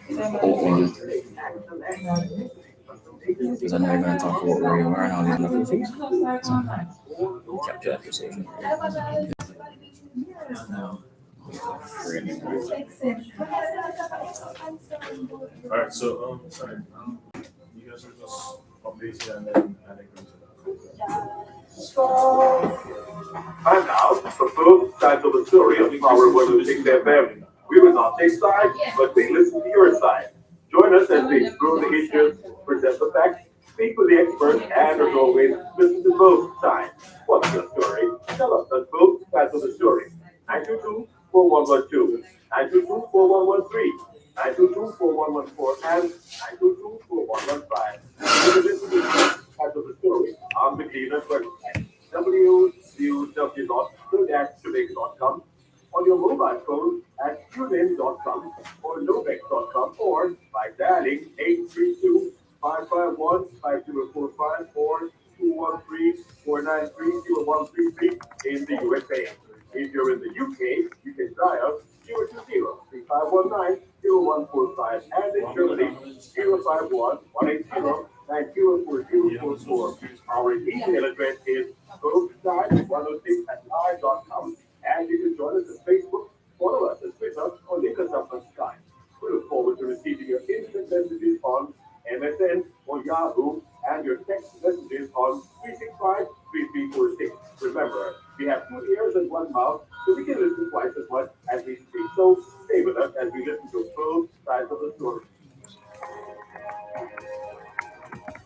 Hopefully, because I know we're going to talk about where you are and all these wonderful things. So, capture that for social media. All right, so sorry, you guys are just updates here and then adding to And now, the first side of the story of Power 106 FM. We will not take sides, but we listen to your side. Join us as we explore the issues, present the facts, speak with the experts, and as always, listen to both sides. What's your story? Tell us on both sides of the story. 922-4112, 922-4113, 922-4114, and 922-4115. You can listen to both sides of the story on the Cleveland website www.goodactivate.com, on your mobile phone at tunein.com or lovex.com, or by dialing 832-551-5045 or 213-493-0133 in the USA. If you're in the UK, you can dial 020-3519-0145, and in Germany 051-180-90444. Our email address is bothside106@live.com, and you can join us on Facebook, follow us on Twitter, or link us up on Skype. We look forward to receiving your instant messages on MSN or Yahoo, and your text messages on 365-3346. Remember, we have 2 ears and 1 mouth, so we can listen twice as much as we speak. So stay with us as we listen to both sides of the story.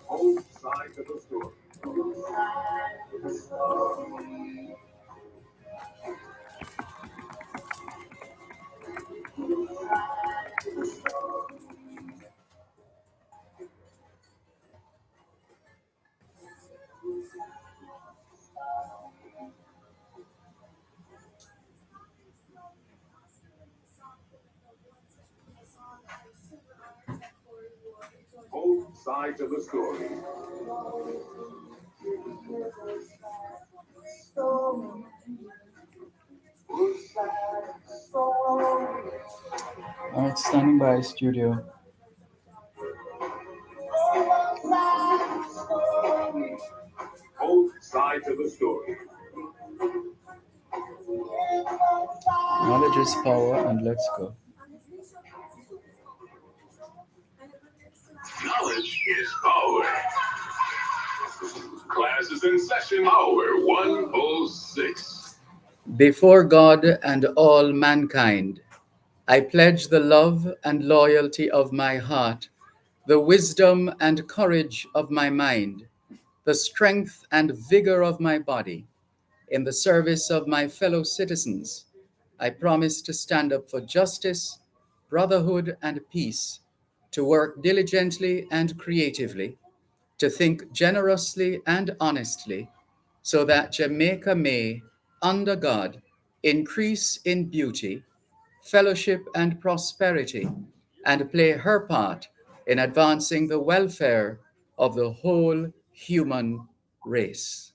Both sides of the story. Both sides of the story. All right, standing by studio. Both sides of the story. Knowledge is power, and let's go. Knowledge is power. Class is in session. Power 106. Before God and all mankind, I pledge the love and loyalty of my heart, the wisdom and courage of my mind, the strength and vigor of my body, in the service of my fellow citizens. I promise to stand up for justice, brotherhood, and peace, to work diligently and creatively, to think generously and honestly, so that Jamaica may, under God, increase in beauty, fellowship, and prosperity, and play her part in advancing the welfare of the whole human race.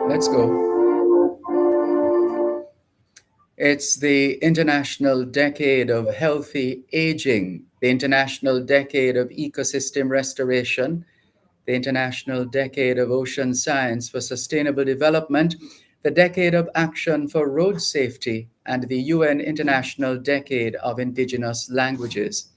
Let's go. It's the International Decade of Healthy Aging, the International Decade of Ecosystem Restoration, the International Decade of Ocean Science for Sustainable Development, the Decade of Action for Road Safety, and the UN International Decade of Indigenous Languages.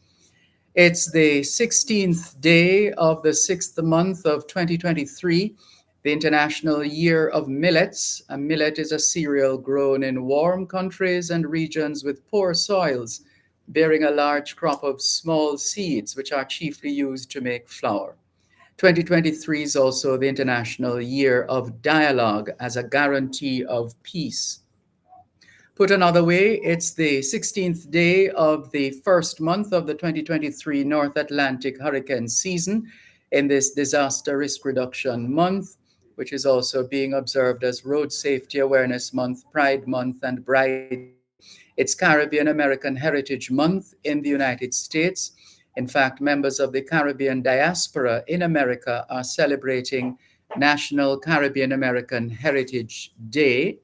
It's the 16th day of the 6th month of 2023, the International Year of Millets. A millet is a cereal grown in warm countries and regions with poor soils, bearing a large crop of small seeds, which are chiefly used to make flour. 2023 is also the International Year of Dialogue as a guarantee of peace. Put another way, it's the 16th day of the first month of the 2023 North Atlantic hurricane season in this disaster risk reduction month, which is also being observed as Road Safety Awareness Month, Pride Month, and Bridal Day. It's Caribbean American Heritage Month in the United States. In fact, members of the Caribbean diaspora in America are celebrating National Caribbean American Heritage Day.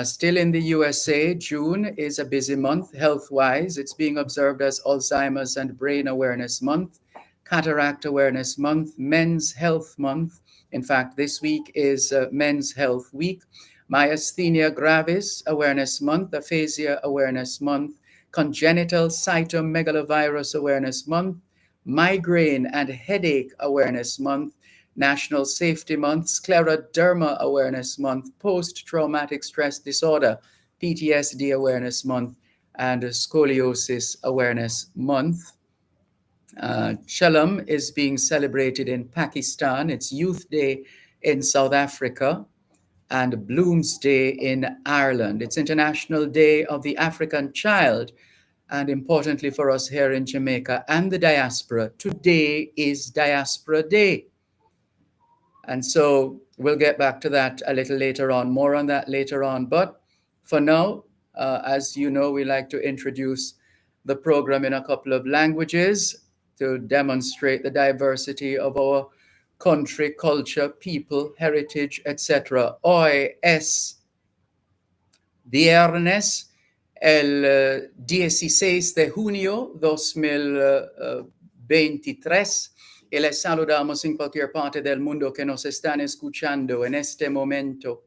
Still in the USA, June is a busy month health-wise. It's being observed as Alzheimer's and Brain Awareness Month, Cataract Awareness Month, Men's Health Month. In fact, this week is Men's Health Week, Myasthenia Gravis Awareness Month, Aphasia Awareness Month, Congenital Cytomegalovirus Awareness Month, Migraine and Headache Awareness Month, National Safety Month, Scleroderma Awareness Month, Post-Traumatic Stress Disorder, PTSD Awareness Month, and Scoliosis Awareness Month. Shalom is being celebrated in Pakistan. It's Youth Day in South Africa and Bloom's Day in Ireland. It's International Day of the African Child. And importantly for us here in Jamaica and the diaspora, today is Diaspora Day. And so we'll get back to that a little later on, more on that later on. But for now, as you know, we like to introduce the program in a couple of languages to demonstrate the diversity of our country, culture, people, heritage, etc. Hoy es viernes, el 16 de junio 2023. Y les saludamos en cualquier parte del mundo que nos están escuchando en este momento.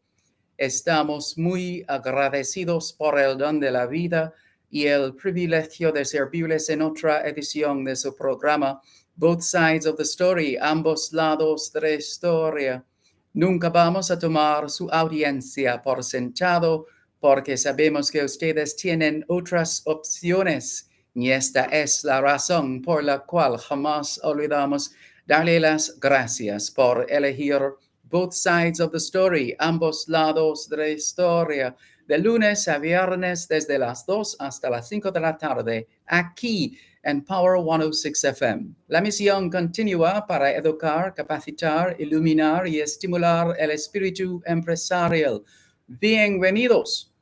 Estamos muy agradecidos por el don de la vida y el privilegio de servirles en otra edición de su programa, Both Sides of the Story, ambos lados de la historia. Nunca vamos a tomar su audiencia por sentado porque sabemos que ustedes tienen otras opciones. Y esta es la razón por la cual jamás olvidamos darle las gracias por elegir Both Sides of the Story, ambos lados de la historia, de lunes a viernes desde las 2 hasta las 5 de la tarde, aquí en Power 106 FM. La misión continúa para educar, capacitar, iluminar y estimular el espíritu empresarial. Bienvenidos.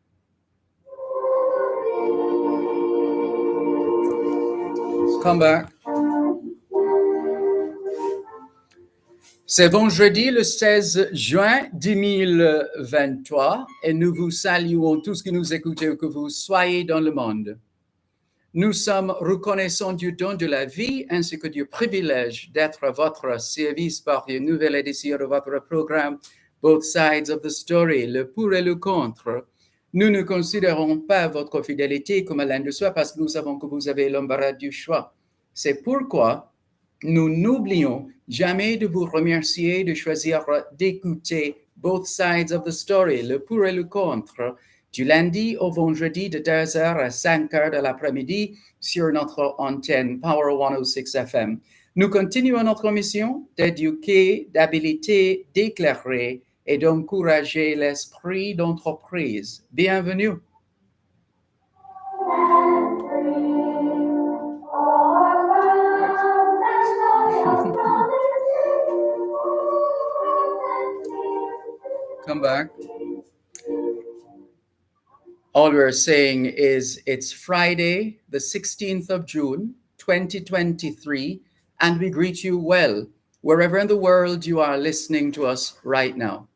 Come back. C'est vendredi le 16 juin 2023 et nous vous saluons tous qui nous écoutez où que vous soyez dans le monde. Nous sommes reconnaissants du don de la vie ainsi que du privilège d'être à votre service par une nouvelle édition de votre programme Both Sides of the Story, le pour et le contre. Nous ne considérons pas votre fidélité comme l'un de soi parce que nous savons que vous avez l'embarras du choix. C'est pourquoi nous n'oublions jamais de vous remercier de choisir d'écouter Both Sides of the Story, le pour et le contre, du lundi au vendredi de 2h à 5h de l'après-midi sur notre antenne Power 106 FM. Nous continuons notre mission d'éduquer, d'habiliter, d'éclairer et d'encourager l'esprit d'entreprise. Bienvenue. Come back. All we're saying is it's Friday, the 16th of June, 2023, and we greet you well wherever in the world you are listening to us right now.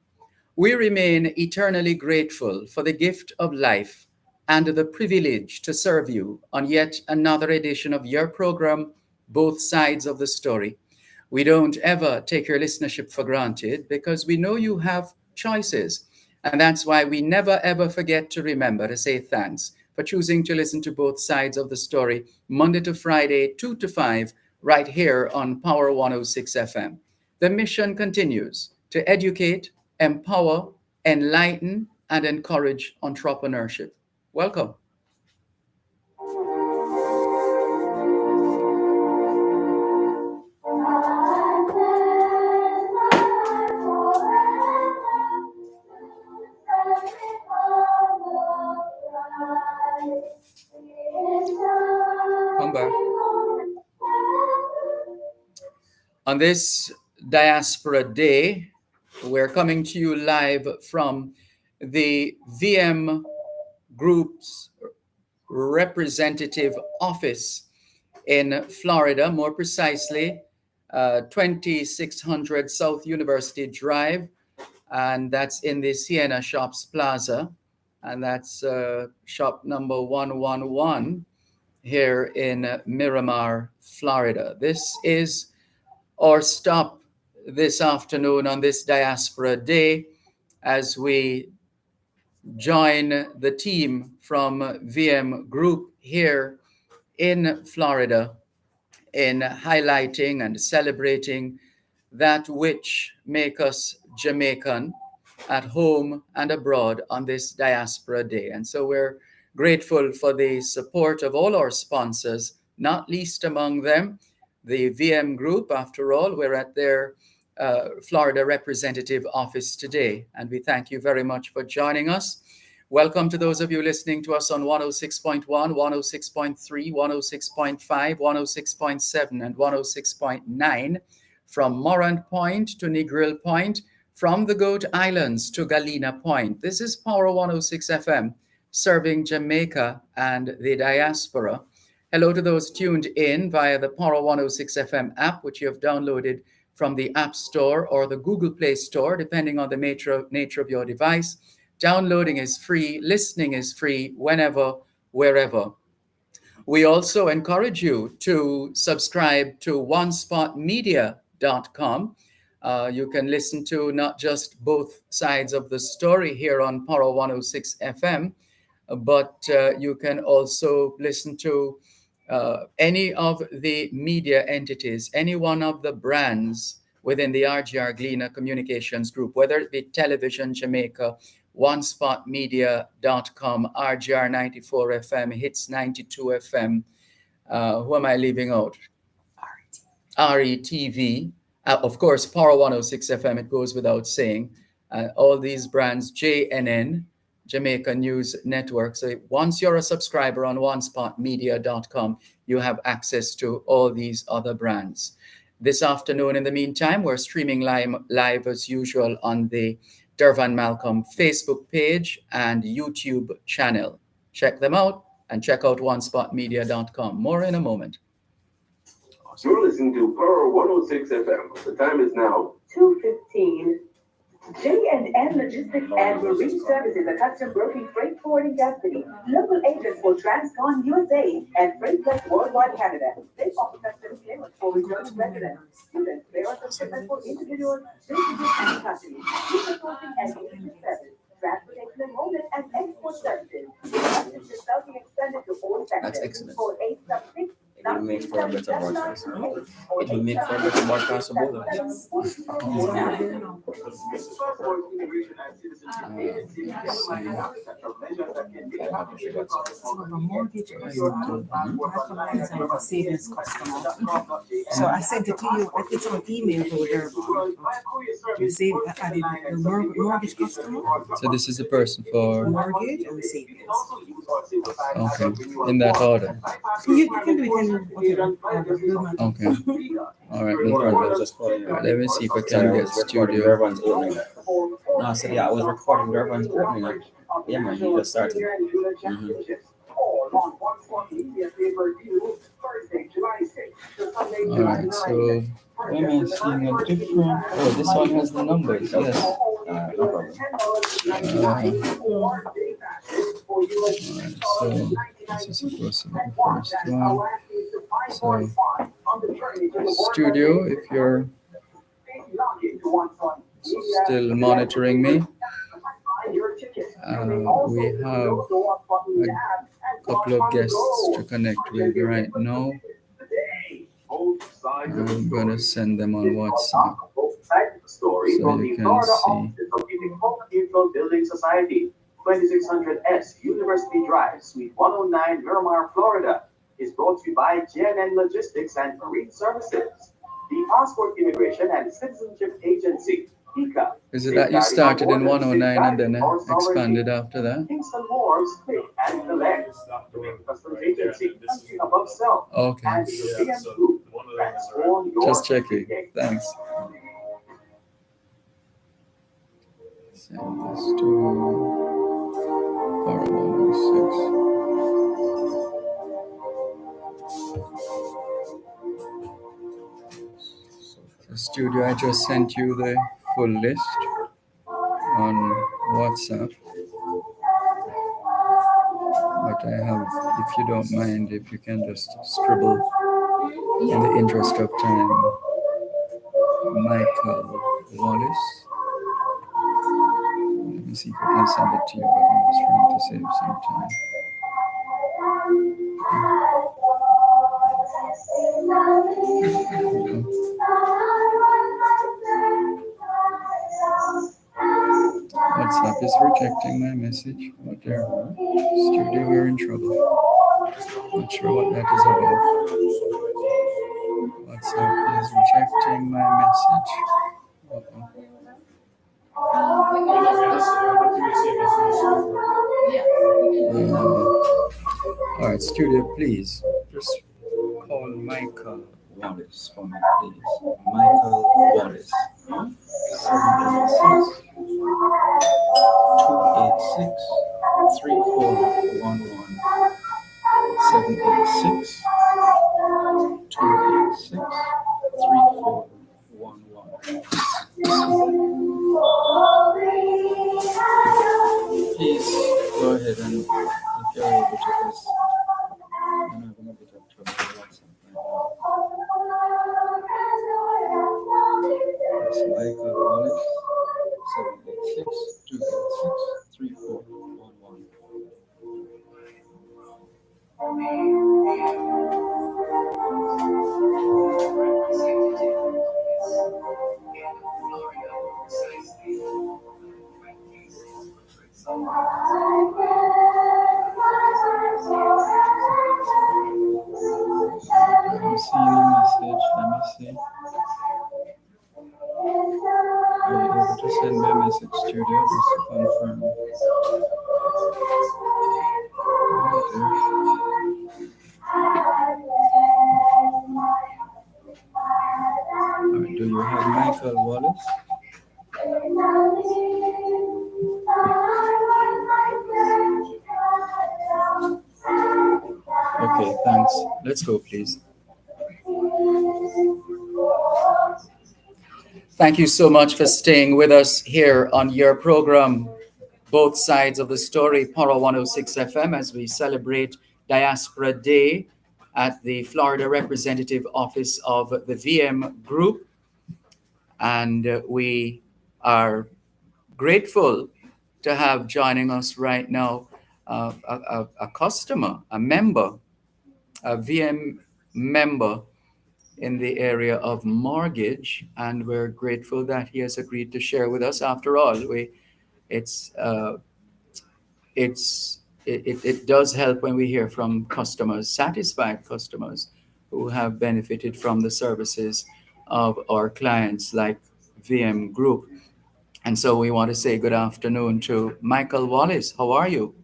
We remain eternally grateful for the gift of life and the privilege to serve you on yet another edition of your program, Both Sides of the Story. We don't ever take your listenership for granted because we know you have choices. And that's why we never ever forget to remember to say thanks for choosing to listen to Both Sides of the Story Monday to Friday, 2 to 5, right here on Power 106 FM. The mission continues to educate, empower, enlighten, and encourage entrepreneurship. Welcome. Come back. On this Diaspora Day, we're coming to you live from the VM Group's representative office in Florida, more precisely 2600 South University Drive, and that's in the Sienna Shops Plaza, and that's shop number 111 here in Miramar, Florida. This is our stop this afternoon on this Diaspora Day as we join the team from VM Group here in Florida in highlighting and celebrating that which make us Jamaican at home and abroad on this Diaspora Day. And so we're grateful for the support of all our sponsors, not least among them the VM Group. After all, we're at their Florida representative office today, and we thank you very much for joining us. Welcome to those of you listening to us on 106.1, 106.3, 106.5, 106.7, and 106.9 from Morant Point to Negril Point, from the Goat Islands to Galena Point. This is Power 106 FM, serving Jamaica and the diaspora. Hello to those tuned in via the Power 106 FM app, which you have downloaded from the App Store or the Google Play Store, depending on the nature of your device. Downloading is free, listening is free, whenever, wherever. We also encourage you to subscribe to onespotmedia.com. You can listen to not just Both Sides of the Story here on Power 106 FM, but you can also listen to any of the media entities, any one of the brands within the RGR Galena Communications Group, whether it be Television Jamaica, onespotmedia.com, RGR 94 FM, Hits 92 FM. Who am I leaving out? RETV. Of course, Power 106 FM, it goes without saying. All these brands, JNN, Jamaica News Network. So once you're a subscriber on onespotmedia.com, you have access to all these other brands. This afternoon, in the meantime, we're streaming live as usual on the Dervan Malcolm Facebook page and YouTube channel. Check them out and check out onespotmedia.com. More in a moment. You're listening to Power 106 FM. The time is now 2:15. J&N Logistics and Marine Services, a custom broking freight forwarding company. Local agents for Transcon USA and Freight Plus Worldwide Canada. They offer custom clearance for returning residents, students, clearance of shipment for individuals, businesses, and companies. People sourcing and agency service, transportation enrollment, and export services. Custom consulting extended to all sectors. That's excellent. For 866. It will make for a better broadcast. It will make for a better broadcast of both of us. Savings customer. So I sent it to you. It's on email to Dervan. You say added the mortgage customer. So this is the person for Mortgage and savings. okay, in that order. You can do it in whatever. Okay. All right, no Hold on, problem. I was just calling you. Let me see if I Sorry, can I get was recording studio. Dervan's opening. No, I said, yeah, I was recording Dervan's opening. Yeah, man, he just started. All on One Spot Media pay-per-view Thursday, July All right, so Why am I seeing a different? Oh, this one has the numbers. Yes. No problem. so this is supposed to be the first one. So, studio, if you're still monitoring me, we have a couple of guests to connect with right now. I'm going to send them on WhatsApp so you can see. Building Society, 2600 S University Drive, Suite 109, Miramar, Florida, is brought to you by JNN Logistics and Marine Services, the Passport Immigration and Citizenship Agency, PICA. Is it that you started in 109 and then expanded after that? Kingston Wharves, Quick and Collect, Customs Agency, above self. Okay. And the VM Group, transform your Just checking. Thanks. Send this to 4106. So studio, I just sent you the full list on WhatsApp. But I have, if you don't mind, if you can just scribble in the interest of time, Michael Wallace. Let me see if I can send it to you, but I'm just trying to save some time. WhatsApp is rejecting my message. Oh dear. Studio, we're in trouble. Not sure what that is about. WhatsApp is rejecting my message. Uh-oh. All right, studio, please just call Michael Wallace for me, please. Michael Wallace. 786 286 3411. 786 286 3411. Please go ahead and if you're able to just, I'm having a bit of trouble with WhatsApp right now. It's Michael Wallace, 786 286 3411. I'm seeing a message. Let me see. Are you able to send me a message, studio, just to confirm? Alright, do you have Michael Wallace? Okay, thanks. Let's go, please. Thank you so much for staying with us here on your program, Both Sides of the Story, Poro 106 FM, as we celebrate Diaspora Day at the Florida Representative Office of the VM Group. And we are grateful to have joining us right now a customer, a member, a VM member in the area of mortgage, and we're grateful that he has agreed to share with us. After all, it does help when we hear from customers, satisfied customers who have benefited from the services of our clients like VM Group. And so we want to say good afternoon to Michael Wallace. How are you?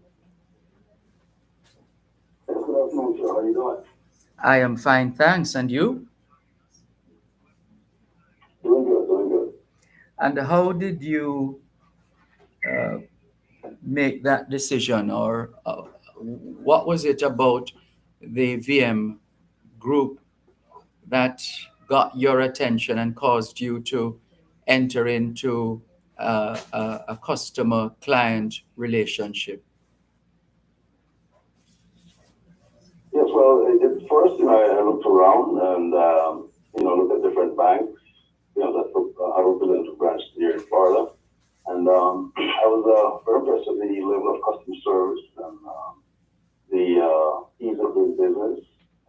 Good afternoon, sir. How you doing? I am fine, thanks. And you? Doing good, doing good. And how did you make that decision, or what was it about the VM Group that got your attention and caused you to enter into a customer client relationship? Yes, well, first, I looked around and, looked at different banks, I opened into branch here in Florida. And I was very impressed with the level of customer service and the ease of doing business.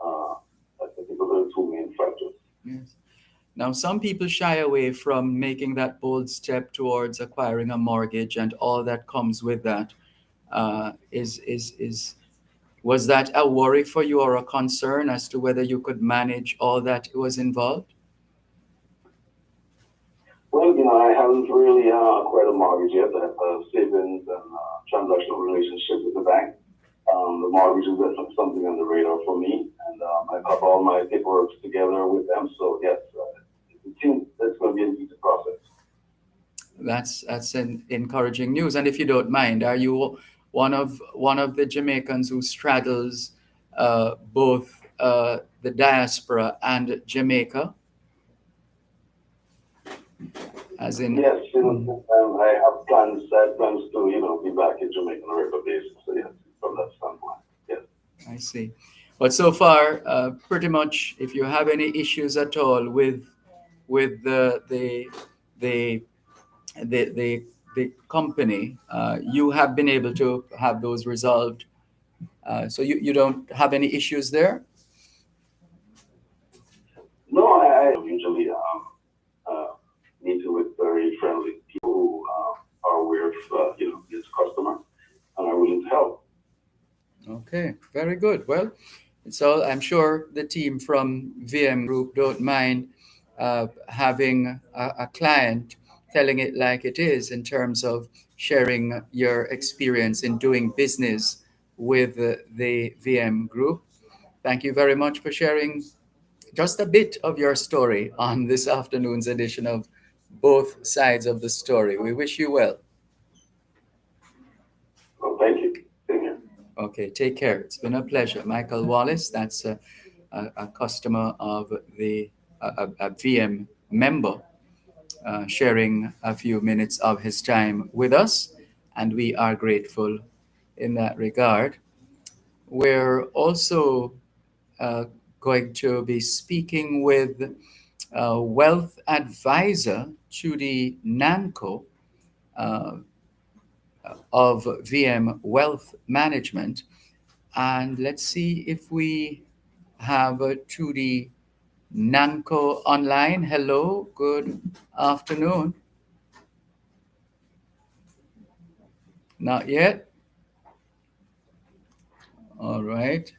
I think those are the two main factors. Yes. Now, some people shy away from making that bold step towards acquiring a mortgage and all that comes with that. Is Was that a worry for you or a concern as to whether you could manage all that was involved? Well, I haven't really acquired a mortgage yet. I have a savings and transactional relationship with the bank. The mortgage is definitely something on the radar for me, and I have all my paperwork together with them. So yes, it seems that's going to be an easy process. That's an encouraging news. And if you don't mind, are you one of the Jamaicans who straddles both the diaspora and Jamaica? As in, yes, I have plans to be back in Jamaica on a regular basis. So yes, from that standpoint, yes. I see. But so far, pretty much, if you have any issues at all with the company, you have been able to have those resolved. So you don't have any issues there? No, I usually meeting with very friendly people who are aware of his customer and are willing to help. Okay, very good. Well, it's all, I'm sure the team from VM Group don't mind having a client telling it like it is in terms of sharing your experience in doing business with the VM Group. Thank you very much for sharing just a bit of your story on this afternoon's edition of Both Sides of the Story. We wish you well. Well, thank you. Thank you. Okay, take care. It's been a pleasure. Michael Wallace, that's a customer of a VM member, sharing a few minutes of his time with us, and we are grateful in that regard. We're also uh, going to be speaking with wealth advisor Judy Nanko uh, of VM Wealth Management. And let's see if we have Judy Nanko online. Hello, good afternoon. Not yet. All right.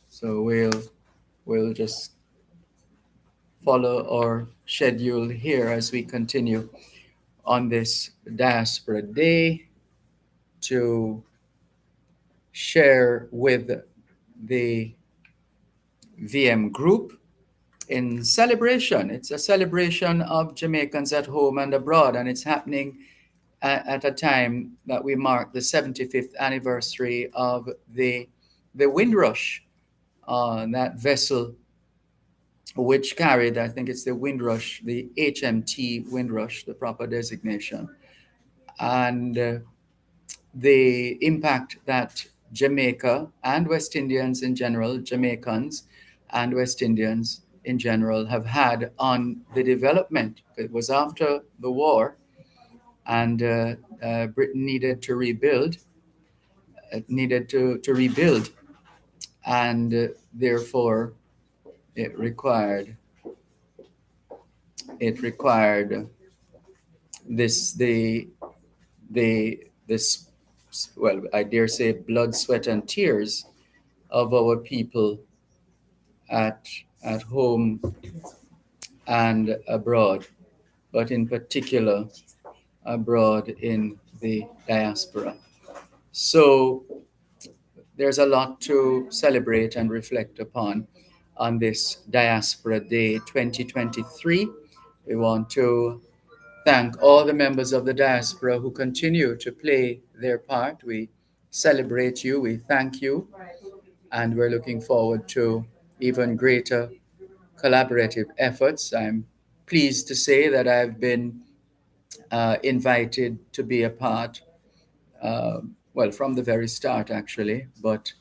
So we'll just follow our schedule here as we continue on this Diaspora Day to share with the VM group in celebration. It's a celebration of Jamaicans at home and abroad, and it's happening at a time that we mark the 75th anniversary of the Windrush, that vessel which carried, I think it's the Windrush, the HMT Windrush, the proper designation, and the impact that Jamaica and West Indians in general, Jamaicans and West Indians in general, have had on the development. It was after the war, and Britain needed to rebuild. It needed to rebuild, and therefore it required this this, well, I dare say, blood, sweat, and tears of our people at home and abroad, but in particular abroad in the diaspora. So there's a lot to celebrate and reflect upon on this Diaspora Day 2023. We want to thank all the members of the diaspora who continue to play their part. We celebrate you, we thank you, and we're looking forward to even greater collaborative efforts. I'm pleased to say that I've been invited to be a part, well, from the very start, actually, but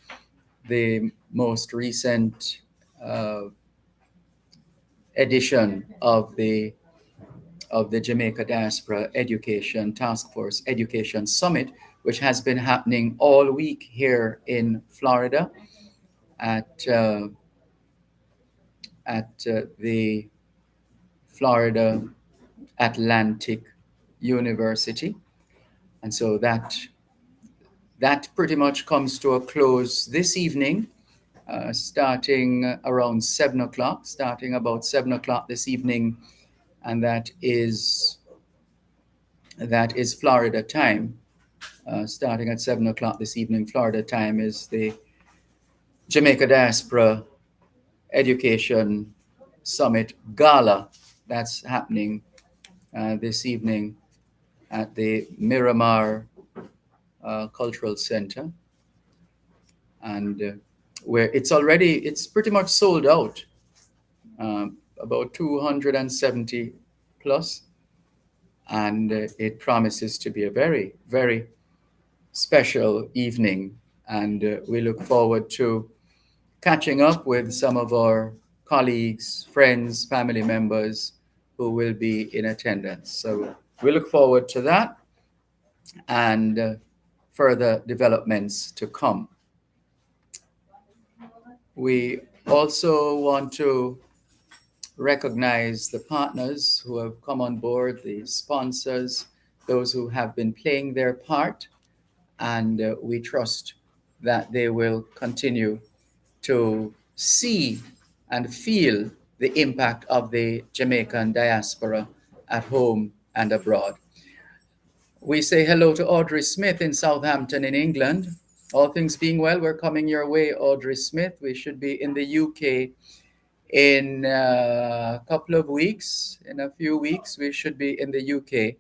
the most recent edition of the Jamaica Diaspora Education Task Force Education Summit, which has been happening all week here in Florida at the Florida Atlantic University. And so that pretty much comes to a close this evening, starting around 7 o'clock, starting about 7 o'clock this evening, and that is Florida time. Starting at 7 o'clock this evening, Florida time, is the Jamaica Diaspora Education Summit Gala that's happening this evening at the Miramar Cultural Center, and where it's pretty much sold out, about 270 plus, and it promises to be a very, very special evening, and we look forward to catching up with some of our colleagues, friends, family members who will be in attendance. So we look forward to that and further developments to come. We also want to recognize the partners who have come on board, the sponsors, those who have been playing their part, and we trust that they will continue to see and feel the impact of the Jamaican diaspora at home and abroad. We say hello to Audrey Smith in Southampton in England. All things being well, we're coming your way, Audrey Smith. We should be in the UK in a couple of weeks. In a few weeks, we should be in the UK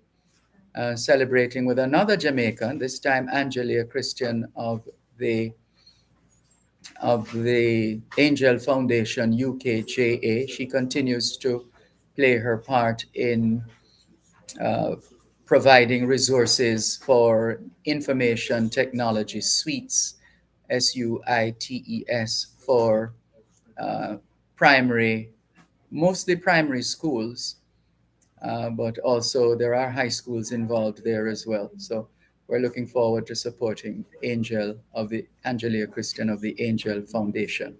celebrating with another Jamaican, this time Angelia Christian of the Angel Foundation UKJA. She continues to play her part in providing resources for information technology suites, SUITES, for mostly primary schools, but also there are high schools involved there as well. So we're looking forward to supporting Angelia Christian of the Angel Foundation.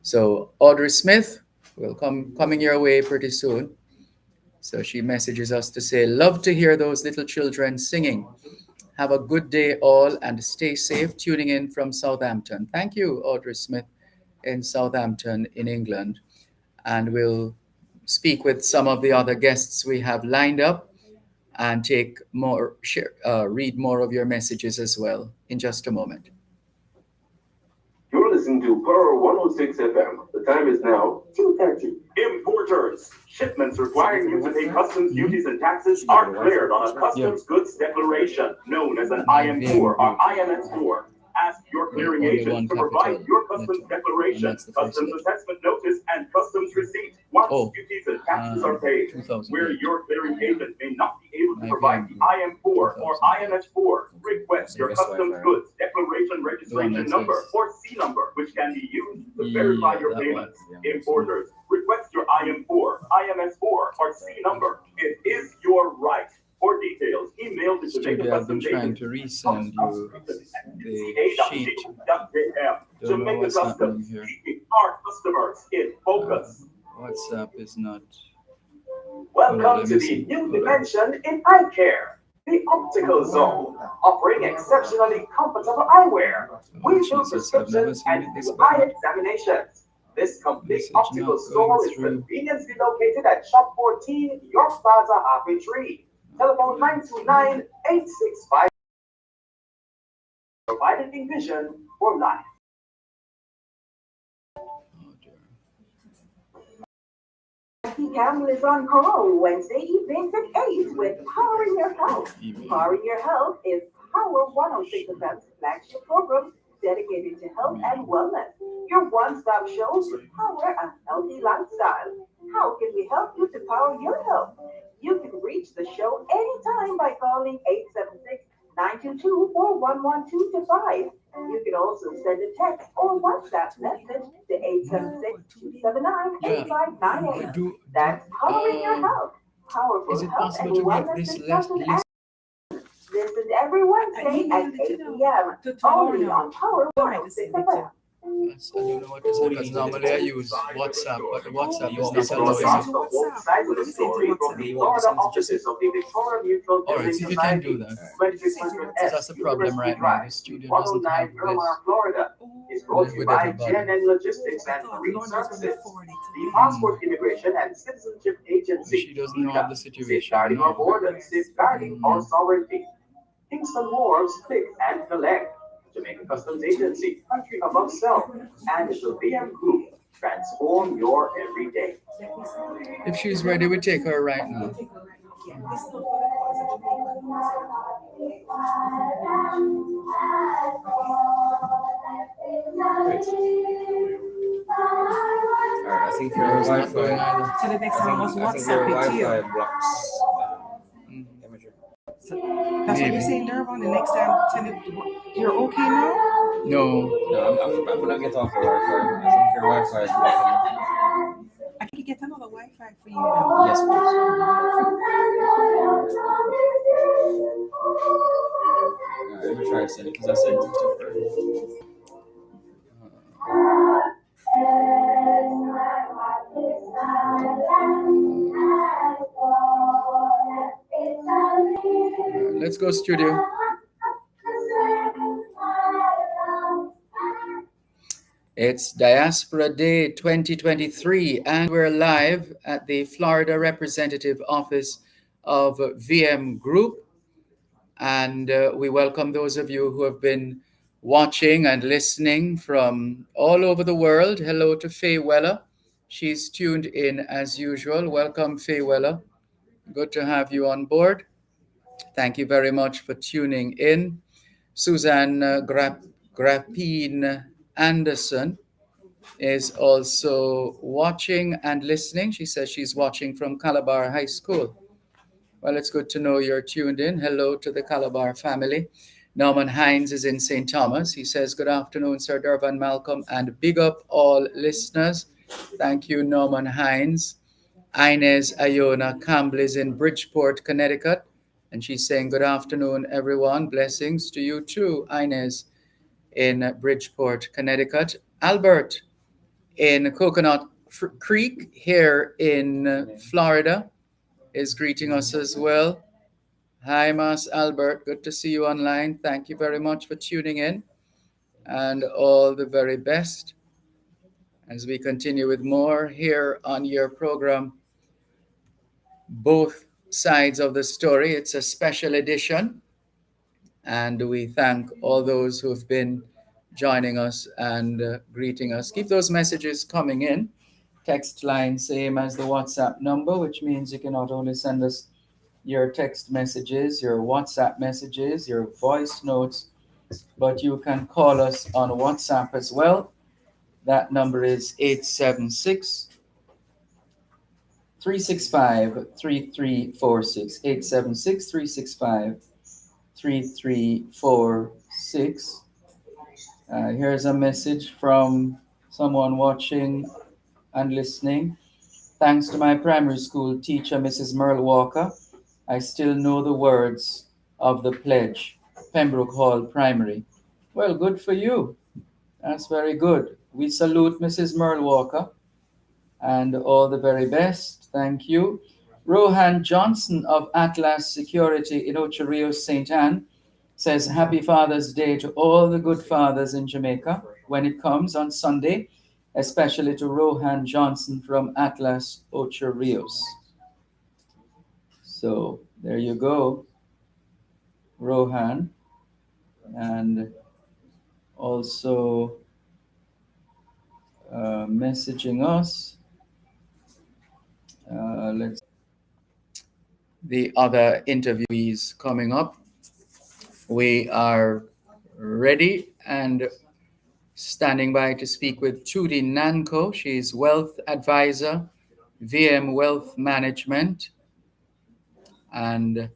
So Audrey Smith will coming your way pretty soon. So she messages us to say, love to hear those little children singing. Have a good day all and stay safe, tuning in from Southampton. Thank you, Audrey Smith in Southampton in England. And we'll speak with some of the other guests we have lined up and read more of your messages as well in just a moment. You're listening to Pearl 106 FM. The time is now 2:30. Importers. Shipments requiring you to pay customs duties and taxes are cleared on a customs goods declaration known as an IM4 or IMS4. Ask your clearing agent to provide your customs declaration, customs assessment notice, and customs receipt once duties and taxes are paid. Where your clearing agent may not be able to provide the IM4 or IMS4, request your customs goods declaration registration number or C number, which can be used to verify your payments. Importers, request your IM4, IMS4, or C number. It is your right. For details, email the Jamaica Customs trying to resend you the sheet. Jamaica Customs, keeping our customers in focus. WhatsApp is not. Welcome to the new dimension in eye care. The Optical Zone, offering exceptionally comfortable eyewear. We do prescriptions and do eye examinations. This complete optical store is conveniently located at Shop 14, York Plaza, Halfway Tree. Telephone 929-865. Providing vision for life. Camel is on call Wednesday evenings at 8 with Powering Your Health. Powering Your Health is Power 106 FM's flagship program dedicated to health and wellness. Your one-stop show to power a healthy lifestyle. How can we help you to power your health? You can reach the show anytime by calling 876-922-4112 to 5. You can also send a text or WhatsApp message to 876-279-8598. That's Powering Your Health. Powerful Is it health and possible to get wellness this discussion. list? Listen every Wednesday at 8 p.m. only on Power 106 FM. Yes, I don't know what to say because normally I use WhatsApp, but the WhatsApp You is want not me to allowing send me. it to Both sides of the story from the Florida offices of the Victoria Mutual All right, Building see if you can do Society, that. 2600 S That's the problem University right now. The Drive, studio Suite doesn't have 109, Miramar, this Florida. Is brought to you with by everybody. GNN Logistics and Marine Services, the Passport Immigration and Citizenship Agency, She doesn't know of the situation safeguarding our now. borders, safeguarding our sovereignty. Kingston Wharves, Click and Collect, Jamaica Customs Agency, Country Above Self, and the VM Group. Transform your everyday. If she's ready, we take her right now. Alright, I think your It's not going Wi-Fi. either. So the next one was I think your WhatsApp it to you. Wi-Fi blocks Mhm. imagery. So that's what you're saying, Dervan. The next time, tell it you're okay now. No, No, I'm gonna get off your Wi-Fi. I think your Wi-Fi is blocking. I can get another Wi-Fi for you now. Yes, please. Alright, let me try to send it because I sent some stuff already. let's go studio. It's Diaspora Day 2023, and we're live at the Florida Representative Office of VM Group. And we welcome those of you who have been watching and listening from all over the world. Hello to Faye Weller. She's tuned in as usual. Welcome, Faye Weller. Good to have you on board. Thank you very much for tuning in. Suzanne Grappine Anderson is also watching and listening. She says she's watching from Calabar High School. Well, it's good to know you're tuned in. Hello to the Calabar family. Norman Hines is in St. Thomas. He says, good afternoon, Sir Dervan, Malcolm, and big up all listeners. Thank you, Norman Hines. Inez Iona Campbell is in Bridgeport, Connecticut. And she's saying, good afternoon, everyone. Blessings to you too, Inez, in Bridgeport, Connecticut. Albert in Coconut Creek here in Florida is greeting us as well. Hi, Mas Albert. Good to see you online. Thank you very much for tuning in, and all the very best as we continue with more here on your program, Both Sides of the Story. It's a special edition, and we thank all those who have been joining us and greeting us. Keep those messages coming in. Text line same as the WhatsApp number, which means you can not only send us your text messages, your WhatsApp messages, your voice notes, but you can call us on WhatsApp as well. That number is 876 365 3346. 876 365 3346. Here's a message from someone watching and listening. Thanks to my primary school teacher, Mrs. Merle Walker, I still know the words of the pledge, Pembroke Hall Primary. Well, good for you. That's very good. We salute Mrs. Merle Walker and all the very best. Thank you. Rohan Johnson of Atlas Security in Ocho Rios, St. Anne says, Happy Father's Day to all the good fathers in Jamaica when it comes on Sunday, especially to Rohan Johnson from Atlas Ocho Rios. So there you go, Rohan. And also messaging us. Let's the other interviewees coming up. We are ready and Standing by to speak with Trudy Nanko. She's Wealth Advisor, VM Wealth Management, and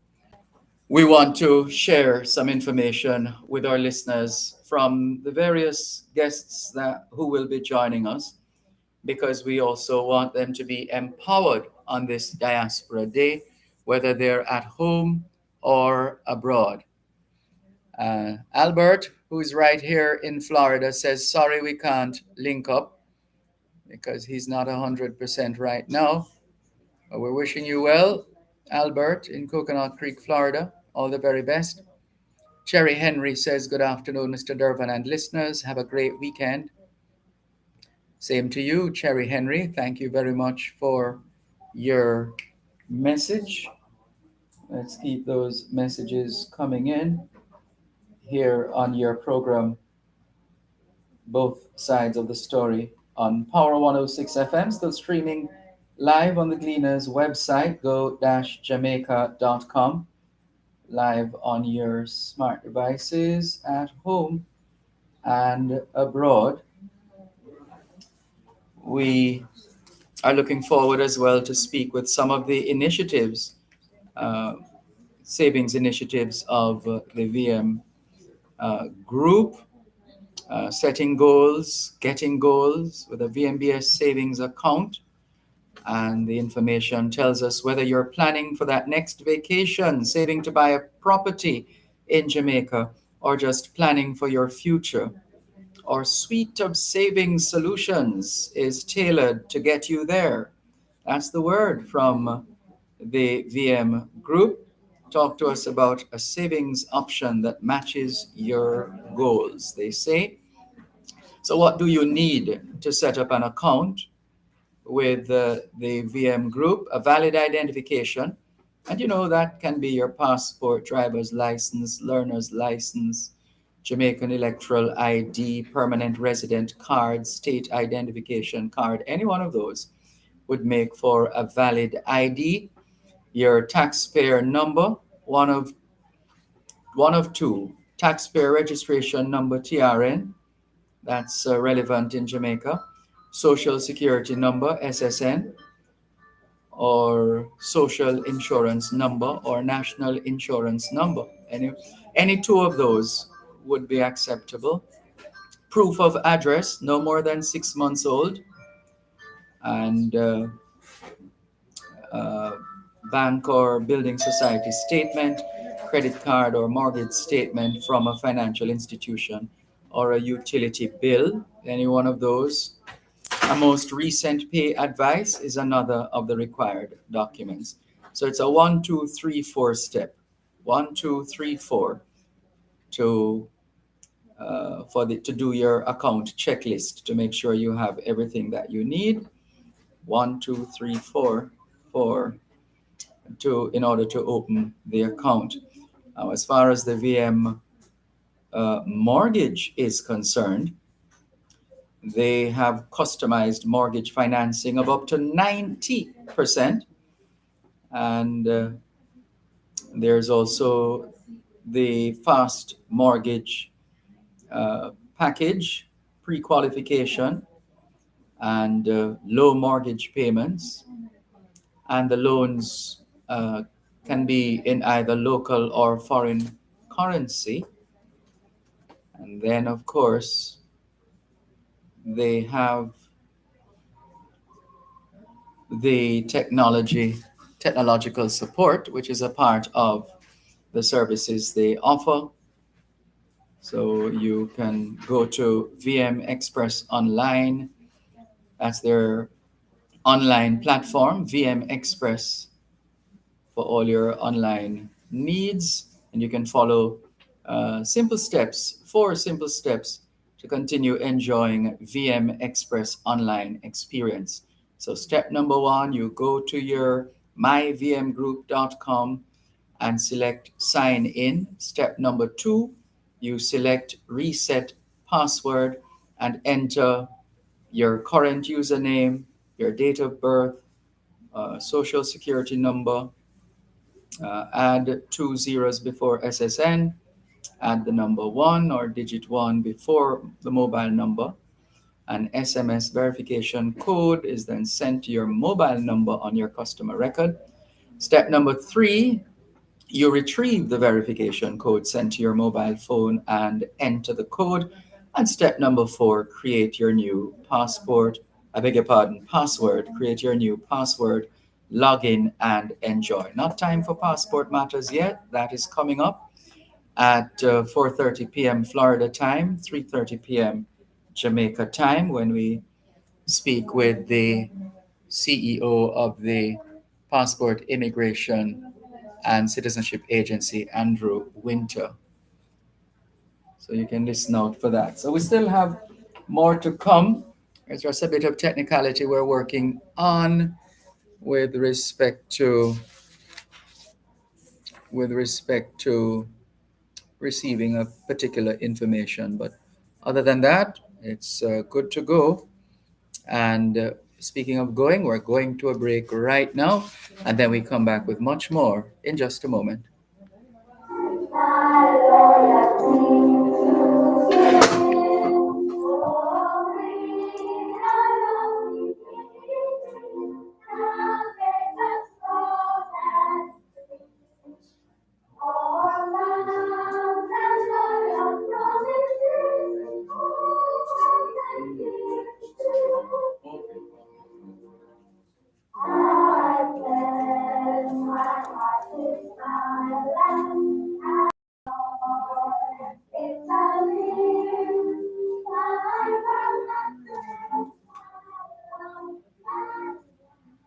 we want to share some information with our listeners from the various guests who will be joining us, because we also want them to be empowered on this Diaspora Day, whether they're at home or abroad. Albert, who's right here in Florida, says, sorry, we can't link up because he's not 100% right now. But we're wishing you well, Albert, in Coconut Creek, Florida. All the very best. Cherry Henry says, good afternoon, Mr. Dervan and listeners. Have a great weekend. Same to you, Cherry Henry. Thank you very much for your message. Let's keep those messages coming in here on your program, both sides of the story on Power 106 FM, still streaming live on the Gleaners website, go-jamaica.com, live on your smart devices at home and abroad. We are looking forward as well to speak with some of the initiatives, savings initiatives of the VM group, setting goals, getting goals with a VMBS savings account. And the information tells us whether you're planning for that next vacation, saving to buy a property in Jamaica, or just planning for your future. Our suite of savings solutions is tailored to get you there. That's the word from the VM group. Talk to us about a savings option that matches your goals, they say. So what do you need to set up an account with the VM group? A valid identification. And that can be your passport, driver's license, learner's license, Jamaican electoral ID, permanent resident card, state identification card. Any one of those would make for a valid ID. Your taxpayer number, one of two, taxpayer registration number, TRN, that's relevant in Jamaica, social security number, SSN, or social insurance number or national insurance number. Any two of those would be acceptable. Proof of address, no more than 6 months old, and bank or building society statement, credit card or mortgage statement from a financial institution, or a utility bill, any one of those. A most recent pay advice is another of the required documents. So it's a 1, 2, 3, 4 step. 1, 2, 3, 4 to do your account checklist to make sure you have everything that you need. 1, 2, 3, 4 in order to open the account. Now, as far as the VM mortgage is concerned, they have customized mortgage financing of up to 90%. And there's also the fast mortgage package, pre-qualification, and low mortgage payments. And the loans can be in either local or foreign currency. And then, of course, they have the technological support, which is a part of the services they offer. So you can go to VM Express Online. That's their online platform, VM Express, for all your online needs. And you can follow 4 simple steps to continue enjoying VM Express online experience. So step number 1, you go to your myvmgroup.com and select sign in. Step number 2, you select reset password and enter your current username, your date of birth, social security number, add 2 zeros before SSN, add the number 1 or digit 1 before the mobile number. An SMS verification code is then sent to your mobile number on your customer record. Step number 3, you retrieve the verification code sent to your mobile phone and enter the code. And step number 4, create your new password. Create your new password, log in, and enjoy. Not time for passport matters yet. That is coming up at 4:30 p.m. Florida time, 3:30 p.m. Jamaica time, when we speak with the CEO of the Passport Immigration and Citizenship Agency, Andrew Winter. So you can listen out for that. So we still have more to come. There's just a bit of technicality we're working on with respect to receiving a particular information. But other than that, it's good to go. And speaking of going, we're going to a break right now, and then we come back with much more in just a moment.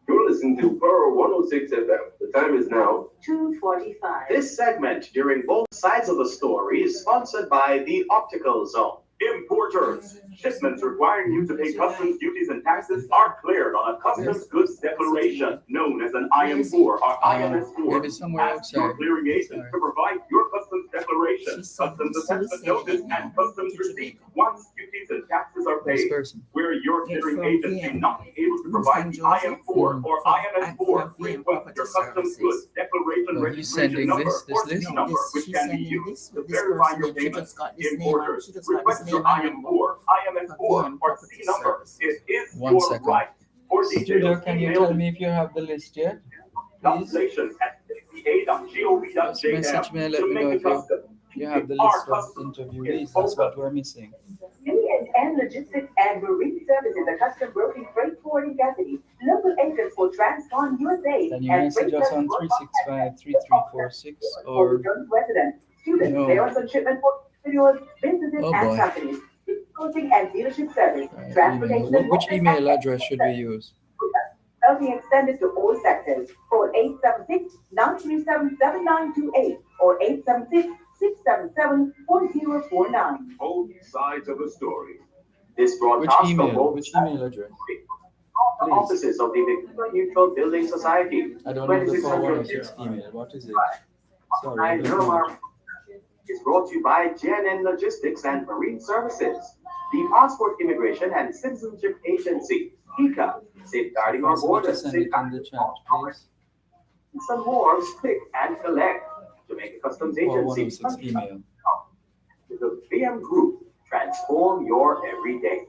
You're listening to Pearl 106 FM. The time is now 2:45. This segment during both sides of the story is sponsored by the Optical Zone. Importers, shipments requiring you to pay customs duties and taxes are cleared on a customs goods declaration known as an IM4 or IMS4. Maybe somewhere Ask your outside. clearing agent to provide your customs declaration, customs assessment notice, and customs receipt once duties and taxes are This paid. person. Where your clearing agent may not be able to provide the IM4 or IMS4, request your customs goods declaration So he's registration sending number this or list? C number, which she's can be sending used this to with this verify person, your and she payment. just got this name Importers, she just got request this your name and number. IM4, IMS4, or C number. It is One your second. right. For Studio, details, can you email tell me if you have the list yet? Please. translation at cpa.gov.jm Just message me and let to me know make if it custom. you have the Our list of customs interviewees. That's what we're missing. C&N Logistics and Marine Services, a custom broking freight forwarding company. Local agents for Transcon USA Can you and message Freight us Plus on Worldwide 365-3346 for or return residents, students, No. parents on shipment for individuals, businesses, Oh, and boy. companies. Coaching and dealership service, email? transportation. Which email address should we use? Shall be extended to all sectors. Call 876-937-7928 or 876-677-4049. Both sides of the story. This Which broadcast email? from both Which sides email address? the offices of the Victoria Neutral Building Society. I don't know the 2600 416 email. What is it? Sorry, I And don't know. Miramar is brought to you by JNN Logistics and Marine Services, the Passport Immigration and Citizenship Agency, PICA, safeguarding our Possible to borders, send it in safeguarding the chat, please. some more click and collect. Jamaica Customs Agency, 416 email. the VM Group, transform your everyday.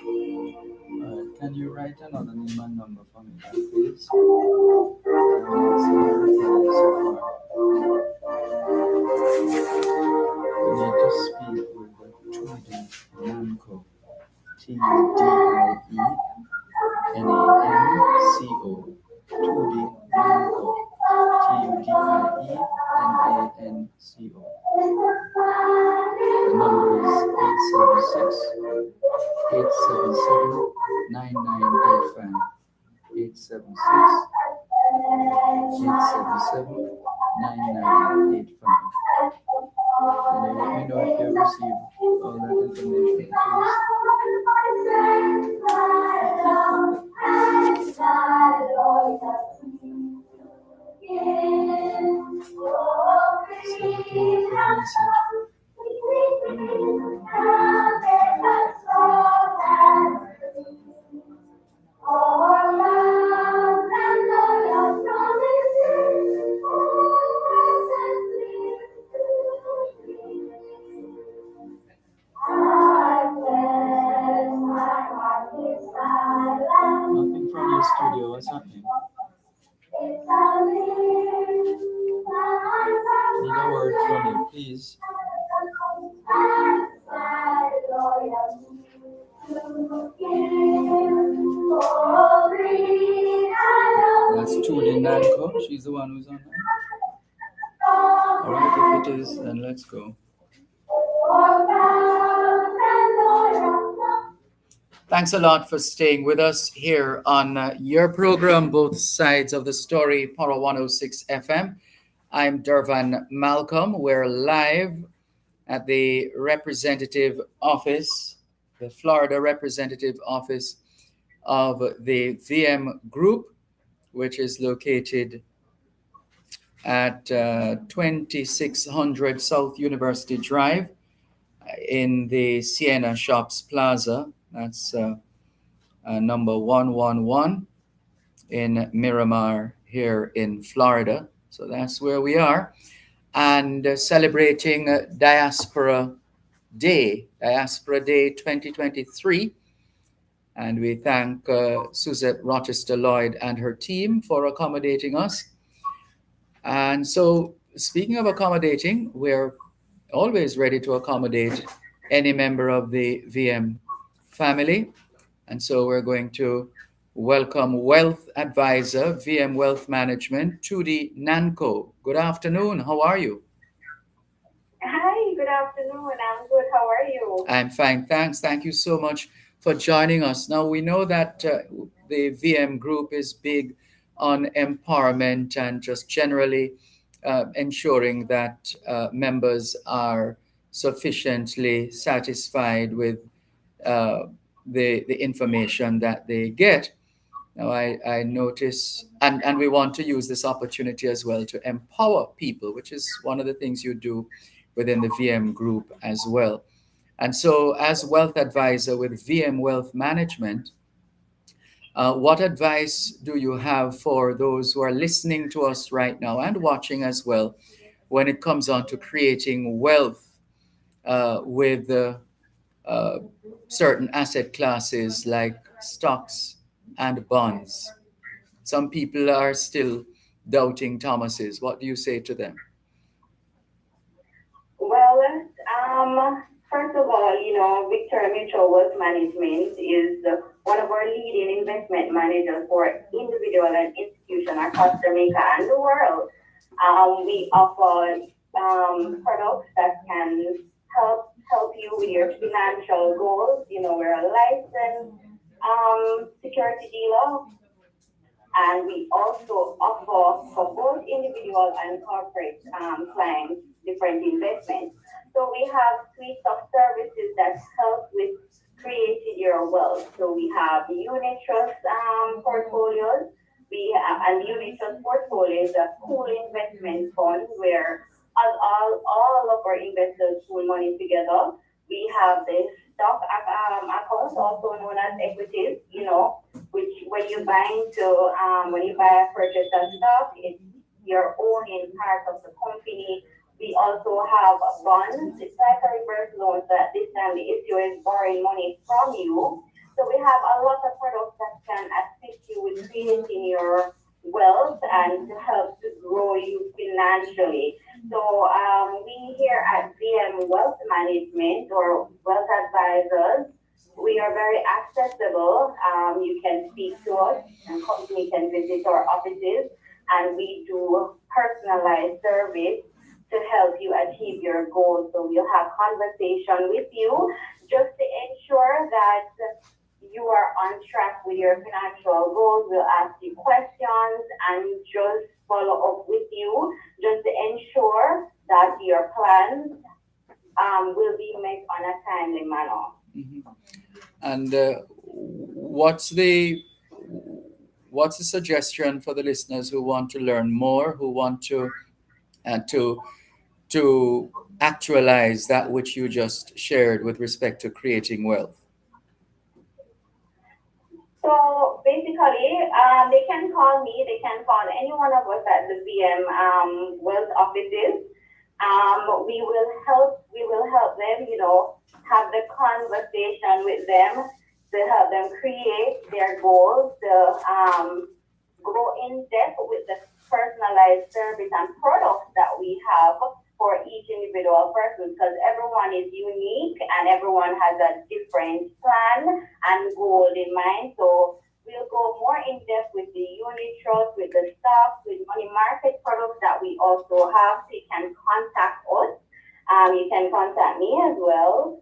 Alright, can you write another name and number for me, please? I'm not seeing a reply so far. We need to speak with the Tudy Nanco. T-U-D-I-E-N-A-N-C-O. Tudy Nanco. Tudienanco. The number is 877-9985. 877-9985. Can you let me know if you received all that information, please? you? What's happening? Need a word from you, please. That's Trudy Nanko. She's the one who's on there. All right, if it is, then let's go. Thanks a lot for staying with us here on your program, Both Sides of the Story, Power 106 FM. I'm Dervan Malcolm. We're live at the representative office, the Florida representative office of the VM Group, which is located at 2600 South University Drive in the Sienna Shops Plaza. That's number 111 in Miramar here in Florida. So that's where we are. And celebrating Diaspora Day 2023. And we thank Suzette Rochester Lloyd and her team for accommodating us. And so, speaking of accommodating, we're always ready to accommodate any member of the VM family. And so we're going to welcome Wealth Advisor, VM Wealth Management, Trudy Nanko. Good afternoon. How are you? Hi, good afternoon. I'm good. How are you? I'm fine. Thanks. Thank you so much for joining us. Now, we know that the VM Group is big on empowerment and just generally ensuring that members are sufficiently satisfied with the information that they get. Now, I notice, and we want to use this opportunity as well to empower people, which is one of the things you do within the VM Group as well. And so, as wealth advisor with VM Wealth Management, what advice do you have for those who are listening to us right now and watching as well when it comes on to creating wealth with certain asset classes like stocks and bonds? Some people are still doubting Thomas's. What do you say to them? Well, first of all, Victoria Mutual Wealth Management is one of our leading investment managers for individual and institutional across Jamaica and the world. We offer products that can help you with your financial goals. We're a licensed security dealer, and we also offer for both individual and corporate clients different investments. So we have suites of services that help with creating your wealth. So we have unit trust portfolios. And unit trust portfolios are pool investment funds where all of our investors pool money together. We have the stock accounts, also known as equities, which when you buy purchase a stock, it's your owning part of the company. We also have bonds. It's like a reverse loan, so at this time the issuer is borrowing money from you. So we have a lot of products that can assist you with creating your wealth and to help to grow you financially. So we here at VM Wealth Management or Wealth Advisors, we are very accessible. You can speak to us and company can visit our offices, and we do personalized service to help you achieve your goals. So we'll have conversation with you just to ensure that you are on track with your financial goals. We'll ask you questions and just follow up with you just to ensure that your plans will be met on a timely manner. Mm-hmm. And what's the suggestion for the listeners who want to learn more, who want to actualize that which you just shared with respect to creating wealth? So basically, they can call me. They can call any one of us at the VM Wealth offices. We will help. We will help them. Have the conversation with them to help them create their goals, to in depth with the personalized service and products that we have for each individual person, because everyone is unique and everyone has a different plan and goal in mind. So we'll go more in depth with the unit trust, with the stocks, with money market products that we also have. So you can contact us. You can contact me as well.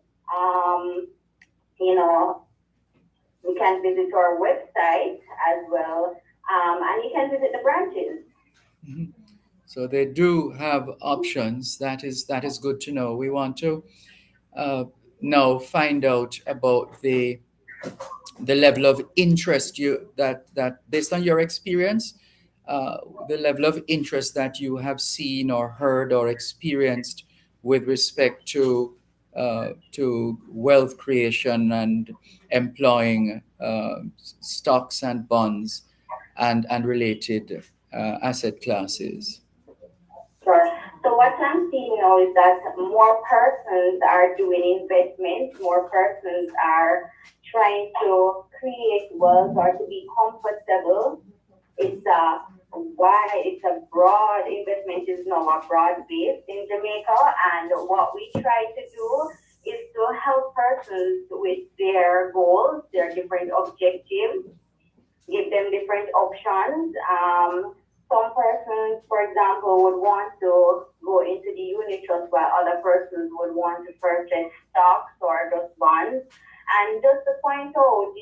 You know, you can visit our website as well, and you can visit the branches. Mhm. So they do have options. That is good to know. We want to uh, now find out about the level of interest you that based on your experience, uh, the level of interest that you have seen or heard or experienced with respect to wealth creation and employing stocks and bonds and related asset classes. Sure. So what I'm seeing now is that more persons are doing investments, more persons are trying to create wealth or to be comfortable. It's a it's a broad investment is now a broad base in Jamaica, and what we try to do is to help persons with their goals, their different objectives, give them different options. Some persons, for example, would want to go into the unit trust, while other persons would want to purchase stocks or just bonds. And just to point out,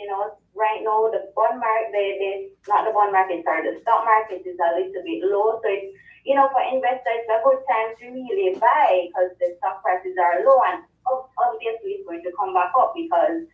right now the bond market, not the bond market, sorry, the stock market is a little bit low. So it's, for investors, it's a good time to really buy because the stock prices are low, and obviously it's going to come back up because 2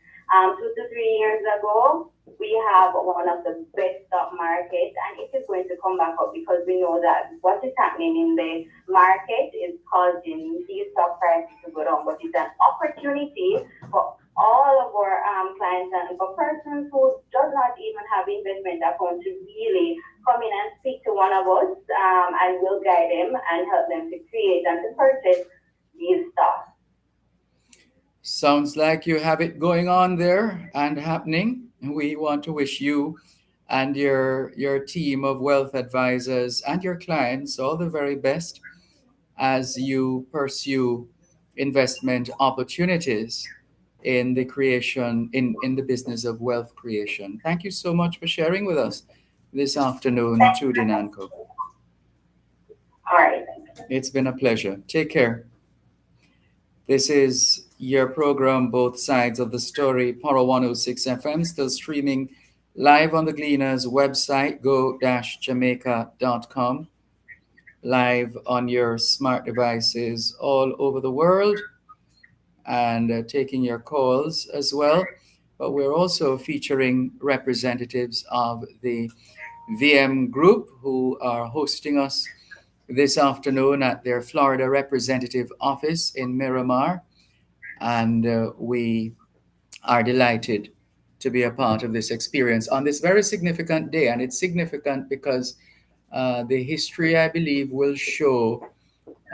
to 3 years ago, we have one of the best stock markets, and it is going to come back up because we know that what is happening in the market is causing these stock prices to go down. But it's an opportunity for all of our clients and for persons who does not even have investment account to really come in and speak to one of us, and we'll guide them and help them to create and to purchase these stocks. Sounds like you have it going on there and happening. We want to wish you and your team of wealth advisors and your clients all the very best as you pursue investment opportunities in the creation in the business of wealth creation. Thank you so much for sharing with us this afternoon, Judy Nanko. All right. It's been a pleasure. Take care. This is your program, Both Sides of the Story, Paro 106 FM, still streaming live on the Gleaners website, go-jamaica.com, live on your smart devices all over the world, and taking your calls as well. But we're also featuring representatives of the VM Group who are hosting us this afternoon at their Florida representative office in Miramar. And we are delighted to be a part of this experience on this very significant day. And it's significant because the history, I believe, will show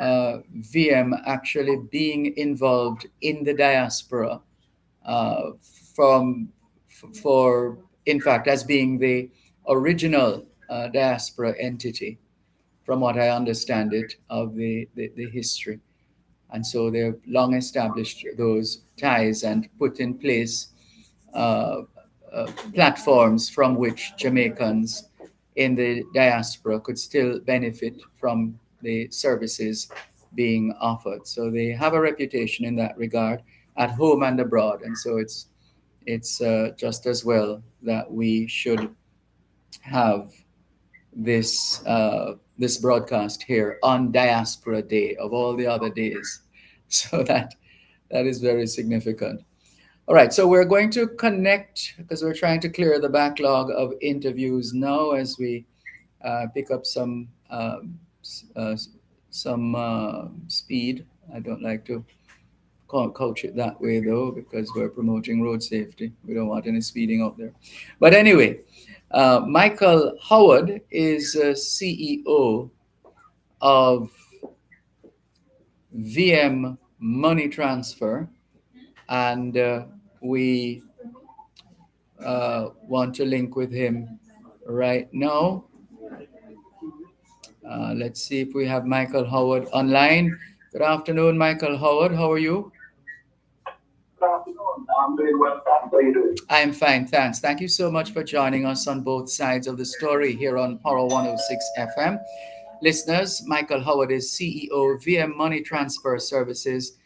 VM actually being involved in the diaspora uh, from for in fact as being the original diaspora entity, from what I understand it of the history. And so they've long established those ties and put in place uh, platforms from which Jamaicans in the diaspora could still benefit from the services being offered. So they have a reputation in that regard at home and abroad. And so it's just as well that we should have this broadcast here on Diaspora Day of all the other days. So that is very significant. All right, so we're going to connect because we're trying to clear the backlog of interviews now as we pick up some speed. I don't like to coach it that way though, because we're promoting road safety. We don't want any speeding out there. But anyway, Michael Howard is CEO of VM Money Transfer, and we want to link with him right now. Let's see if we have Michael Howard online. Good afternoon, Michael Howard. How are you? Good afternoon. I'm doing well. How are you doing? I'm fine, thanks. Thank you so much for joining us on both sides of the story here on Power 106 FM. Listeners, Michael Howard is CEO of VM Money Transfer Services,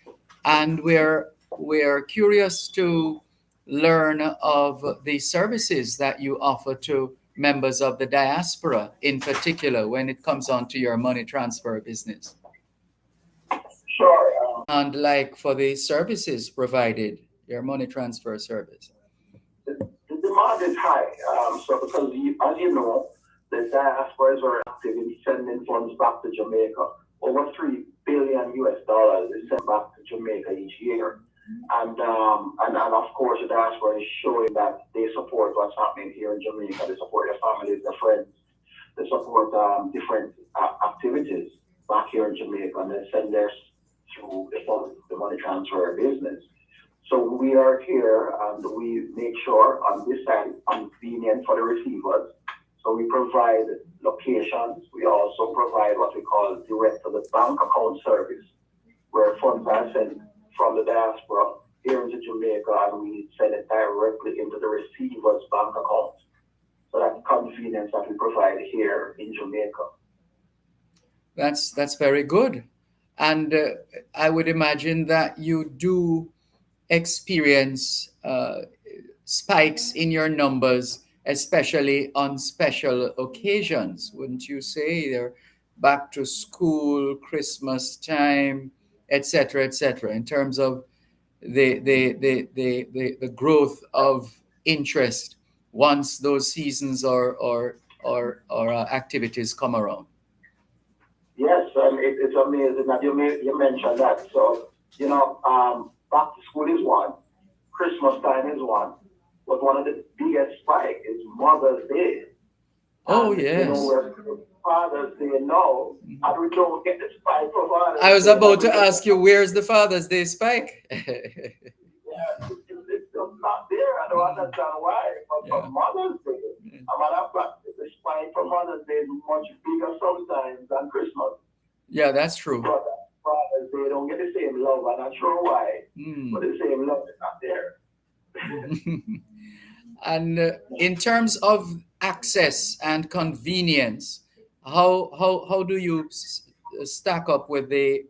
and we're curious to learn of the services that you offer to members of the diaspora, in particular when it comes on to your money transfer business. Sure. And like for the services provided, your money transfer service. The demand is high. So because as you know, the diaspora is very active in sending funds back to Jamaica. Over $3 billion is sent back to Jamaica each year. And of course the diaspora is showing that they support what's happening here in Jamaica. They support their families, their friends. They support different activities back here in Jamaica, and they send theirs through the money transfer business. So we are here and we make sure on this side convenient for the receivers. So we provide locations. We also provide what we call direct to the bank account service, where funds are sent from the diaspora here into Jamaica and we send it directly into the receiver's bank account. So that's convenience that we provide here in Jamaica. That's very good. And I would imagine that you do experience spikes in your numbers, especially on special occasions, wouldn't you say? They're back to school, Christmas time, etc., in terms of the growth of interest once those seasons or activities come around. Yes, it's amazing that you mentioned that. So, back to school is one, Christmas time is one, but one of the biggest spike is Mother's Day. Oh, and, yes. We're Father's Day now, and we don't get the spike for Father's Day. I was about to ask you, where's the Father's Day spike? Yeah, it's just not there. I don't understand why. But for Mother's Day, a matter of fact, the spike for Mother's Day is much bigger sometimes than Christmas. Yeah, that's true. But Fathers Day don't get the same love. I'm not sure why, but the same love is not there. And in terms of access and convenience, how do you stack up with the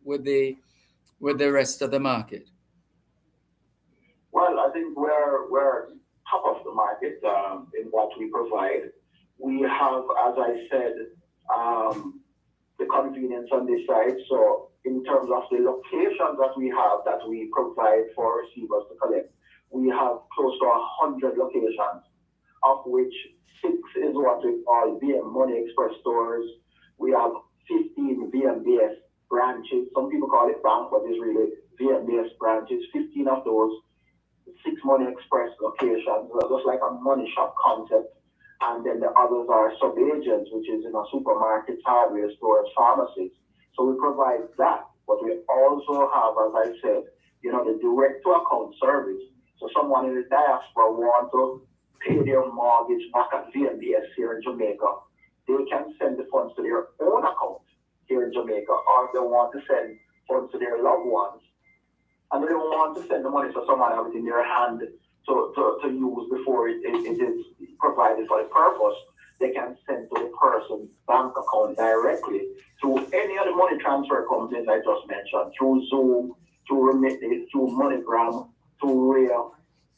rest of the market? Well, I think we're top of the market in what we provide. We have, as I said, the convenience on this side. So in terms of the locations that we have that we provide for receivers to collect, we have close to 100 locations, of which 6 is what we call VM Money Express stores. We have 15 VMBS branches. Some people call it bank, but it's really VMBS branches. 15 of those, 6 Money Express locations, just like a money shop concept. And then the others are sub-agents, which is in a supermarkets, hardware stores, pharmacies. So we provide that, but we also have, as I said, the direct-to-account service. So someone in the diaspora want to pay their mortgage back at VMBS here in Jamaica, they can send the funds to their own account here in Jamaica, or if they want to send funds to their loved ones, and they don't want to send the money so someone have it in their hand to use before it is provided for the purpose, they can send to the person's bank account directly through any of the money transfer companies I just mentioned, through Zoom, through Remitly, through MoneyGram, through Rail.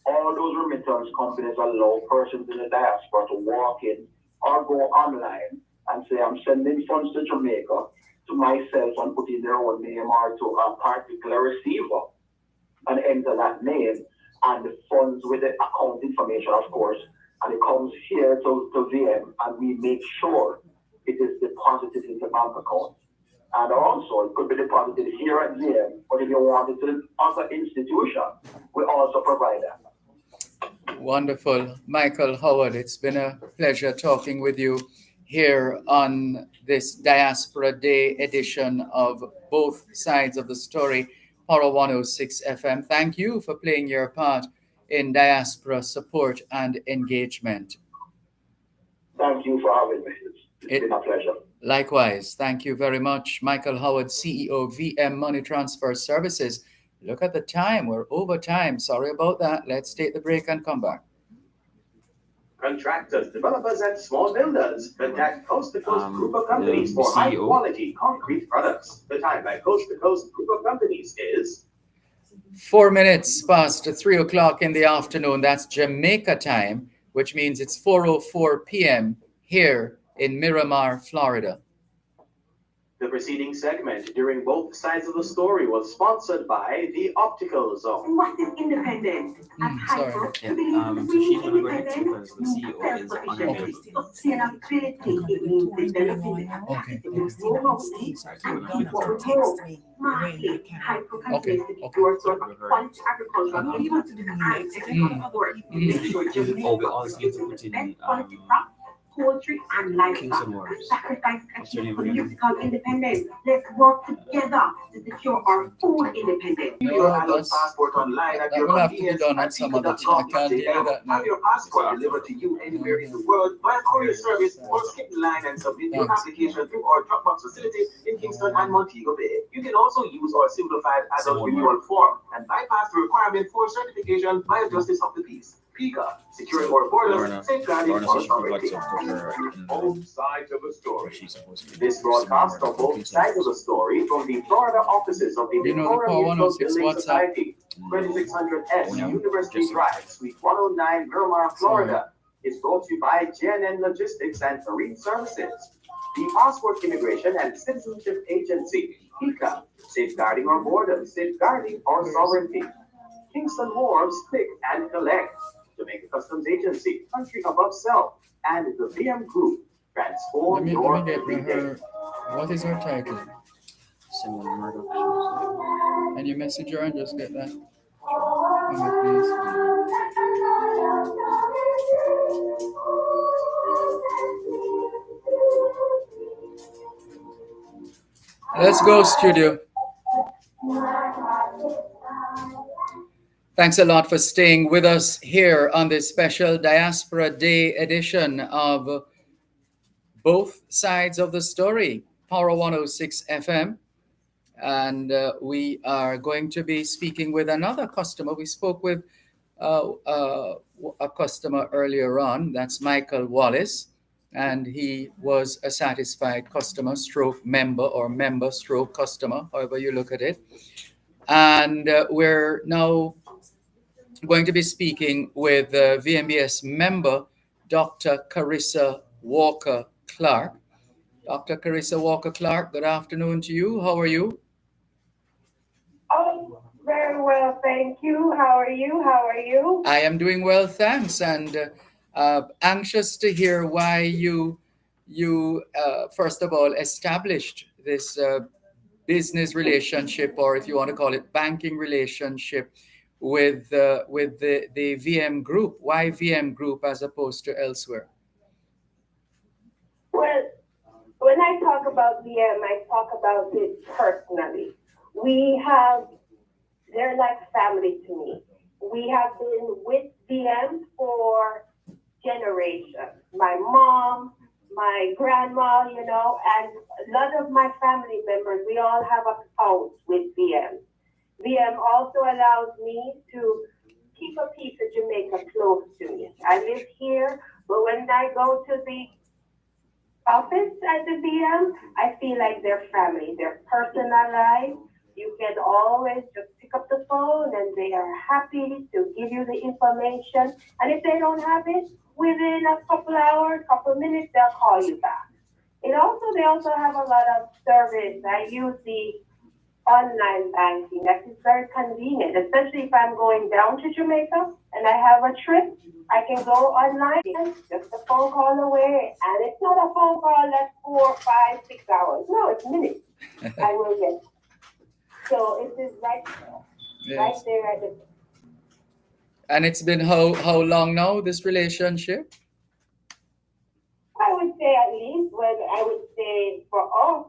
All those remittance companies allow persons in the diaspora to walk in or go online and say, I'm sending funds to Jamaica to myself and put in their own name or to a particular receiver and enter that name and the funds with the account information, of course, and it comes here to VM and we make sure it is deposited in the bank account. And also, it could be deposited here at VM, but if you want it to other institution, we also provide that. Wonderful. Michael Howard, it's been a pleasure talking with you here on this Diaspora Day edition of Both Sides of the Story, Power 106 FM. Thank you for playing your part in diaspora support and engagement. Thank you for having me. It's It's been a pleasure. Likewise. Thank you very much, Michael Howard, CEO, VM Money Transfer Services. Look at the time. We're over time. Sorry about that. Let's take the break and come back. Contractors, developers, and small builders. Contact Coast to Coast Group of Companies for high CEO. quality concrete products. The time by Coast to Coast Group of Companies is 4 minutes past 3 o'clock in the afternoon. That's Jamaica time, which means it's 4:04 p.m. here in Miramar, Florida. the preceding segment during both sides of the story was sponsored by the Optical Zone. What is independent? Sorry. So she's gonna go next because the CEO is unavailable. Sienna clearly it means developing Okay. Text me when you can. Okay. your sort of quality agricultural No, you have to do the next. Oh, we also need to put in quality crops, poultry and livestock. Kingston Wars. Sacrifice What's your name for again? musical independence. Let's work together to secure our food independence. View No, your adult that's- passport online at that your will have to be convenience done at at some other time. I can't deal with that now. Have your passport delivered to you anywhere in the world by a courier service or skip the line and submit your Thanks. application through our Dropbox facility in Kingston and Montego Bay. You can also use our simplified adult renewal form and bypass the requirement for certification by a justice of the peace. PICA, securing our borders, safeguarding our sovereignty. Both sides of the story. This broadcast of both sides of the story from the Florida offices of the You know the Victoria Power Mutual 106 Building WhatsApp? Society, 2600 S University Drive, Suite 109, Miramar, Florida, is brought to you by JNN Logistics and Marine Services, the Passport Immigration and Citizenship Agency, PICA, safeguarding our borders, safeguarding our sovereignty. Kingston Wharves, Click and Collect, Jamaica Customs Agency, Country Above Self, and the VM Group. Transform Let me your get everyday. her. What is her title? Simon Murdoch. Can you message her and just get that? Let me please. Let's go, studio. Thanks a lot for staying with us here on this special Diaspora Day edition of Both Sides of the Story, Power 106 FM. And we are going to be speaking with another customer. We spoke with a customer earlier on. That's Michael Wallace. And he was a satisfied customer stroke member or member stroke customer, however you look at it. And we're now going to be speaking with VMBS member, Dr. Carissa Walker Clark. Dr. Carissa Walker Clark, good afternoon to you. How are you? Oh, very well, thank you. How are you? How are you? I am doing well, thanks, and anxious to hear why you first of all established this business relationship, or if you want to call it banking relationship, with the VM Group. Why VM Group as opposed to elsewhere? Well, when I talk about VM, I talk about it personally. They're like family to me. We have been with VM for generations. My mom, my grandma, and a lot of my family members, we all have accounts with VM. VM also allows me to keep a piece of Jamaica close to me. I live here, but when I go to the office at the VM, I feel like they're family. They're personalized. You can always just pick up the phone and they are happy to give you the information. And if they don't have it, within a couple hours, couple minutes, they'll call you back. They also have a lot of service. I use the online banking. That is very convenient, especially if I'm going down to Jamaica and I have a trip. I can go online, just a phone call away, and it's not a phone call that's 4, 5, 6 hours. No, it's minutes. I will get. So it is right Yes. there at the. And it's been how long now, this relationship? I would say at least for us,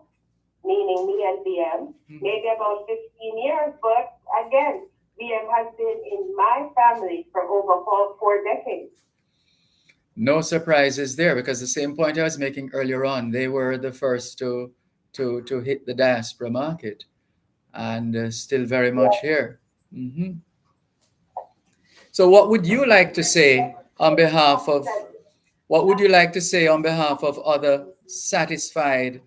meaning me and VM, maybe about 15 years. But again, VM has been in my family for over 4 decades. No surprises there, because the same point I was making earlier on, they were the first to hit the diaspora market, and still very much here. Mhm. So what would you like to say on behalf of what would you like to say on behalf of other satisfied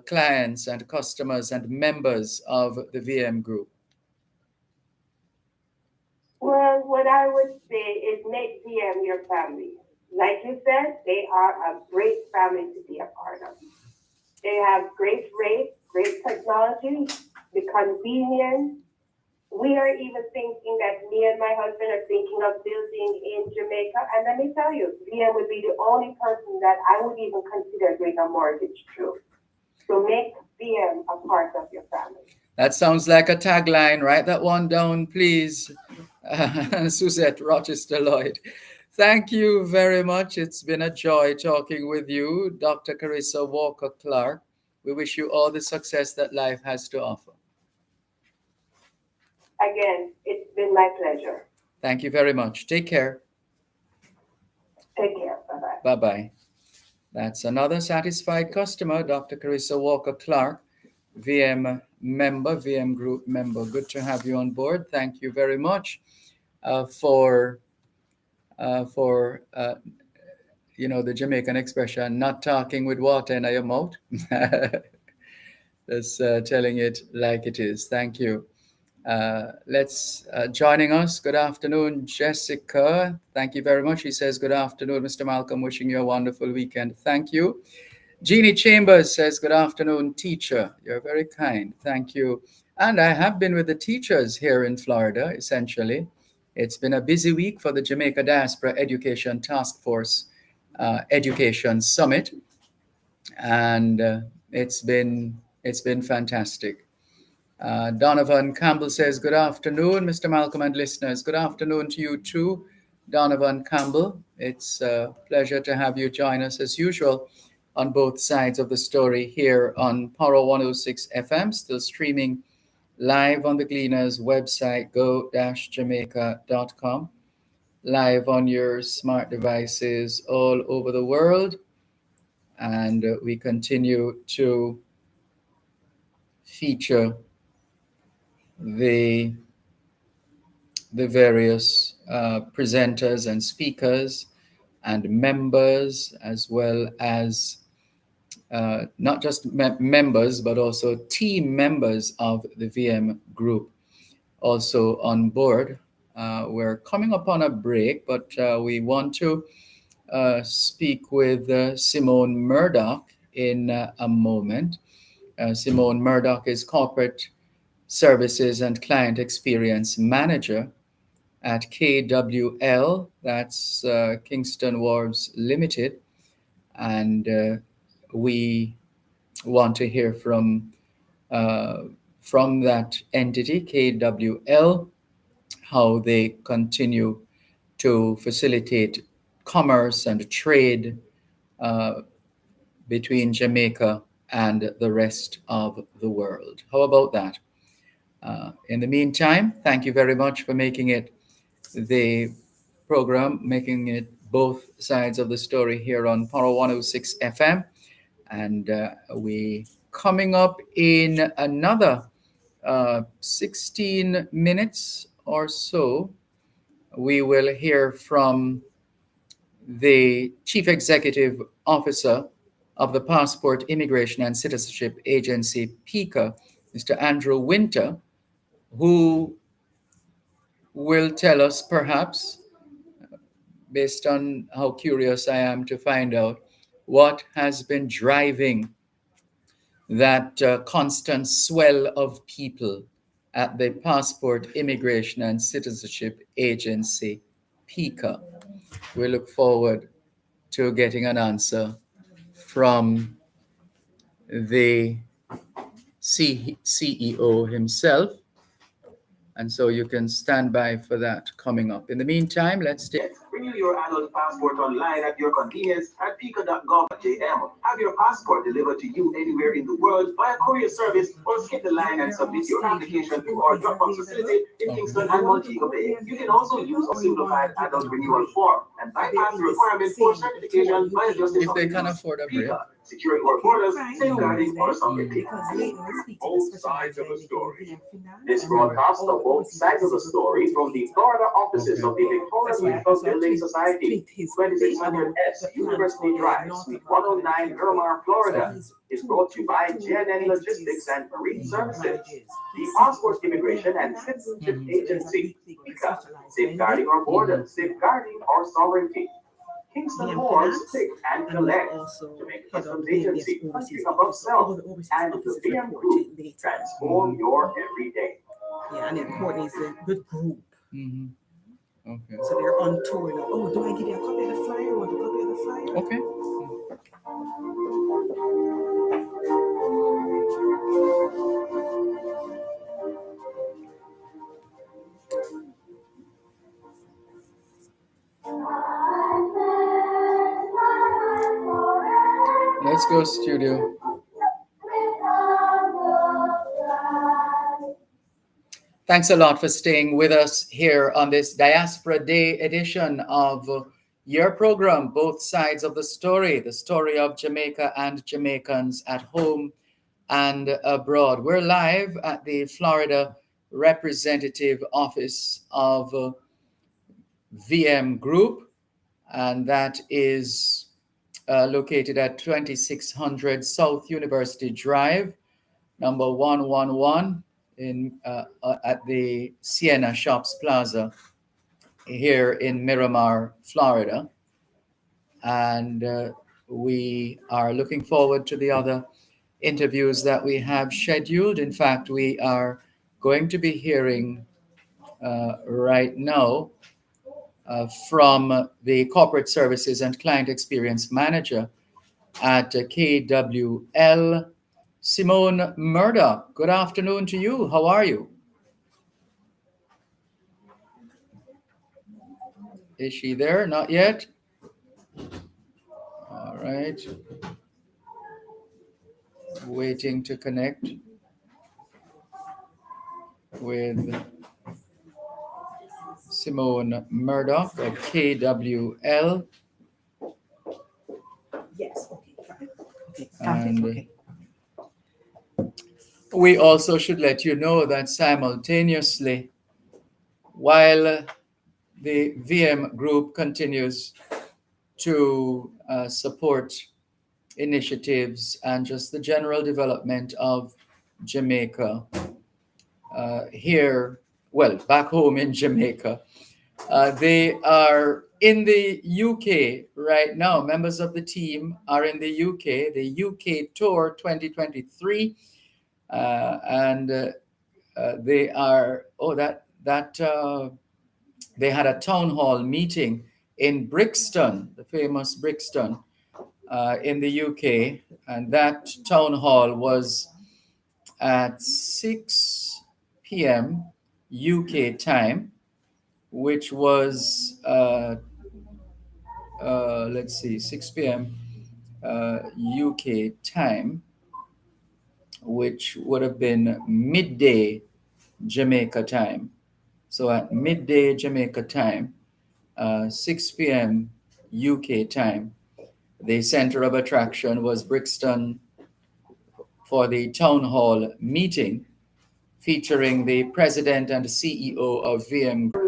clients and customers and members of the VM group? Well, what I would say is make DM your family. Like you said, they are a great family to be a part of. They have great rates, great technology, the convenience. We are even thinking that me and my husband are thinking of building in Jamaica. And let me tell you, VM would be the only person that I would even consider doing a mortgage through. So make VM a part of your family. That sounds like a tagline. Write that one down, please. Suzette Rochester Lloyd. Thank you very much. It's been a joy talking with you, Dr. Carissa Walker Clark. We wish you all the success that life has to offer. Again, it's been my pleasure. Thank you very much. Take care. Take care. Bye-bye. Bye-bye. That's another satisfied customer, Dr. Carissa Walker Clark, VM member, VM group member. Good to have you on board. Thank you very much for the Jamaican expression, not talking with water in your mouth. Just telling it like it is. Thank you. Let's joining us. Good afternoon, Jessica. Thank you very much. He says, good afternoon, Mr. Malcolm. Wishing you a wonderful weekend. Thank you. Jeannie Chambers says, good afternoon, teacher. You're very kind. Thank you. And I have been with the teachers here in Florida, essentially. It's been a busy week for the Jamaica Diaspora Education Task Force Education Summit. And it's been fantastic. Donovan Campbell says, good afternoon, Mr. Malcolm and listeners. Good afternoon to you too, Donovan Campbell. It's a pleasure to have you join us as usual on both sides of the story here on Power 106 FM, still streaming live on the Gleaners website, go-jamaica.com, live on your smart devices all over the world. And we continue to feature the various presenters and speakers and members, as well as not just members, but also team members of the VM group also on board. We're coming up on a break, but we want to speak with Simone Murdoch in a moment. Simone Murdoch is Corporate Services and Client Experience Manager at KWL, that's Kingston Wharves Limited. And we want to hear from that entity, KWL, how they continue to facilitate commerce and trade between Jamaica and the rest of the world. How about that? In the meantime, thank you very much for making it the program, making it both sides of the story here on Power 106 FM. And we coming up in another 16 minutes or so, we will hear from the Chief Executive Officer of the Passport, Immigration and Citizenship Agency, PICA, Mr. Andrew Winter, who will tell us, perhaps, based on how curious I am to find out, what has been driving that constant swell of people at the Passport, Immigration and Citizenship Agency, PICA. We look forward to getting an answer from the CEO himself. And so you can stand by for that coming up. In the meantime, let's take Renew your adult passport online at your convenience at pica.gov.jm. Have your passport delivered to you anywhere in the world via courier service or skip the line and submit your application to our Dropbox facility in Kingston and Montego Bay. You can also use a simplified adult renewal form and bypass the requirement for certification via Justice If they can afford a break. PICA, securing our borders, safeguarding our sovereignty. Because lately we speak to the Both sides specialized of a lady story. in finance. This broadcast of both sides of the story from the Florida offices of the Victoria Mutual Building Society, 2600S University Drive, Suite 109, Miramar, Florida, is brought to you by GNN Logistics and Marine Services, the Passport Immigration and Citizenship Agency, PICA, safeguarding our borders, safeguarding our sovereignty. Kingston Moores, Pick and Collect, Jamaica Customs Agency, country above self, and the VM Group, transform your everyday. Yeah, and then Courtney's a good group. Mm-hmm. Okay. So they're on tour now. Oh, do I give you a copy of the flyer? Want a copy of the flyer? Okay. Let's go, studio. Thanks a lot for staying with us here on this Diaspora Day edition of your program, Both Sides of the story of Jamaica and Jamaicans at home and abroad. We're live at the Florida representative office of VM Group, and that is located at 2600 South University Drive, number 111 at the Sienna Shops Plaza here in Miramar, Florida. And we are looking forward to the other interviews that we have scheduled. In fact, we are going to be hearing right now from the Corporate Services and Client Experience Manager at KWL, Simone Murdoch. Good afternoon to you. How are you? Is she there? Not yet? All right. Waiting to connect with Simone Murdoch of KWL. Yes, okay, fine. Okay, And okay. we also should let you know that simultaneously, while the VM Group continues to support initiatives and just the general development of Jamaica here, well, back home in Jamaica. They are in the UK right now. Members of the team are in the UK Tour 2023. They are, they had a town hall meeting in Brixton, the famous Brixton, in the UK. And that town hall was at 6 p.m. UK time, which was, 6 p.m. UK time, which would have been midday Jamaica time. So at midday Jamaica time, 6 p.m. UK time, the center of attraction was Brixton for the town hall meeting featuring the president and CEO of VM. For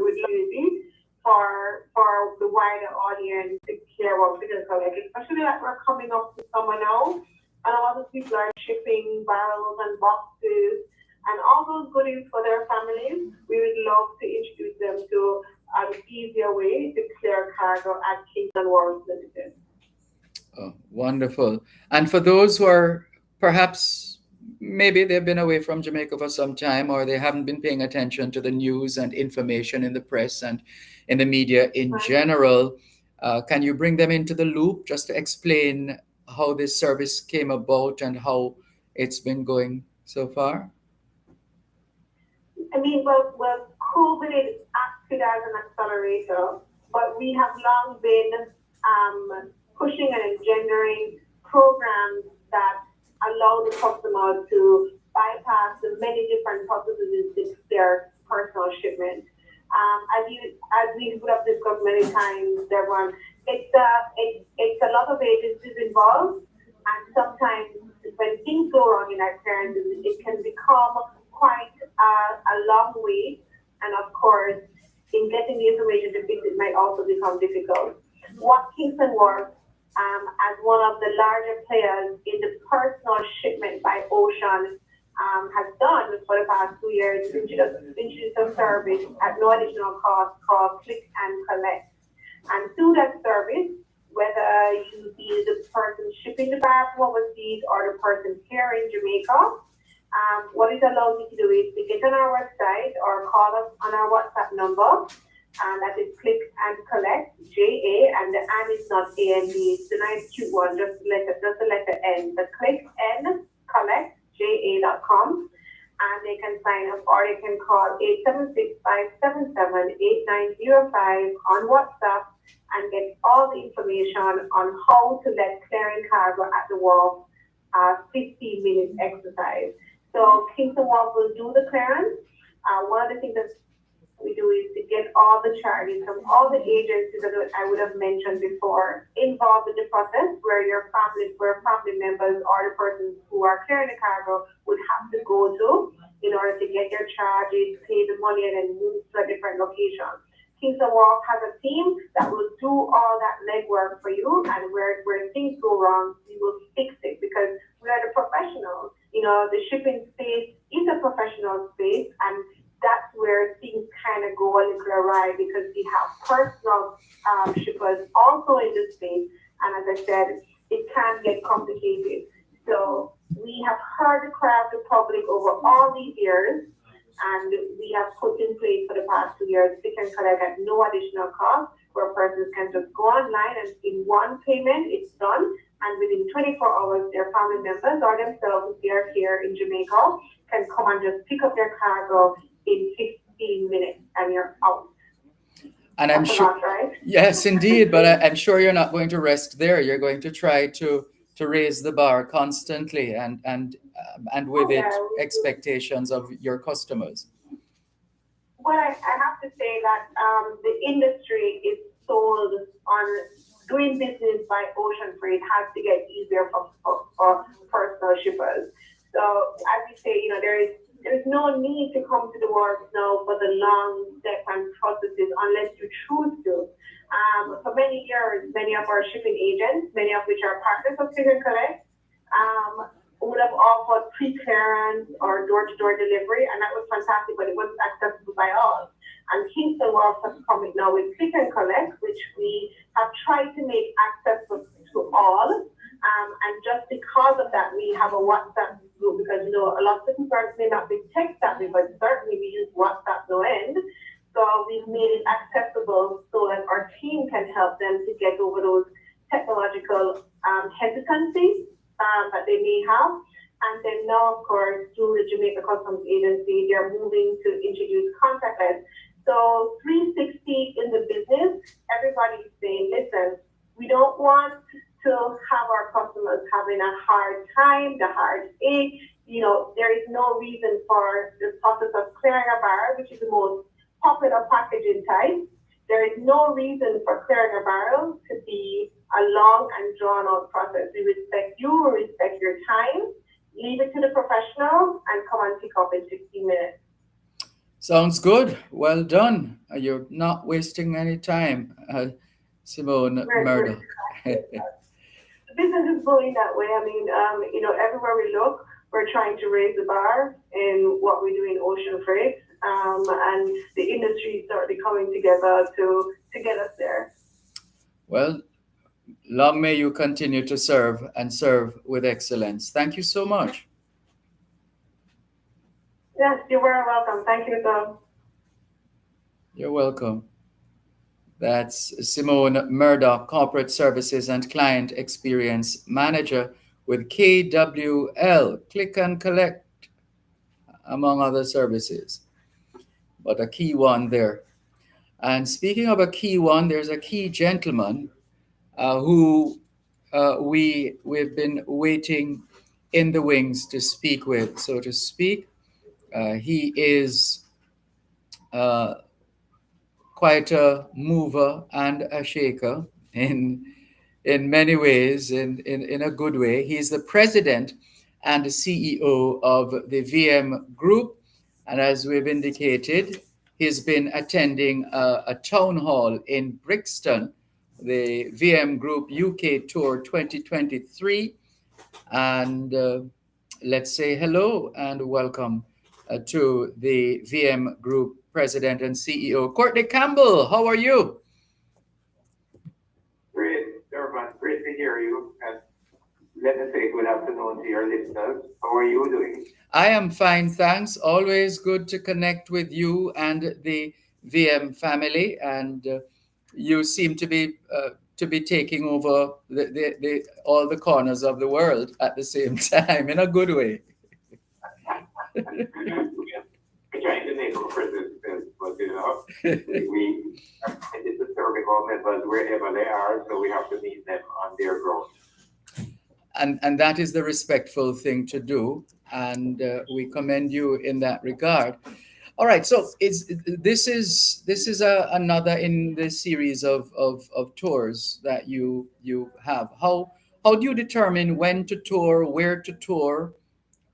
the wider audience to care about physical, like especially like we're coming up to summer now, and a lot of people are shipping barrels and boxes and all those goodies for their families. We would love to introduce them to an easier way to clear cargo at Kingston World Limited. Oh, wonderful. And for those who are perhaps, maybe they've been away from Jamaica for some time, or they haven't been paying attention to the news and information in the press and in the media in general, can you bring them into the loop just to explain how this service came about and how it's been going so far? I mean, well, COVID acted as an accelerator, but we have long been pushing and engendering programs that allow the customer to bypass the many different processes in their personal shipment. As we would have discussed many times, Dervan, it's a lot of agencies involved, and sometimes when things go wrong in our clearance, it can become quite a long wait, and of course, in getting the information to fix it might also become difficult. What Kingston Wharf, as one of the larger players in the personal shipment by ocean, has done for the past 2 years, introduced a service at no additional cost called Click and Collect. And through that service, whether you be the person shipping the bag from overseas or the person here in Jamaica, what it allows you to do is to get on our website or call us on our WhatsApp number, and that is Click and Collect, JA, and the N is not AND, it's the nice cute one, just the letter N, the Click and Collect, JA.com, and they can sign up or they can call 876-577-8905 on WhatsApp and get all the information on how to let clearing cargo at the wharf 15-minute exercise. So Kingston Wharf will do the clearance. One of the things that we do is to get all the charges from all the agencies that I would have mentioned before involved in the process, where family members or the persons who are carrying the cargo would have to go to in order to get their charges, pay the money, and then move to a different location. Kingston Wharf has a team that will do all that legwork for you, and where things go wrong, we will fix it because we are the professionals. The shipping space is a professional space, and that's where things kind of go a little awry because we have personal shippers also in this space. And as I said, it can get complicated. So we have heard the cry of the public over all these years, and we have put in place for the past 2 years, Click and Collect at no additional cost, where persons can just go online and in one payment, it's done. And within 24 hours, their family members or themselves, if they are here in Jamaica, can come and just pick up their cargo in 15 minutes and you're out. And I'm sure, right? Yes, indeed, but I'm sure you're not going to rest there. You're going to try to raise the bar constantly and with it expectations of your customers. Well, I have to say that the industry is sold on doing business by ocean freight has to get easier for personal shippers. So as you say, there is no need to come to the wharf now for the long step and processes unless you choose to. For many years, many of our shipping agents, many of which are partners of Click and Collect, would have offered pre-clearance or door-to-door delivery, and that was fantastic, but it wasn't accessible by all. And Kingston Wharf has come now with Click and Collect, which we have tried to make accessible to all. And just because of that, we have a WhatsApp group because a lot of people may not be tech savvy, but certainly we use WhatsApp no end. So we've made it accessible so that our team can help them to get over those technological hesitancies that they may have. And then now, of course, through the Jamaica Customs Agency, they're moving to introduce contactless. So 360 in the business, everybody's saying, listen, we don't want to have our customers having a hard time, the hard ache. There is no reason for the process of clearing a barrel, which is the most popular packaging type. There is no reason for clearing a barrel to be a long and drawn out process. We respect you, we respect your time. Leave it to the professionals and come and pick up in 15 minutes. Sounds good. Well done. You're not wasting any time, Simone Murdoch. Business is going that way. I mean, everywhere we look, we're trying to raise the bar in what we do in ocean freight, and the industry is certainly coming together to get us there. Well, long may you continue to serve and serve with excellence. Thank you so much. Yes, you're very welcome. Thank you, Tom. You're welcome. That's Simone Murdoch, Corporate Services and Client Experience Manager with KWL, Click and Collect, among other services. But a key one there. And speaking of a key one, there's a key gentleman who we've been waiting in the wings to speak with, so to speak. He is uh, quite a mover and a shaker in many ways, in a good way. He's the president and the CEO of the VM Group. And as we've indicated, he's been attending a town hall in Brixton, the VM Group UK Tour 2023. And let's say hello and welcome to the VM Group President and CEO, Courtney Campbell. How are you? Great, Dervan. Great to hear you. And let me say good afternoon to your listeners. How are you doing? I am fine, thanks. Always good to connect with you and the VM family. And you seem to be taking over all the corners of the world at the same time in a good way. We're trying to make them participants, but we are committed to serving our members wherever they are, so we have to meet them on their ground. And that is the respectful thing to do. And we commend you in that regard. All right, so this is another in the series of tours that you have. How do you determine when to tour, where to tour,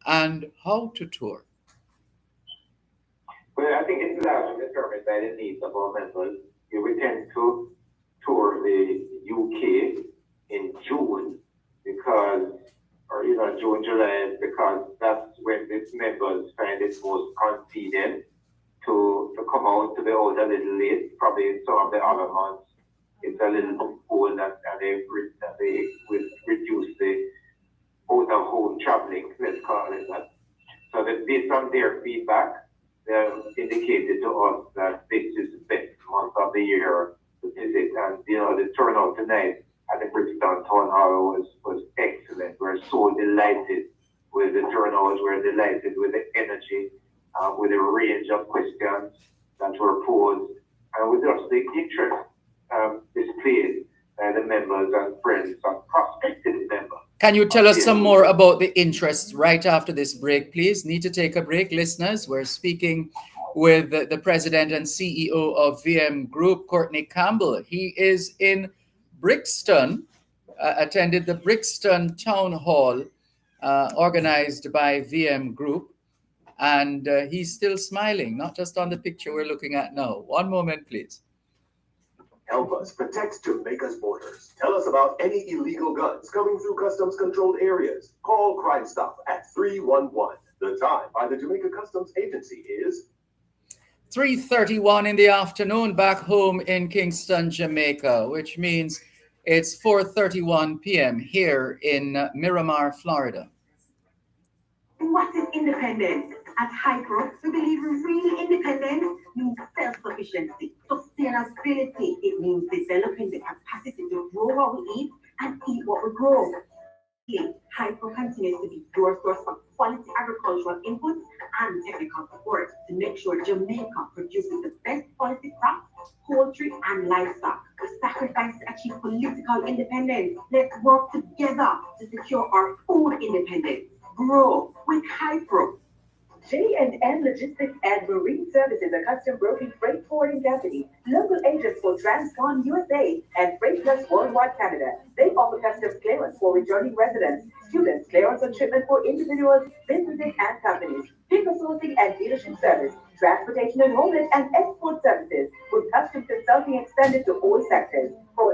and how to tour? Well, I think it's largely determined by the needs of our members. We tend to tour the UK in June because, or June, July, because that's when the members find it most convenient to come out to the out a little late. Probably in some of the other months, it's a little cold and they will reduce the out of home traveling, let's call it that. So that based on their feedback, they have indicated to us that this is the best month of the year to visit. And the turnout tonight at the Brixton Town Hall was excellent. We're so delighted with the turnout. We're delighted with the energy, with the range of questions that were posed, and with just the interest displayed by the members and friends and prospective members. Can you tell us some more about the interests right after this break, please? Need to take a break, listeners. We're speaking with the president and CEO of VM Group, Courtney Campbell. He is in Brixton, attended the Brixton Town Hall organized by VM Group. And he's still smiling, not just on the picture we're looking at now. One moment, please. Help us protect Jamaica's borders. Tell us about any illegal guns coming through customs controlled areas. Call Crime Stop at 311. The time by the Jamaica Customs Agency is 3:31 in the afternoon back home in Kingston, Jamaica, which means it's 4:31 p.m. here in Miramar, Florida. What is independence? At Hypro, we believe real independence means self-sufficiency, sustainability. It means developing the capacity to grow what we eat and eat what we grow. Hypro continues to be your source of quality agricultural inputs and technical support to make sure Jamaica produces the best quality crops, poultry, and livestock. We sacrifice to achieve political independence. Let's work together to secure our food independence. Grow with Hypro. J&N Logistics and Marine Services, a custom broking freight forwarding company, local agents for Transcon USA and Freight Plus Worldwide Canada. They offer customs clearance for returning residents, students, clearance on shipment for individuals, businesses, and companies, vehicle sourcing and dealership service, transportation enrollment, and export services, with custom consulting extended to all sectors. Call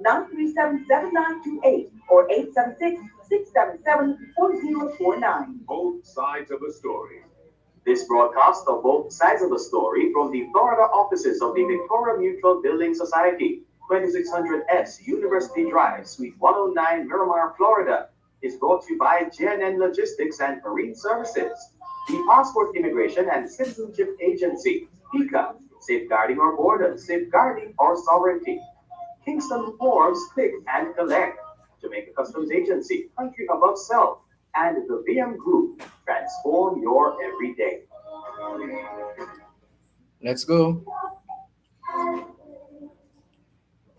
876-937-7928 or 876-677-4049. Both Sides of the Story. This broadcast of Both Sides of the Story from the Florida offices of the Victoria Mutual Building Society, 2600 S University Drive, Suite 109, Miramar, Florida, is brought to you by JNN Logistics and Marine Services, the Passport Immigration and Citizenship Agency, PICA, safeguarding our borders, safeguarding our sovereignty. Kingston Forbes, Click and Collect, Jamaica Customs Agency, Country Above Self, and the VM Group. Transform your everyday. Let's go.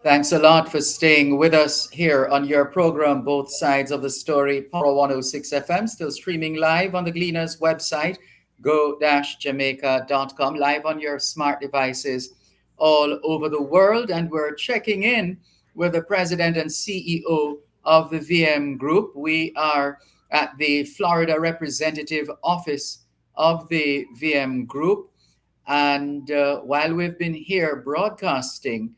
Thanks a lot for staying with us here on your program, Both Sides of the Story, Power 106 FM, still streaming live on the Gleaners website, go-jamaica.com, live on your smart devices all over the world. And we're checking in with the president and CEO of the VM Group. We are at the Florida representative office of the VM Group. And while we've been here broadcasting,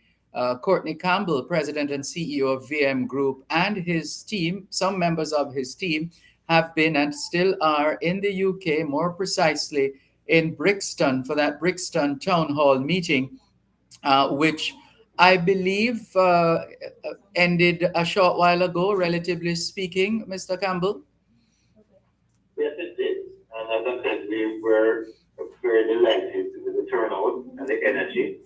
Courtney Campbell, President and CEO of VM Group, and his team, some members of his team, have been and still are in the UK, more precisely in Brixton, for that Brixton Town Hall meeting, which I believe ended a short while ago, relatively speaking, Mr. Campbell. Yes, it did. And as I said, we were very delighted with the turnout and the energy.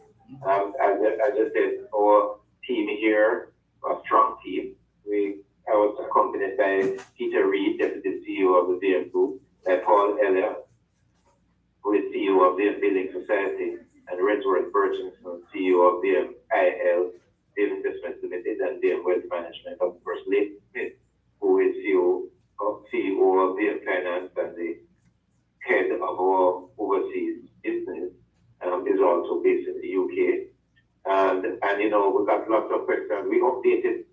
As I said, our team here, a strong team. I was accompanied by Peter Reed, Deputy CEO of the VM Group, by Paul Elliott, who is CEO of the Building Society, and Redworth Burchinson, CEO of the IL, VM Investments Limited, and VM Wealth Management, of course, Lee Smith, who is CEO of VM Finance and the head of our overseas business, is also based in the UK. And we got lots of questions. We updated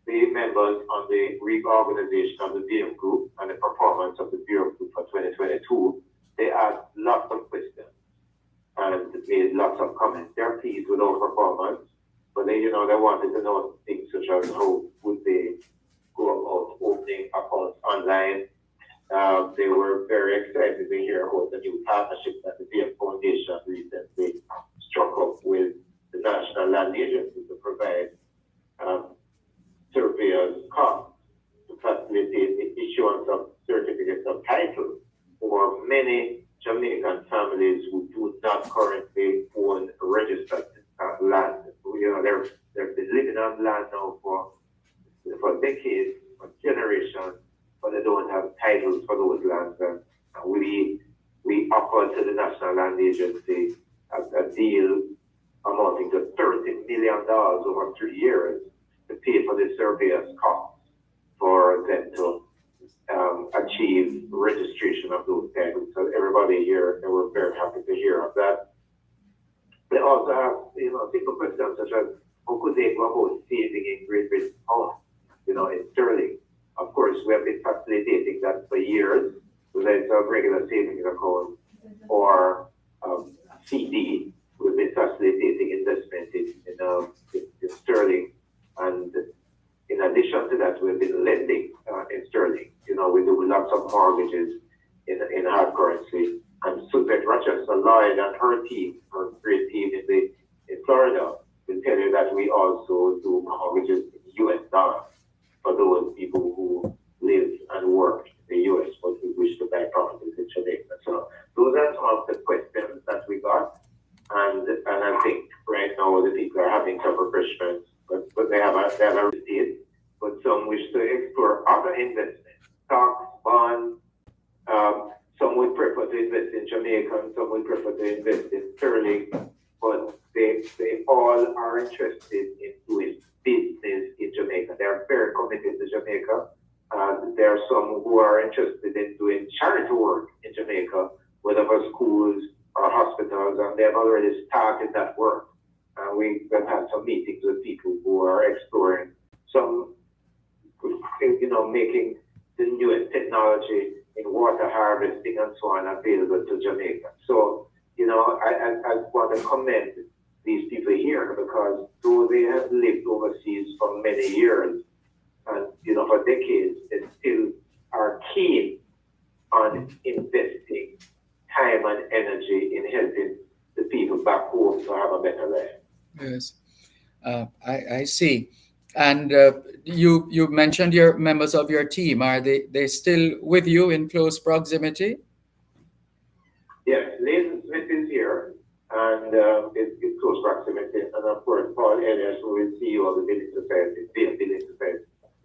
the members on the reorganization of the VM Group and the performance of the VM Group for 2022. They asked lots of questions and made lots of comments. They're pleased with our performance, but they wanted to know things such as how would they go about opening accounts online. They were very excited to hear about the new partnership that the VM Foundation recently struck up with the National Land Agency to provide surveyors costs to facilitate the issuance of certificates of title for many Jamaican families who do not currently own registered land. They've been living on land now for decades, for generations, but they don't have titles for those lands. And we offered to the National Land Agency a deal amounting to $30 million over 3 years to pay for the surveyor's costs for them to achieve registration of those titles. So everybody here, they were very happy to hear of that. They also asked, simple questions such as, how could they go about saving in Great Britain pounds, in sterling? Of course, we have been facilitating that for years, whether it's a regular savings account or CD. We've been facilitating investment in sterling. And in addition to that, we've been lending in sterling. We do lots of mortgages in hard currency. And Suzette Rochester Lloyd and her team, her great team in Florida, will tell you that we also do mortgages in US dollars for those people who live and work in the US but who wish to buy properties in Jamaica. So those are some of the questions that we got. And I think right now the people are having some refreshments, but they have a routine. But some wish to explore other investments, stocks, bonds. Some would prefer to invest in Jamaica, and some would prefer to invest in sterling. But they all are interested in doing business in Jamaica. They are very committed to Jamaica. There are some who are interested in doing charity work in Jamaica, whether for schools or hospitals, and they have already started that work. We've had some meetings with people who are exploring some, making the newest technology in water harvesting and so on available to Jamaica. So, I want to commend these people here because though they have lived overseas for many years and, for decades, they still are keen on investing time and energy in helping the people back home to have a better life. Yes, I see. And you mentioned your members of your team. Are they still with you in close proximity? Yes, Leighton Smith is here, and it's close proximity. And of course, Paul Elliott, who is CEO of the Building Society,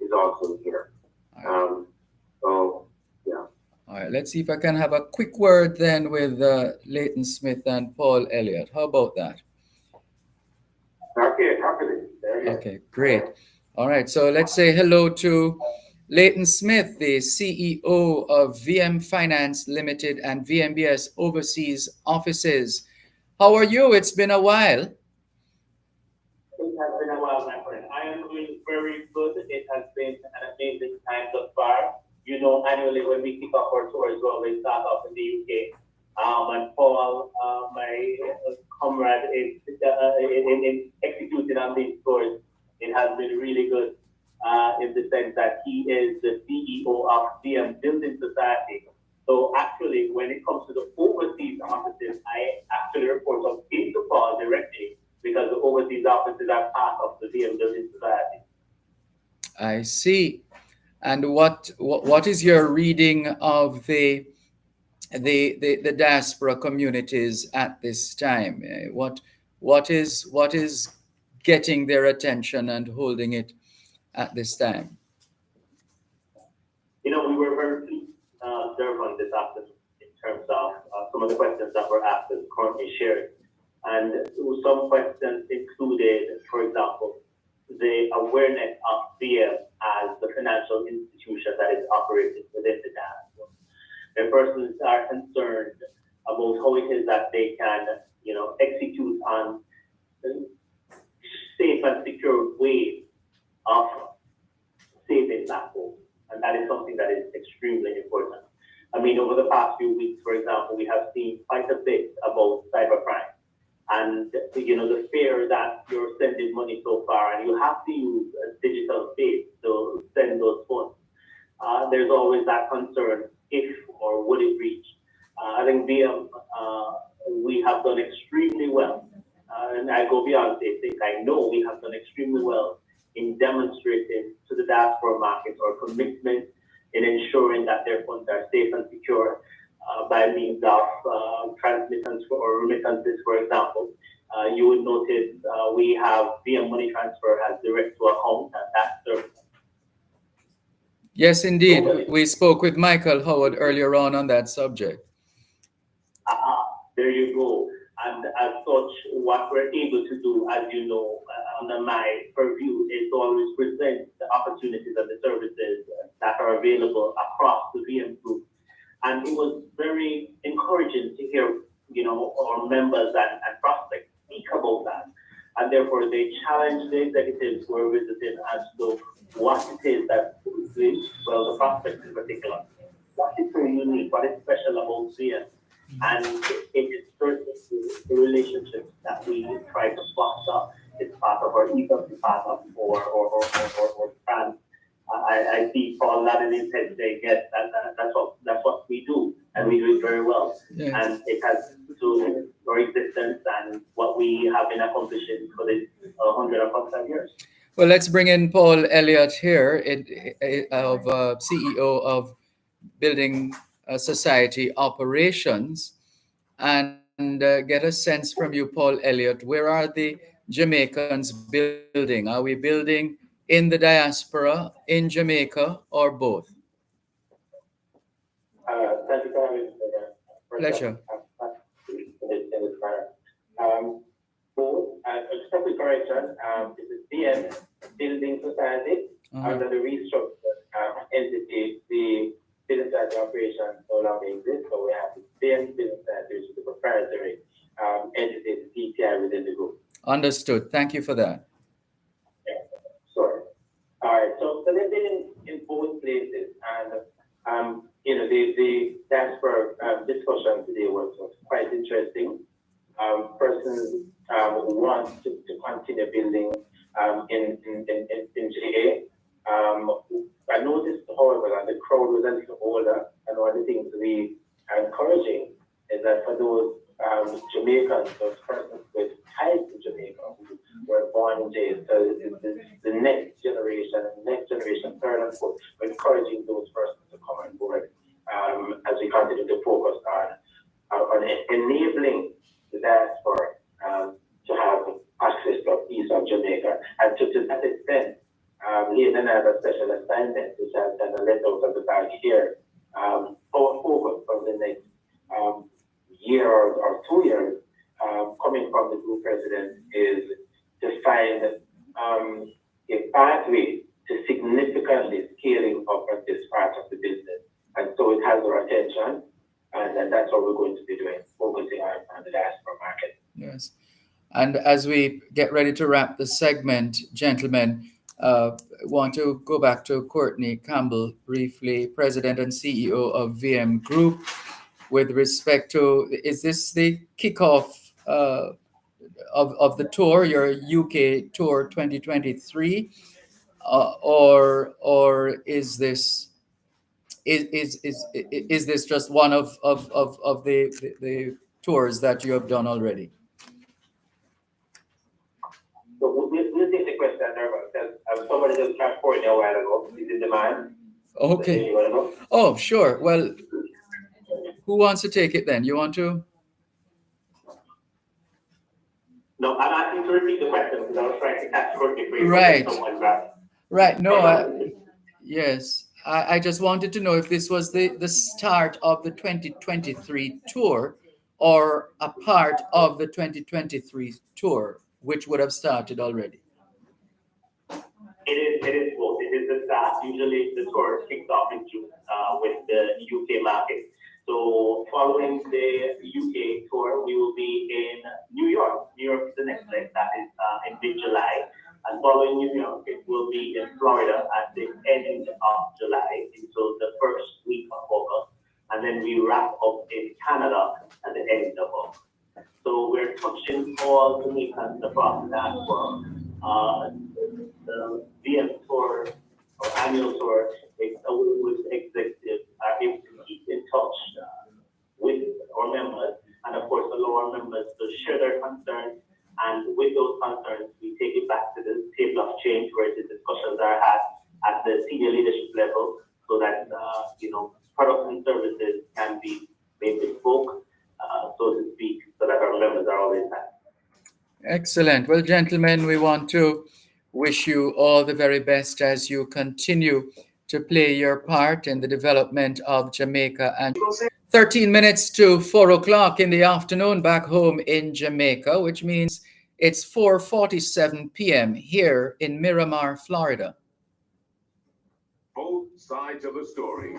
is also here. So, yeah. All right, let's see if I can have a quick word then with Leighton Smith and Paul Elliott. How about that? Okay, happily. There Okay, great. All right, so let's say hello to Leighton Smith, the CEO of VM Finance Limited and VMBS Overseas Offices. How are you? It's been a while. It has been a while, my friend. I am doing very good. It has been an amazing time thus far. You know, annually when we kick off our tours, we always start off in the UK. And Paul, my comrade, in executing on these tours, it has been really good in the sense that he is the CEO of VM Building Society. So actually, when it comes to the overseas offices, I actually report up into Paul directly because the overseas offices are part of the VM Building Society. I see. And what is your reading of the diaspora communities at this time? What is getting their attention and holding it at this time? You know, we were very pleased, Dervan, this afternoon in terms of some of the questions that were asked and currently shared. And some questions included, for example, the awareness of VM as the financial institution that is operating within the diaspora. The persons are concerned about how it is that they can, execute on safe and secure ways of saving that home. And that is something that is extremely important. I mean, over the past few weeks, for example, we have seen quite a bit about cybercrime. And, the fear that you're sending money so far and you have to use a digital space to send those funds. There's always that concern if or would it reach. I think VM, we have done extremely well. And I go beyond to think I know we have done extremely well in demonstrating to the diaspora markets our commitment in ensuring that their funds are safe and secure by means of transmittance or remittances, for example. You would notice we have VM money transfer as direct to account, and that's service. Yes, indeed. We spoke with Michael Howard earlier on that subject. There you go. And as such, what we're able to do, as you know, under my purview, is to always present the opportunities and the services that are available across the VM group. And it was very encouraging to hear, our members and prospects speak about that. And therefore, they challenged the executives who were visiting as to what it is that, the prospects in particular, what is so unique, what is special about VM. And it is certainly the relationships that we try to foster. It's part of our ethos, it's part of our brand. I see Paul nodding his head saying, yes, that's what we do, and we do it very well. Yes. And it has to do our existence and what we have been accomplishing for this 105 years. Well, let's bring in Paul Elliott here, CEO of Building Society Operations, and get a sense from you, Paul Elliott. Where are the Jamaicans building? Are we building in the diaspora, in Jamaica, or both? Thank you for having me. Pleasure. Just a quick correction. This is VM Building Society. Under the restructured entity, the business society operation no longer exists, so we have the VM Business Society, which is the proprietary entity, the PTI within the group. Understood. Thank you for that. Yeah. Sorry. All right. So they've been in both places, and the diaspora discussion today was quite interesting. Persons want to continue building in GA. I noticed, however, that the crowd was a little older, and one of the things we are encouraging is that for those Jamaicans, those persons with ties to Jamaica who were born in jail, so the next generation, third and fourth, we're encouraging those persons to come on board as we continue to focus on enabling the diaspora to have access to east of Jamaica. And to that extent, Leon has a special assignment, which has done a let out of the bag here. Our focus for the next year or 2 years, coming from the group president, is to find what we're going to be doing, focusing on the diaspora market. Yes. And as we get ready to wrap the segment, gentlemen, want to go back to Courtney Campbell briefly, President and CEO of VM Group, with respect to, is this the kickoff of the tour, your UK tour 2023, or is this is this just one of the tours that you have done already? So we'll take the question, because somebody just transported me a while ago. Is it the man? Okay. Oh, sure. Well, who wants to take it then? You want to? No, I'm asking to repeat the question because I was trying to catch Courtney for you. Right. Right. No, I, yes. I just wanted to know if this was the start of the 2023 tour or a part of the 2023 tour, which would have started already. It is both. It is the start. Usually the tour kicks off in June with the UK market. So following the UK tour, we will be in New York. New York is the next leg. That is in mid-July. And following New York, it will be in Florida at the end of July until the first week of August. And then we wrap up in Canada at the end of August. So we're touching all Jamaicans across that world. The VM tour or annual tour with executives are able to keep in touch with our members and of course allow our members to share their concerns, and with those concerns we take it back to the table of change where the discussions are had at the senior leadership level so that products and services can be made bespoke, so to speak, so that our members are always happy. Excellent. Well, gentlemen, we want to wish you all the very best as you continue to play your part in the development of Jamaica. And 13 minutes to 4 o'clock in the afternoon back home in Jamaica, which means it's 4:47 p.m. here in Miramar, Florida. Both sides of the story.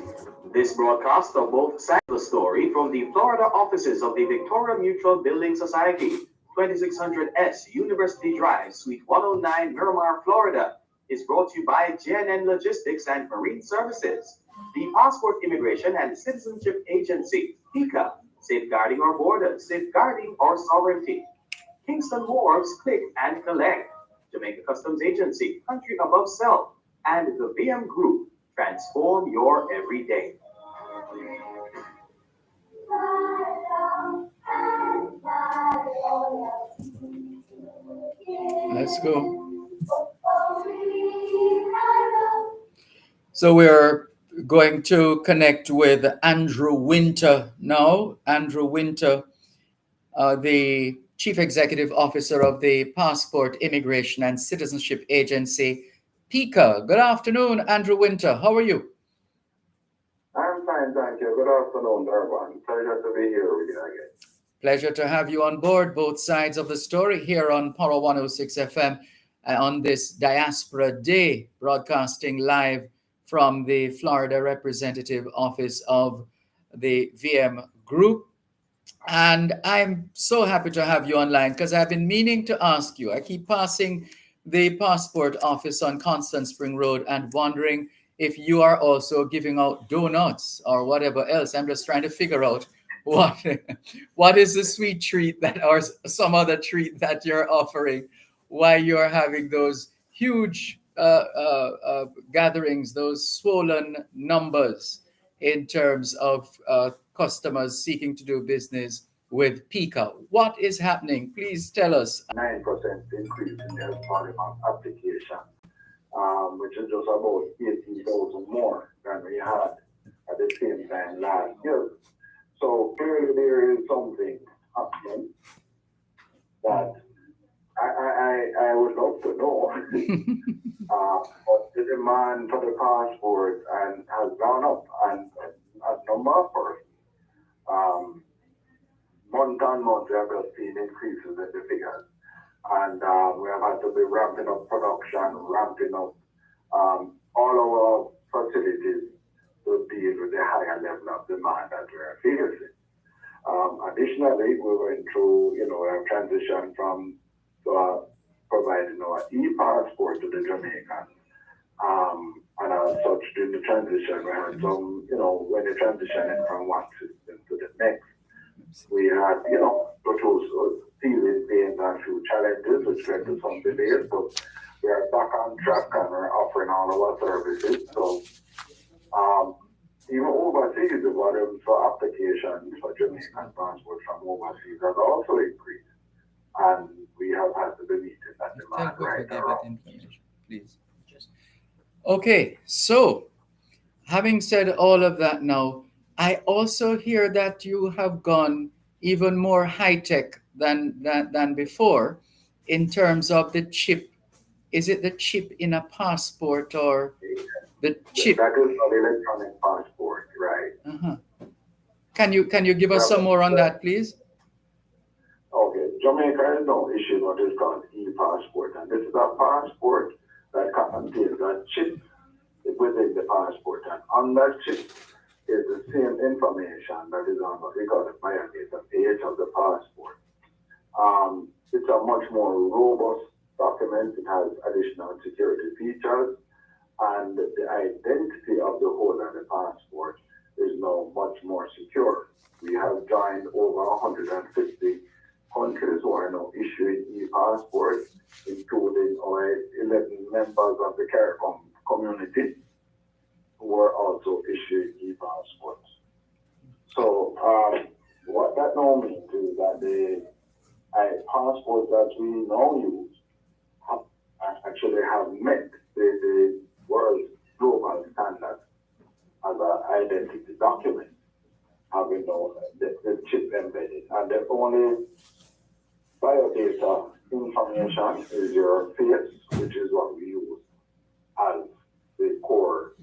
This broadcast of both sides of the story from the Florida offices of the Victoria Mutual Building Society, 2600 S University Drive, Suite 109, Miramar, Florida, is brought to you by JNN Logistics and Marine Services, the Passport Immigration and Citizenship Agency, PICA, safeguarding our borders, safeguarding our sovereignty, Kingston Wharves, Click and Collect, Jamaica Customs Agency, Country Above Self, and the VM Group. Transform your everyday. Let's go. So we're going to connect with Andrew Winter now. Andrew Winter, the Chief Executive Officer of the Passport, Immigration and Citizenship Agency, PICA. Good afternoon, Andrew Winter. How are you? I'm fine, thank you. Good afternoon, Dervan. Pleasure to be here with you again. Pleasure to have you on board, both sides of the story here on Power 106 FM on this Diaspora Day, broadcasting live from the Florida representative office of the VM Group. And I'm so happy to have you online because I've been meaning to ask you. I keep passing the passport office on Constant Spring Road and wondering if you are also giving out donuts or whatever else. I'm just trying to figure out what is the sweet treat that or some other treat that you're offering, why you're having those huge gatherings, those swollen numbers in terms of customers seeking to do business with PICA. What is happening? Please tell us. 9% increase in their volume of application, which is just about 18,000 more than we had at the same time last year. So clearly there is something happening that I would love to know. But the demand for the passport and has gone up, and a number of persons, month on month, we have just seen increases in the figures. And we have had to be ramping up production, ramping up all our facilities to deal with the higher level of demand that we are facing. Additionally, we went through, a transition from providing our e-passport to the Jamaicans. And as such, during the transition, we had some, when they transitioning from one system to the next, we had, go through teething pains and few challenges, which led to some delays, but we are back on track and we're offering all of our services. So, even overseas, the volume for applications for Jamaican passports from overseas has also increased. And we have had to be meeting that demand right around. Please. Okay, so having said all of that now, I also hear that you have gone even more high-tech than before in terms of the chip. Is it the chip in a passport or the chip? That is an electronic passport, right? Uh-huh. Can you give us some more on that, please? Okay, Jamaica has no issue what is called e-passport, and this is a passport that contains a chip within the passport, and on that chip is the same information that is on what we call the biodata page of the passport. It's a much more robust document. It has additional security features, and the identity of the holder of the passport is now much more secure. We have joined over 150 countries who are now issuing e-passports, including our 11 members of the CARICOM community who are also issuing e-passports. So what that now means is that the passports that we now use actually have met the world's global standard as an identity document, having the chip embedded. And the only biodata information is your face, which is what we use as the core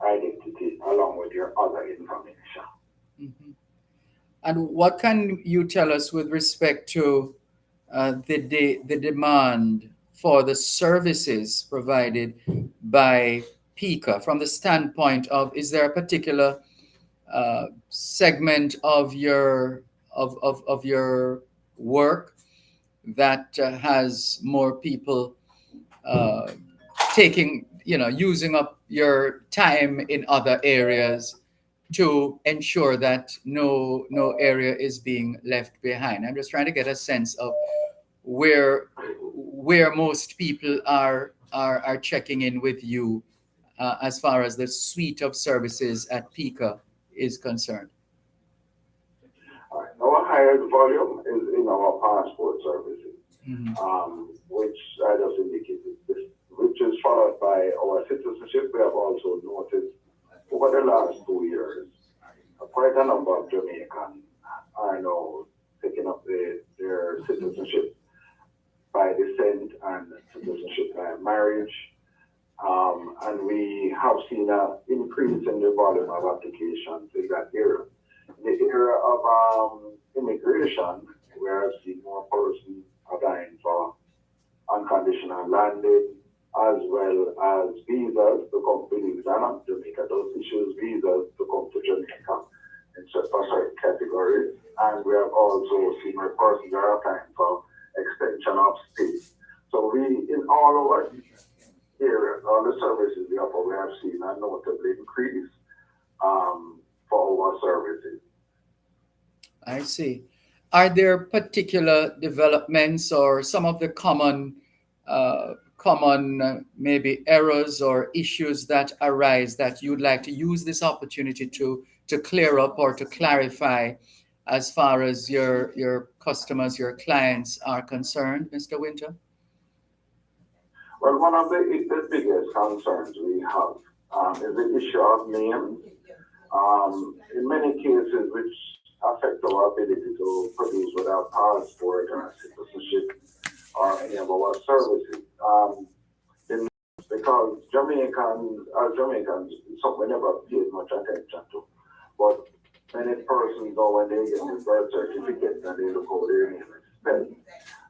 identity, along with your other information. Mm-hmm. And what can you tell us with respect to the demand for the services provided by PICA from the standpoint of, is there a particular segment of your work that has more people using up your time in other areas to ensure that no area is being left behind? I'm just trying to get a sense of where most people are checking in with you as far as the suite of services at PICA is concerned. Our highest volume is in our passport services, which I just indicated, which is followed by our citizenship. We have also noticed over the last 2 years, quite a number of Jamaicans are now taking up their citizenship by descent and citizenship by marriage. And we have seen an increase in the volume of applications in that area. In the area of immigration, we have seen more persons applying for unconditional landing, as well as visas to come, believe it or not, Jamaica does issue visas to come to Jamaica in certain categories. And we have also seen more persons are applying for extension of stay. So we, in all our areas, all the services we offer, we have seen a notable increase for our services. I see. Are there particular developments or some of the common maybe errors or issues that arise that you'd like to use this opportunity to clear up or to clarify as far as your customers, your clients are concerned, Mr. Winter? Well, one of the biggest concerns we have is the issue of names. In many cases, which affect our ability to produce without passport or citizenship or any of our services. Because Jamaicans, something we never paid much attention to. But many persons know when they get the birth certificate and they look how their name is spelled.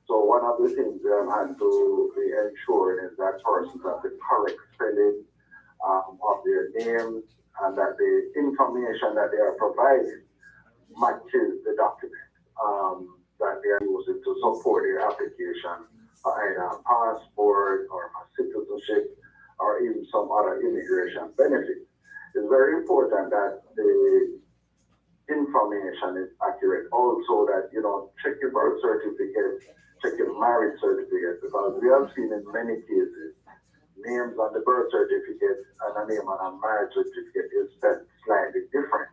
So one of the things we have had to be ensured is that persons have the correct spelling of their names, and that the information that they are providing matches the document that they are using to support their application for either a passport or for citizenship or even some other immigration benefits. It's very important that the information is accurate. Also that, check your birth certificate, check your marriage certificate, because we have seen in many cases, names on the birth certificate and a name on a marriage certificate is spelled slightly different.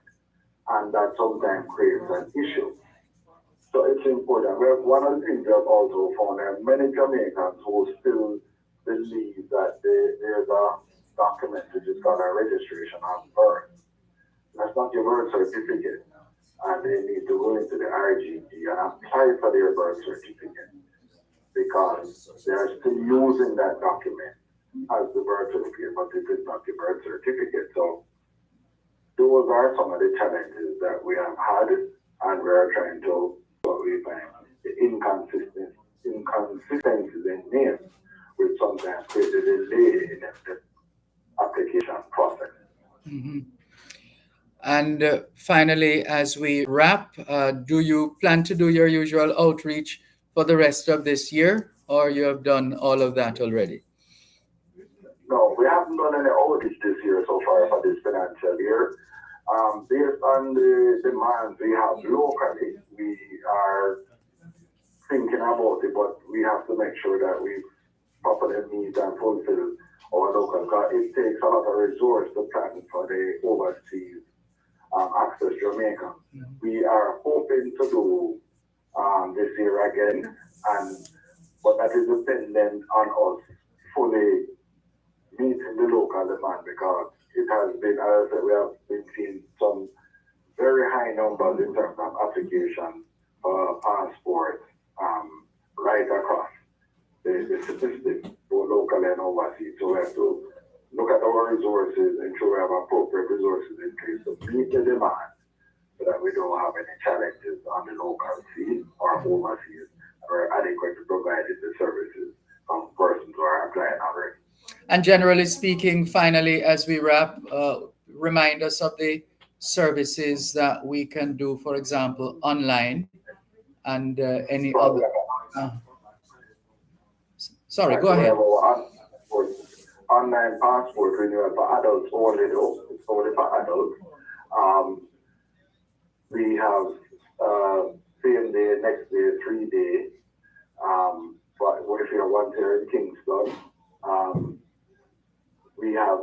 And that sometimes creates an issue. So it's important. One of the things we have also found that many Jamaicans who still believe that there's a document which is called a registration of birth. That's not your birth certificate. And they need to go into the RGP and apply for their birth certificate because they're still using that document as the birth certificate, but it is not the birth certificate. So those are some of the challenges that we have had, and we are trying to what we find the inconsistencies in names, which sometimes create a delay in the application process. Mhm. And finally, as we wrap, do you plan to do your usual outreach for the rest of this year, or you have done all of that already? No, we haven't done any audits this year so far for this financial year. Based on the demands we have locally, we are thinking about it, but we have to make sure that we properly meet and fulfill our local, because it takes a lot of resource to plan for the overseas access Jamaica. We are hoping to do this year again, but that is dependent on us fully meeting the local demand, because it has been, as I said, we have been seeing some very high numbers in terms of application for passports right across the statistics, both locally and overseas. So we have to look at our resources, ensure we have appropriate resources in place to meet the demand so that we don't have any challenges on the local scene or overseas, or adequately provided the services from persons who are applying already. And generally speaking, finally, as we wrap, remind us of the services that we can do, for example, online and any other. Sorry, go ahead. Online passport renewal for adults only, though. It's only for adults. We have same day, next day, 3 day. But what if you're one here in Kingston? We have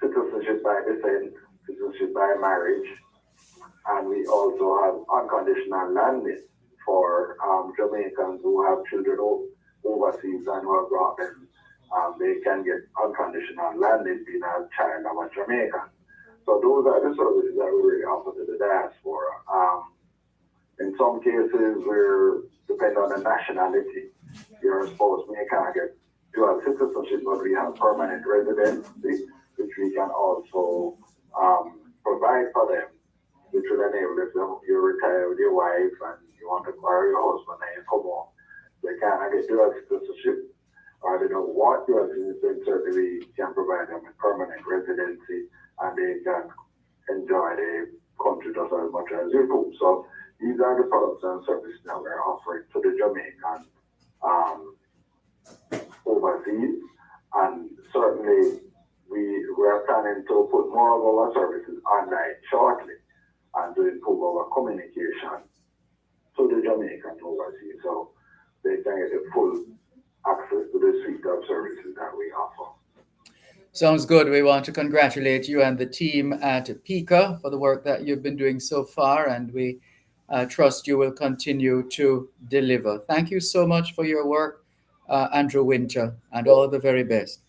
citizenship by descent, citizenship by marriage, and we also have unconditional landing for Jamaicans who have children overseas and who have brought them. They can get unconditional landing being a child of a Jamaican. So those are the services that we really offer to the diaspora. In some cases, we're depend on the nationality. Your spouse may can't get dual citizenship, but we have permanent residency, which we can also provide for them, which will enable if you retire with your wife and you want to acquire your husband and you come home. They can't get dual citizenship, or they don't want dual citizenship, certainly we can provide them with permanent residency and they can enjoy the country just as much as you do. So these are the products and services that we're offering to the Jamaican overseas, and certainly we are planning to put more of our services online shortly and to improve our communication to the Jamaican overseas so they can get the full access to the suite of services that we offer. Sounds good. We want to congratulate you and the team at PICA for the work that you've been doing so far, and we trust you will continue to deliver. Thank you so much for your work, Andrew Winter, and all the very best.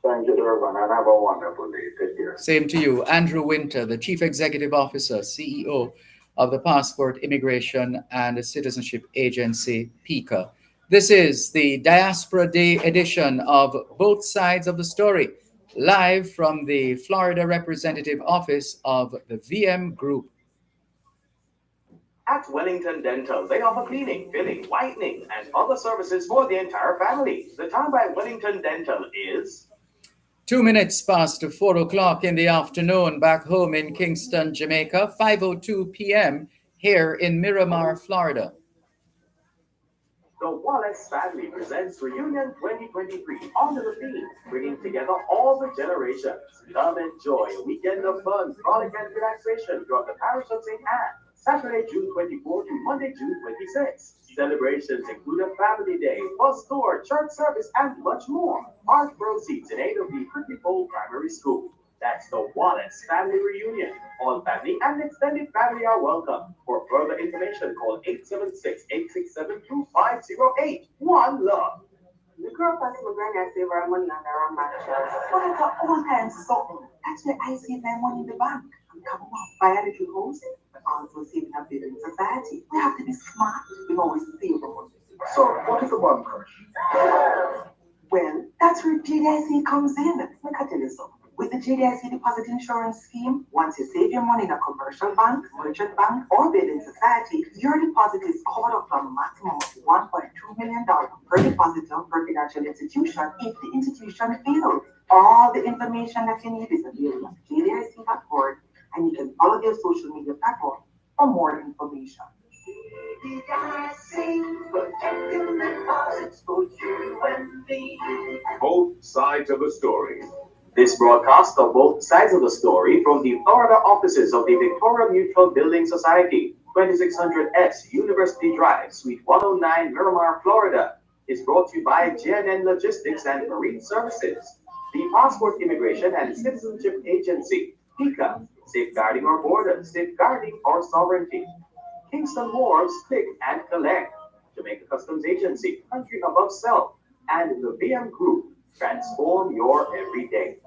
Thank you, Dervan, and have a wonderful day. Take care. Same to you. Andrew Winter, the Chief Executive Officer, CEO of the Passport, Immigration and Citizenship Agency, PICA. This is the Diaspora Day edition of Both Sides of the Story, live from the Florida Representative Office of the VM Group. At Wellington Dental, they offer cleaning, filling, whitening, and other services for the entire family. The time by Wellington Dental is 2 minutes past 4 o'clock in the afternoon back home in Kingston, Jamaica, 5:02 p.m. here in Miramar, Florida. The Wallace family presents Reunion 2023 under the theme, bringing together all the generations. Come enjoy a weekend of fun, frolic, and relaxation throughout the parish of St. Anne, Saturday, June 24 to Monday, June 26. Celebrations include a family day, bus tour, church service, and much more. Art proceeds in aid of the Cricketpole Primary School. That's the Wallace family reunion. All family and extended family are welcome. For further information, call 876-867-2508. One love. The girl passed my granddad save her money under her mattress. But it's all kinds of something. Actually, I save my money in the bank. And come on, buy a little house, but also saving a building society. We have to be smart. We always save our money. So, what is a bank crush? Well, that's where JDIC comes in. Let me tell you something. With the JDIC deposit insurance scheme, once you save your money in a commercial bank, merchant bank, or building society, your deposit is covered up to a maximum of $1.2 million per depositor per financial institution if the institution fails. All the information that you need is available at JDIC.org, and you can follow their social media platform for more information. Both sides of the story. This broadcast of both sides of the story from the Florida offices of the Victoria Mutual Building Society, 2600 S University Drive, Suite 109, Miramar, Florida, is brought to you by JNN Logistics and Marine Services, the Passport Immigration and Citizenship Agency, PICA, safeguarding our borders, safeguarding our sovereignty, Kingston Wharves, Click and Collect, Jamaica Customs Agency, Country Above Self, and the VM Group. Transform your everyday.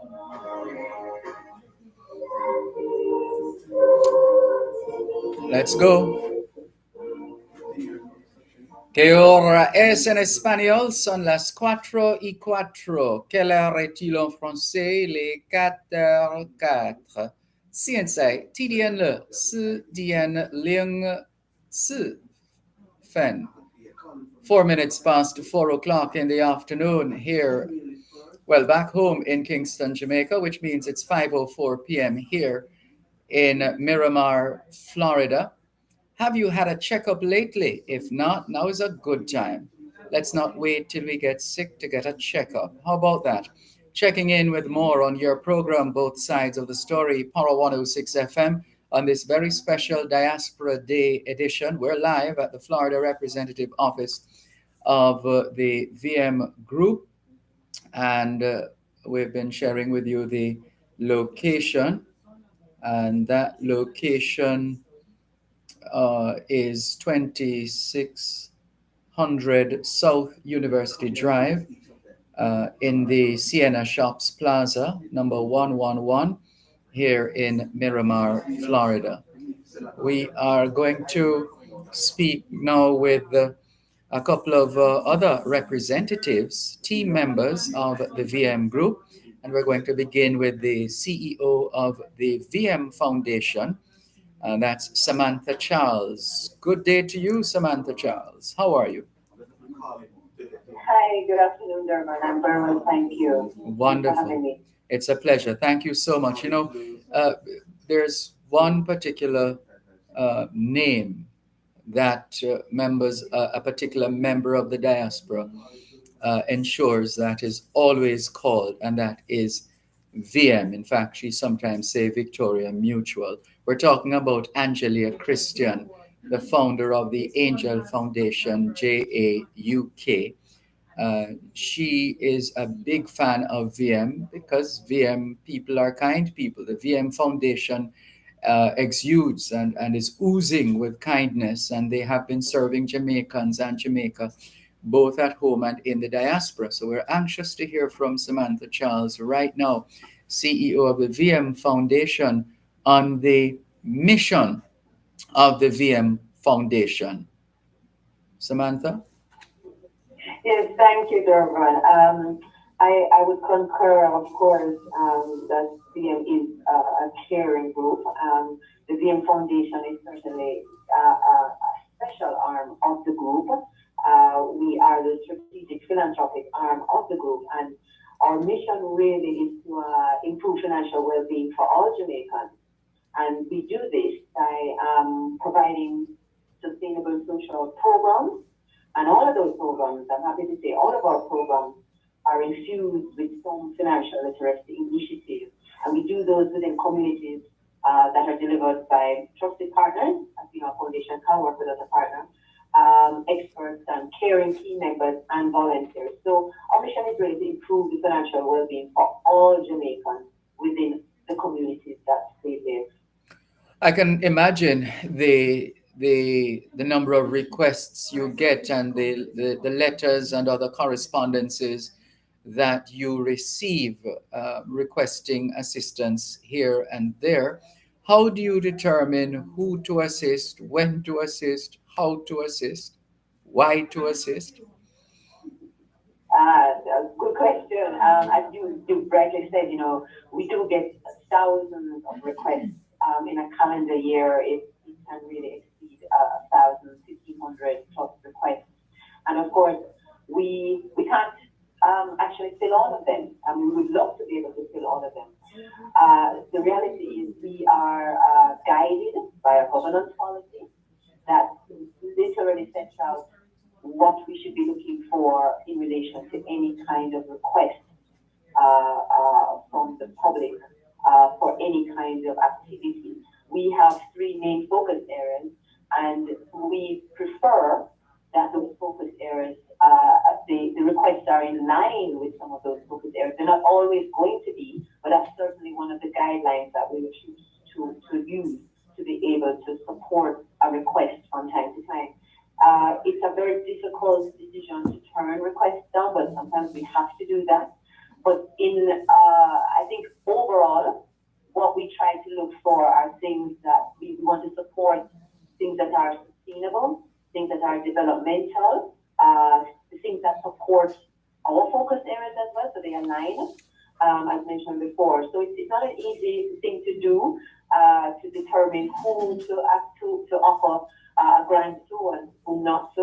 Let's go. Que hora es en español? Son las 4:04. Quelle heure est-il en français? Les 4:04.现在几点了？4点04分。4 minutes past 4 o'clock in the afternoon here, well, back home in Kingston, Jamaica, which means it's 5:04 p.m. here in Miramar, Florida. Have you had a checkup lately? If not, now is a good time. Let's not wait till we get sick to get a checkup. How about that? Checking in with more on your program, Both Sides of the Story, Power 106 FM, on this very special Diaspora Day edition. We're live at the Florida Representative Office of the VM Group, and we've been sharing with you the location, and that location is 2600 South University Drive in the Sienna Shops Plaza, number 111, here in Miramar, Florida. We are going to speak now with a couple of other representatives, team members of the VM Group, and we're going to begin with the CEO of the VM Foundation, and that's Samantha Charles. Good day to you, Samantha Charles. How are you? Hi, good afternoon, Dervan. I'm very well, thank you. Wonderful. It's a pleasure. Thank you so much. You know, there's one particular name that a particular member of the diaspora ensures that is always called, and that is VM. In fact, she sometimes say Victoria Mutual. We're talking about Angelia Christian, the founder of the Angel Foundation, JAUK. She is a big fan of VM because VM people are kind people. The VM Foundation exudes and is oozing with kindness, and they have been serving Jamaicans and Jamaica both at home and in the diaspora. So we're anxious to hear from Samantha Charles right now, CEO of the VM Foundation, on the mission of the VM Foundation. Samantha? Yes, thank you, Dervan. I would concur, of course, that VM is a caring group. The VM Foundation is certainly a special arm of the group. We are the strategic philanthropic arm of the group, and Our mission really is to improve financial well-being for all Jamaicans. And we do this by providing sustainable social programs. And all of those programs, I'm happy to say, all of our programs are infused with some financial literacy initiatives. And we do those within communities that are delivered by trusted partners. As you know, Foundation can work with other partners, experts and caring team members and volunteers. So our mission is really to improve the financial well-being for all Jamaicans within the communities that we live. I can imagine the number of requests you get and the letters and other correspondences that you receive requesting assistance here and there. How do you determine who to assist, when to assist, how to assist, why to assist? Good question. As you rightly said, we do get thousands of requests in a calendar year. It can really exceed 1,000, 1,500 plus requests. And of course, we can't actually fill all of them. We would love to be able to fill all of them. The reality is we are guided by a governance policy that literally sets out what we should be looking for in relation to any kind of request from the public for any kind of activity. We have three main focus areas, and we prefer that those focus areas, the requests are in line with some of those focus areas. They're not always going to be, but that's certainly one of the guidelines that we would choose to use to be able to support a request from time to time. It's a very difficult decision to turn requests down, but sometimes we have to do that. But I think overall, what we try to look for are things that we want to support, things that are sustainable, things that are developmental, things that support our focus areas as well, so they align, as mentioned before. So it's not an easy thing to do, to determine who to offer a grant to and who not to.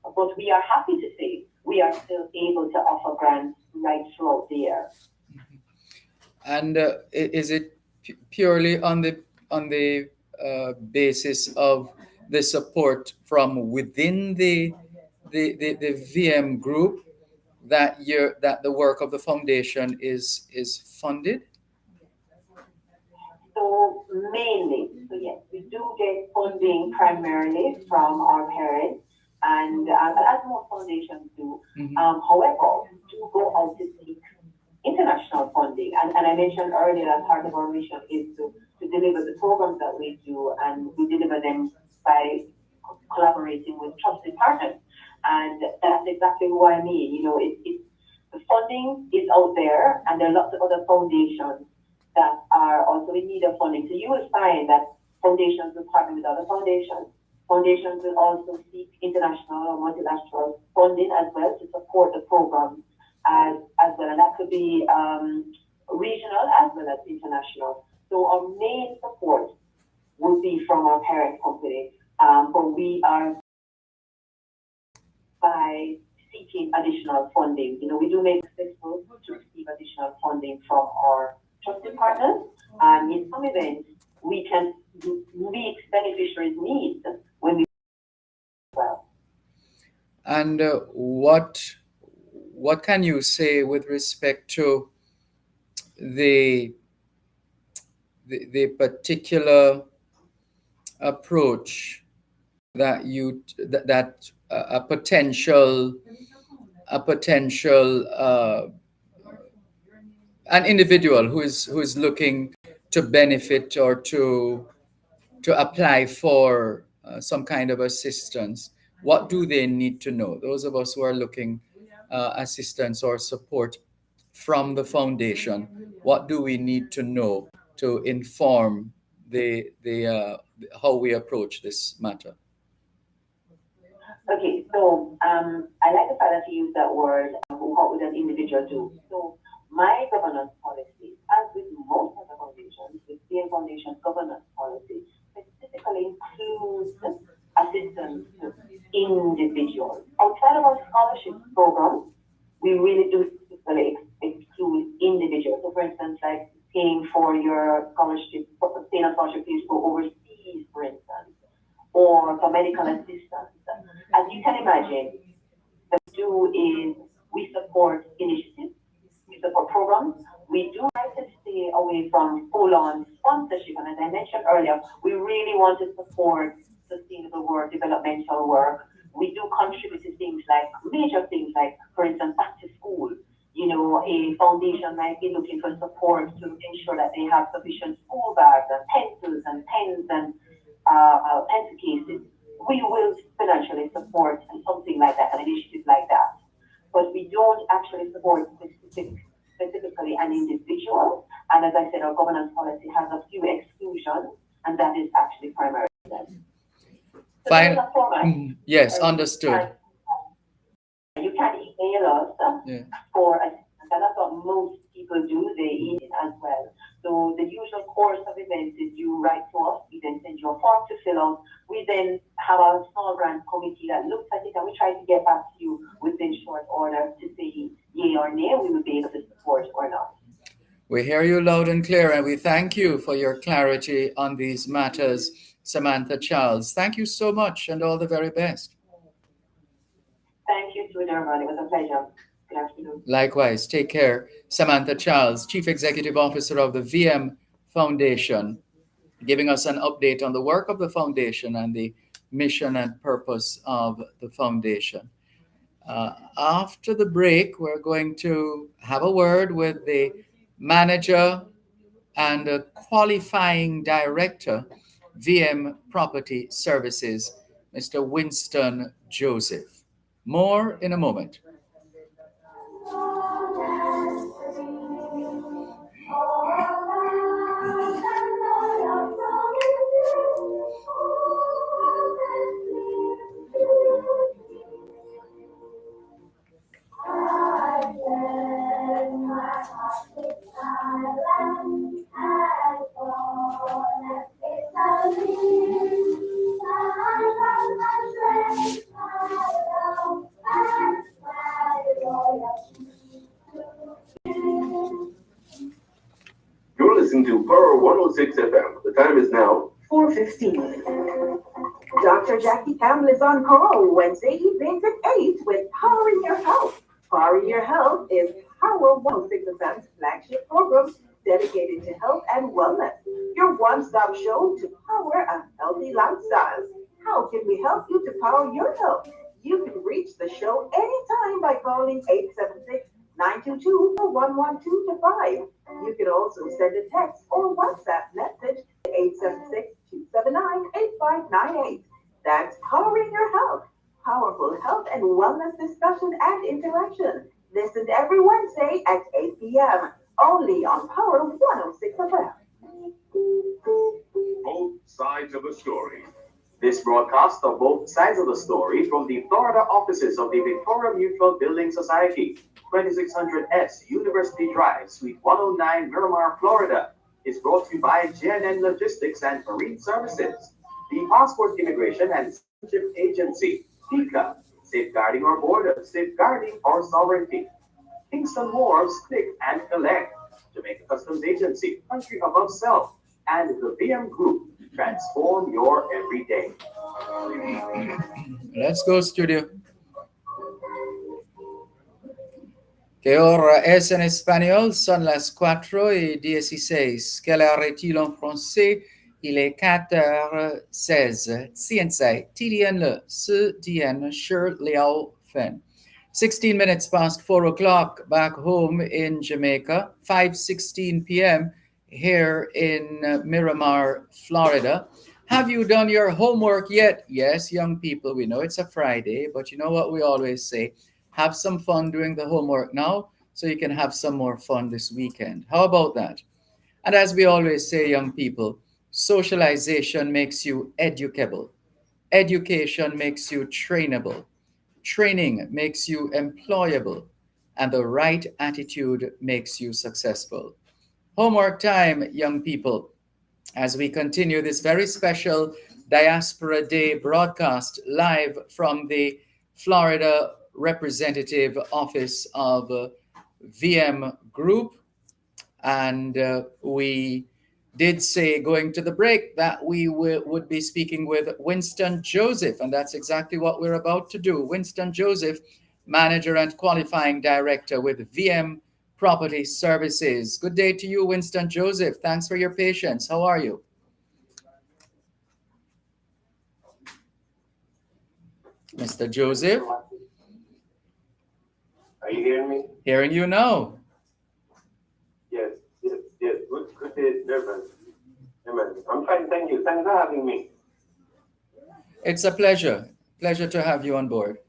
But we are happy to say we are still able to offer grants right throughout the year. And is it purely on the basis of the support from within the VM group that the work of the foundation is funded? So mainly, so yes, we do get funding primarily from our parents, and as most foundations do. Mm-hmm. However, we do go out to seek international funding, and I mentioned earlier that part of our mission is to deliver the programs that we do, and we deliver them by collaborating with trusted partners, and that's exactly what I mean. The funding is out there, and there are lots of other foundations that are also in need of funding. So you will find that foundations will partner with other foundations. Foundations will also seek international or multilateral funding as well to support the program as well. And that could be regional as well as international. So our main support will be from our parent company, but we are by seeking additional funding. We do make successful to receive additional funding from our trusted partners. In some events, we can meet beneficiaries' needs when we well. And what can you say with respect to the particular approach that a potential an individual who is looking to benefit or to apply for some kind of assistance, what do they need to know? Those of us who are looking assistance or support from the foundation, what do we need to know to inform the how we approach this matter? Okay, so I like the fact that you use that word, what would an individual do? So my governance policy, as with most other foundations, the CN Foundation's governance policy specifically includes assistance to individuals. Outside of our scholarship program, we really do specifically instance, like paying for your scholarship, paying a scholarship fees for overseas, for instance, or for medical assistance. As you can imagine, what we do is we support initiatives, we support programs. We do try to stay away from full-on sponsorship, and as I mentioned earlier, we really want to support sustainable work, developmental work. We do contribute to things like major things like, for instance, back to school. You know, a foundation might be looking for support to ensure that they have sufficient school bags and pencils and pens and pencil cases. We will financially support something like that, an initiative like that. But we don't actually support specifically an individual. And as I said, our governance policy has a few exclusions, and that is actually primarily that. So Fine. Yes, you understood. You can email us for assistance, and that's what most people do. They email as well. So the usual course of events is you write to us, we then send you a form to fill out. We then have a small grant committee that looks at it, and we try to get back to you within short order to say yay or nay, we will be able to support or not. We hear you loud and clear, and we thank you for your clarity on these matters, Samantha Charles. Thank you so much, and all the very best. Thank you, Dervan. It was a pleasure. Good afternoon. Likewise, take care. Samantha Charles, Chief Executive Officer of the VM Foundation, giving us an update on the work of the foundation and the mission and purpose of the foundation. After the break, we're going to have a word with the manager and a qualifying director, VM Property Services, Mr. Winston Joseph. More in a moment. You're listening to Power 106 FM. The time is now 4:15. Dr. Jackie Campbell is on call Wednesday evenings at 8 with Powering Your Health. Powering Your Health is Power 106 FM's flagship program dedicated to health and wellness. Your one-stop show to power a healthy lifestyle. How can we help you to power your health? You can reach the show anytime by calling 876-922-4112-5. You can also send a text or WhatsApp message to 876-279-8598. That's Powering Your Health. Powerful health and wellness discussion and interaction. Listen every Wednesday at 8 p.m. only on Power 106 FM. Both sides of the story. This broadcast of both sides of the story from the Florida offices of the Victoria Mutual Building Society, 2600 S University Drive, Suite 109, Miramar, Florida, is brought to you by JNN Logistics and Marine Services, the Passport Immigration and Citizenship Agency, PICA, safeguarding our borders, safeguarding our sovereignty, Kingston Wharves, Click and Collect, Jamaica Customs Agency, Country Above Self, and the VM Group. Transform your everyday. Let's go, studio. Que hora es en español? Son las 4:16. Quelle heure est-il en français? Il est 4h16. Ciencia, TDN le, ce DN, Sher Liao Fen. 16 minutes past 4 o'clock back home in Jamaica. 5:16 p.m. here in Miramar, Florida. Have you done your homework yet? Yes, young people, we know it's a Friday, but you know what we always say? Have some fun doing the homework now so you can have some more fun this weekend. How about that? And as we always say, young people, socialization makes you educable. Education makes you trainable. Training makes you employable. And the right attitude makes you successful. Homework time, young people, as we continue this very special Diaspora Day broadcast live from the Florida Representative Office of VM Group. And we did say going to the break that we would be speaking with Winston Joseph, and that's exactly what we're about to do. Winston Joseph, Manager and Qualifying Director with VM Property Services. Good day to you, Winston Joseph. Thanks for your patience. How are you? Mr. Joseph? Are you hearing me? Hearing you now. Yes. Good day, Dervan. Amen. I'm fine, thank you. Thanks for having me. It's a pleasure. Pleasure to have you on board.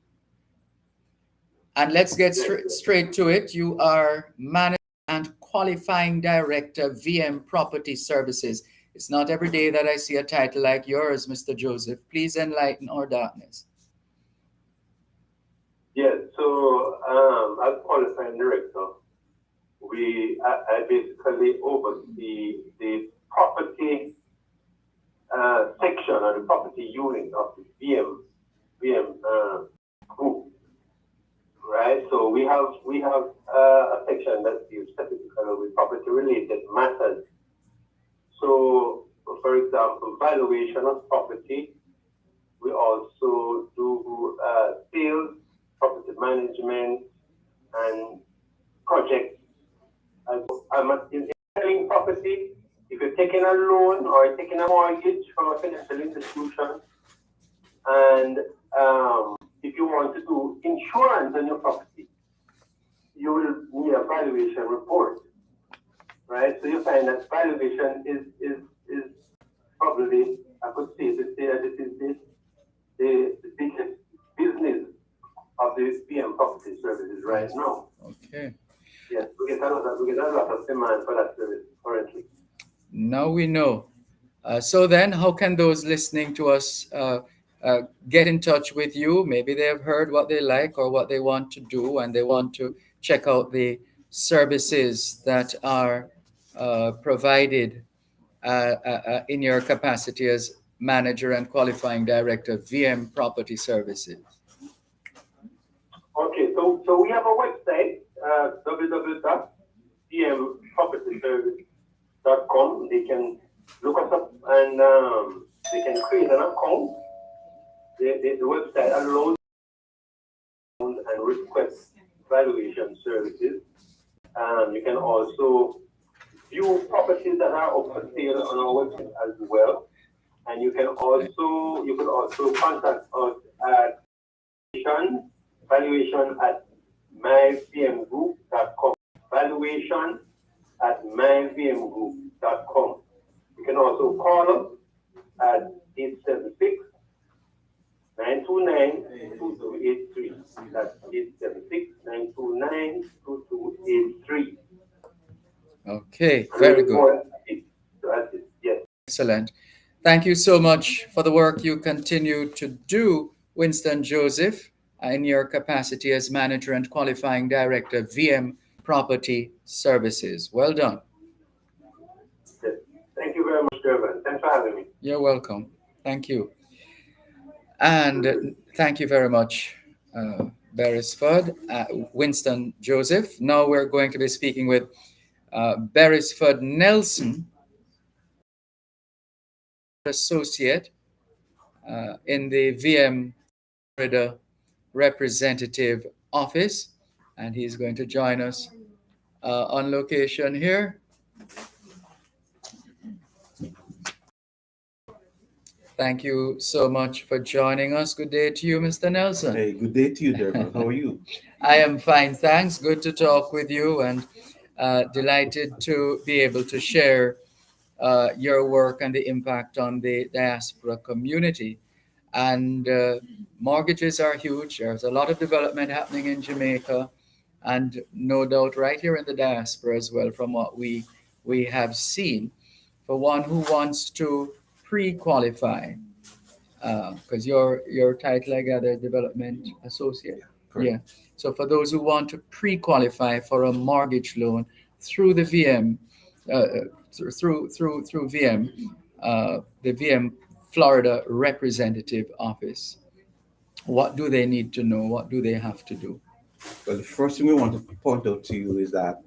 And let's get straight to it. You are Manager and Qualifying Director, VM Property Services. It's not every day that I see a title like yours, Mr. Joseph. Please enlighten our darkness. Yes, so as Qualifying Director, I basically oversee the property section or the property unit of the VM group. Right, so we have a section that deals specifically with property-related matters. So, for example, valuation of property. We also do sales, property management, and projects. In selling property, if you're taking a loan or taking a mortgage from a financial institution, and if you want to do insurance on your property, you will need a valuation report, right? So you find that valuation is probably, I could say that this is the biggest business of the PM property services right now. Okay. Yes, we get a lot of demand for that service currently. Now we know. So then, how can those listening to us get in touch with you? Maybe they have heard what they like or what they want to do, and they want to check out the services that are provided in your capacity as Manager and Qualifying Director, VM Property Services. Okay, so we have a website, www.vmpropertyservice.com. They can look us up and they can create an account. The website allows and request valuation services. You can also view properties that are up for sale on our website as well. And you can also contact us at valuation at myvmgroup.com. Valuation at myvmgroup.com. You can also call us at 876-929-2283. That's 876-929-2283. Okay, very good. Yes. Excellent. Thank you so much for the work you continue to do, Winston Joseph, in your capacity as Manager and Qualifying Director, VM Property Services. Well done. Yes. Thank you very much, Dervan. Thanks for having me. You're welcome. Thank you. And thank you very much, Beresford, Winston Joseph. Now we're going to be speaking with Beresford Nelson, associate in the VM Florida representative office, and he's going to join us on location here. Thank you so much for joining us. Good day to you, Mr. Nelson. Hey, good day to you, Dervan. How are you? I am fine, thanks. Good to talk with you, and delighted to be able to share your work and the impact on the diaspora community. And mortgages are huge. There's a lot of development happening in Jamaica, and no doubt right here in the diaspora as well, from what we have seen. For one who wants to pre-qualify, because your title, I gather, is Development Associate. Correct. Yeah. So for those who want to pre-qualify for a mortgage loan through the VM, through VM, the VM Florida representative office, what do they need to know? What do they have to do? Well, the first thing we want to point out to you is that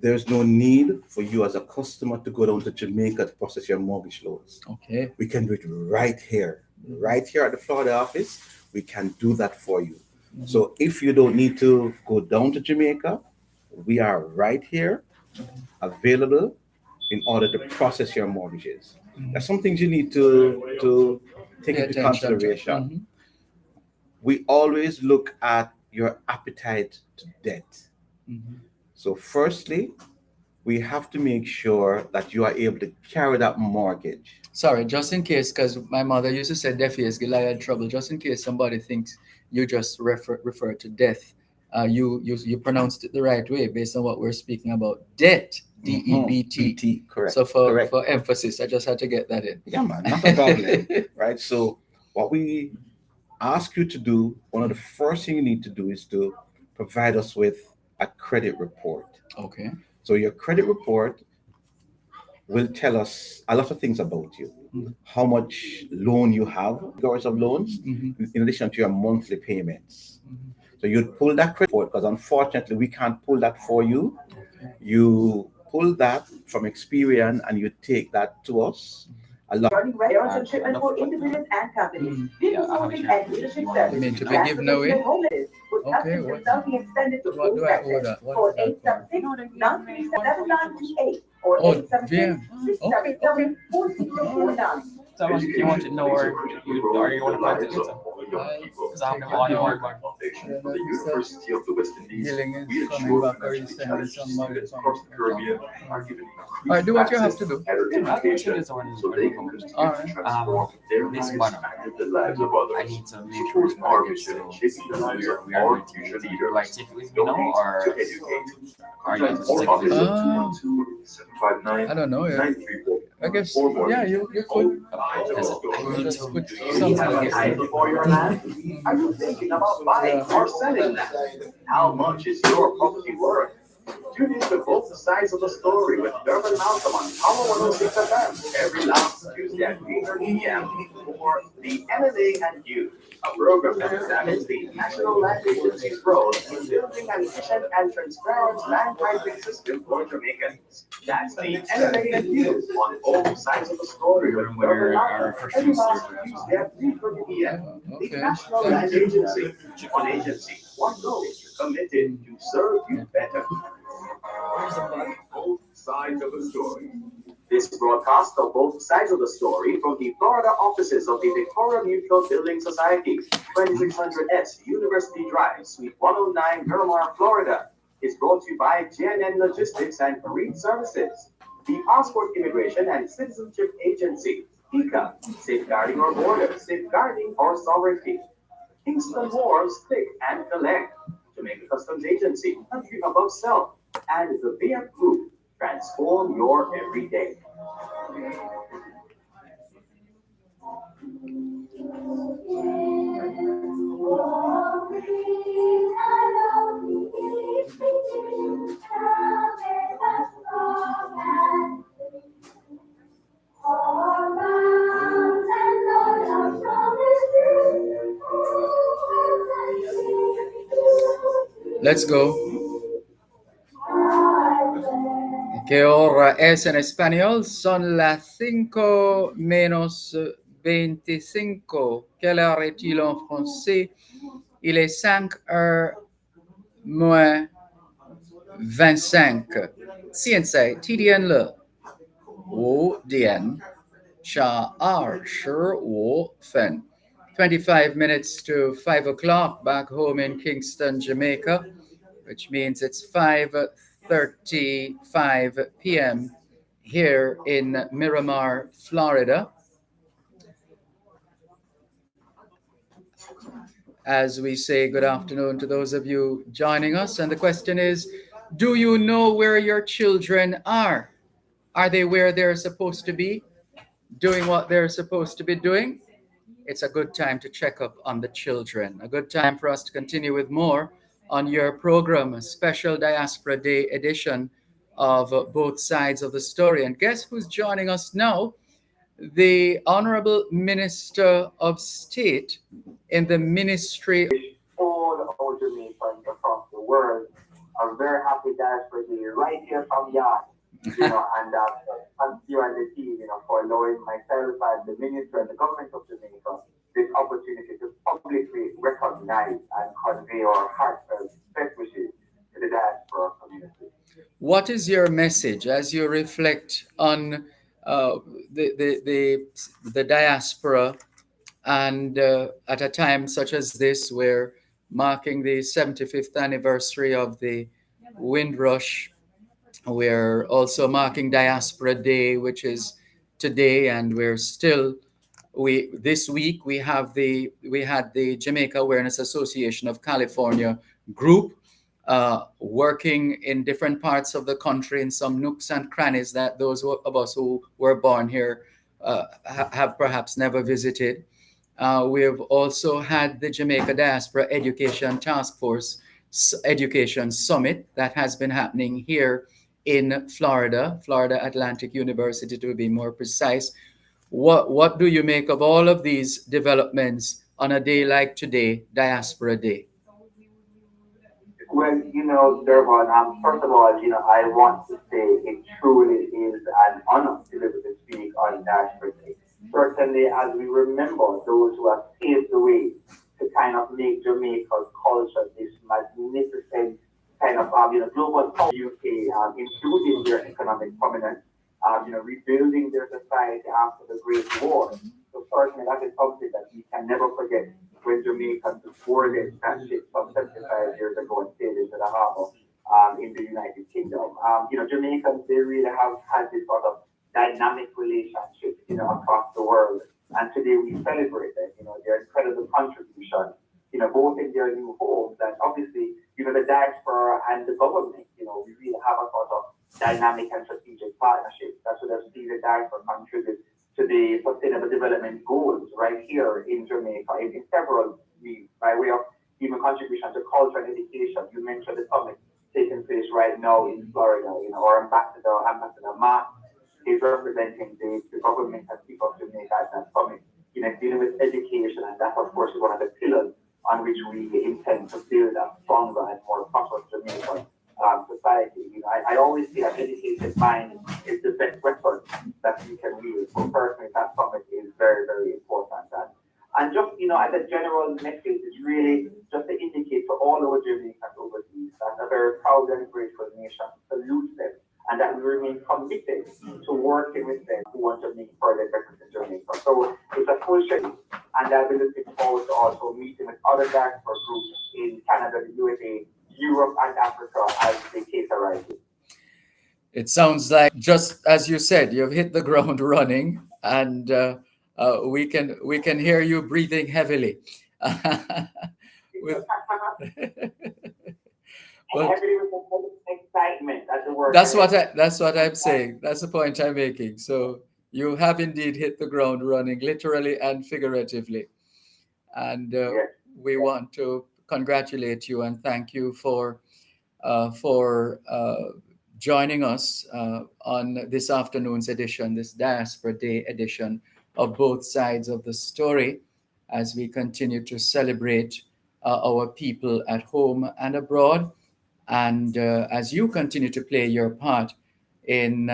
there's no need for you as a customer to go down to Jamaica to process your mortgage loans. Okay. We can do it right here at the Florida office. We can do that for you. So if you don't need to go down to Jamaica, we are right here, available in order to process your mortgages. There's some things you need to take Pay into attention to. consideration. We always look at your appetite to debt. So firstly, we have to make sure that you are able to carry that mortgage. Sorry, just in case, because my mother used to say deaf ears get liar trouble. Just in case somebody thinks you just refer to death, you pronounced it the right way based on what we're speaking about. Debt, DEBT. BT, correct. So correct. for emphasis, I just had to get that in. Yeah, man, not a problem. Right. So what we ask you to do, one of the first thing you need to do is to provide us with a credit report. Okay. So your credit report will tell us a lot of things about you. How much loan you have, categories of loans, in addition to your monthly payments. So you'd pull that credit report, because unfortunately we can't pull that for you. You pull that from Experian and you take that to us. Regarding restaurant shipment for individuals and companies, vehicle sorting and leadership I mean, to be given away. Okay, what do I order? For 876-937-928 or Oh, 876-797-4649. So you want to know where you are you want to contact it? Because I'm the one more. University of the West Indies, Healing is we coming ensure back, or financial you send me challenges some money students from across the Caribbean are given All right, do what you have to do. better education so they can continue All to right. transform their This lives one, and the lives of I others. need to make sure Support our it's mission so in shaping the lives of we are our going to future do leaders. I take it with me now, Donate or to educate. are you Contact just our taking office it? at 22759 I don't know. Yeah. 934. I guess, Or more. yeah, you could. Because I need Just to put I something need to like get that. For your land? Are you thinking about buying or selling land? How much is your property worth? Tune in to both sides of the story with Dervan Malcolm on Power 106 FM every last Tuesday at 3:30 p.m. for the MMA and You, a program that examines the National Land Agency's role in building an efficient and transparent land titling system for Jamaicans. That's the MMA and You on both sides of the story with Dervan Malcolm every last Tuesday at 3:30 p.m. The Okay. National Land Agency, one agency, one goal, committed to serve you better. Both sides of the story. This broadcast of both sides of the story from the Florida offices of the Victoria Mutual Building Society, 2600 S University Drive, Suite 109, Miramar, Florida, is brought to you by JNN Logistics and Marine Services, the Passport Immigration and Citizenship Agency, PICA, Safeguarding Our Borders, Safeguarding Our Sovereignty, Kingston Wharves, Click and Collect, Jamaica Customs Agency, Country Above Self, and the VF Group. Transform your everyday. Let's go. ¿Qué hora es en español? Son las 5 menos 25. Quelle heure est-il en français? Il est 5 heures moins 25.现在几点了？5点15分. 25 minutes to 5 o'clock back home in Kingston, Jamaica, which means it's 5:35 p.m. here in Miramar, Florida. As we say good afternoon to those of you joining us. And the question is, do you know where your children are? Are they where they're supposed to be? Doing what they're supposed to be doing? It's a good time to check up on the children. A good time for us to continue with more on your program, a special Diaspora Day edition of Both Sides of the Story. And guess who's joining us now? The Honorable Minister of State in the Ministry. All our Jamaicans across the world a very happy diaspora day right here from Yard. And thank you and the team, for allowing myself and the minister and the government of Jamaica this opportunity to publicly recognize and convey our heartfelt best wishes to the diaspora community. What is your message as you reflect on the diaspora, and at a time such as this, where marking the 75th anniversary of the Windrush, we're also marking Diaspora Day, which is today, and we're still this week we had the Jamaica Awareness Association of California group working in different parts of the country in some nooks and crannies that those of us who were born here have perhaps never visited. We have also had the Jamaica Diaspora Education Task Force Education Summit that has been happening here in Florida Atlantic University, to be more precise. What do you make of all of these developments on a day like today, Diaspora Day? Well, Dervan, first of all, I want to say it truly is an honor to be able to speak on Diaspora Day. Certainly, as we remember those who have paved the way to kind of make Jamaica's culture this magnificent kind of, global UK, including their economic prominence, rebuilding their society after the Great War. So certainly that is something that we can never forget when Jamaicans boarded that ship some 75 years ago and sailed into the harbor in the United Kingdom. Jamaicans, they really have had this sort of dynamic relationship, across the world. And today we celebrate them, their incredible contribution, both in their new homes and obviously, the diaspora and the government, we really have a sort of dynamic and strategic partnership. That's what I've seen the diaspora contribute to the Sustainable Development Goals right here in Jamaica in several ways, by way of even contribution to culture and education. You mentioned the summit taking place right now in Florida, our Ambassador Mark is representing the government and people of Jamaica at that summit, dealing with education, and that of course is one of the pillars on which we intend to build a stronger and more prosperous Jamaican society. I always say an educated mind is the best weapon that we can wield. So personally, that summit is very, very important. And just, as a general message, it's really just to indicate to all our Jamaicans overseas that a very proud and grateful nation salutes them, and that we remain committed to working with them who want to make further difference in Jamaica. So it's a full schedule, and I'll be looking forward to also meeting with other diaspora groups in Canada, the USA, Europe, and Africa as the case arises. It sounds like, just as you said, you've hit the ground running, and we can hear you breathing heavily. But excitement at the work. that's what I'm saying. That's the point I'm making. So you have indeed hit the ground running, literally and figuratively. And we want to congratulate you and thank you for joining us on this afternoon's edition, this Diaspora Day edition of Both Sides of the Story, as we continue to celebrate our people at home and abroad, and as you continue to play your part in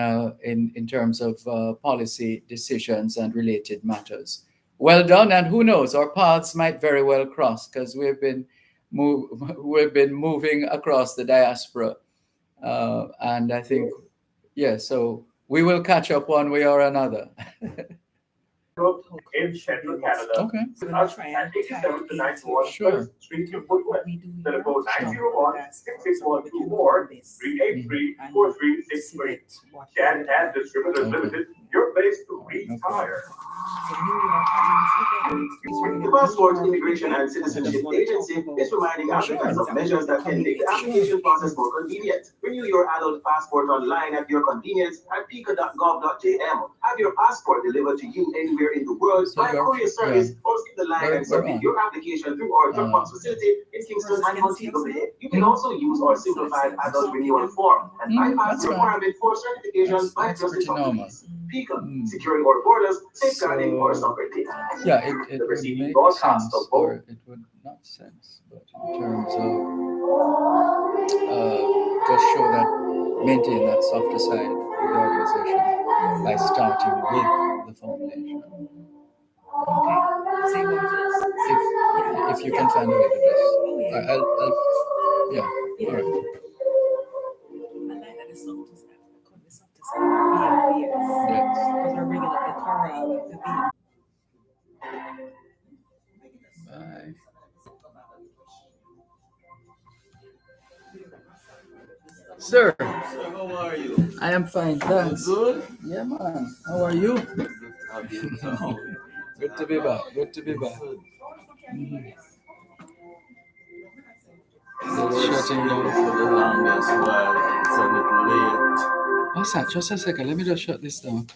terms of policy decisions and related matters. Well done, and who knows, our paths might very well cross, because we've been moving across the diaspora, and I think, so we will catch up one way or another. In central Canada. Okay. Us at 87 to 91 Street in Woodward. Telephone 901-6612-383-4363. Shan and Distributors Limited, your place to retire. The Passport Immigration and Citizenship Agency is reminding applicants of measures that can make the application process more convenient. Renew your adult passport online at your convenience at pica.gov.jm. Have your passport delivered to you anywhere in the world by courier service, or skip the line and submit your application through our Dropbox facility in Kingston and Montego Bay. You can also use our simplified adult renewal form and bypass the requirement for certification by just a couple of weeks. securing our borders, safeguarding our sovereignty. Yeah, it The would preceding make broadcast sense, of both. or it would not sense, but in terms of just show that, maintain that softer side of the organization by starting with the foundation. Okay. Say what it is. If you can find a way to just, I'll yeah, all right. I like that the softest side. The softest side. Yes. Yes. Because we're bringing up the Torah, the veil. Bye. Sir, How are you? I am fine, thanks. Good? Yeah, man. How are you? Good to have you in town. Good to be back. Good to be back. It's shutting down for the longest while. It's a little late. What's that? Just a second. Let me just shut this down.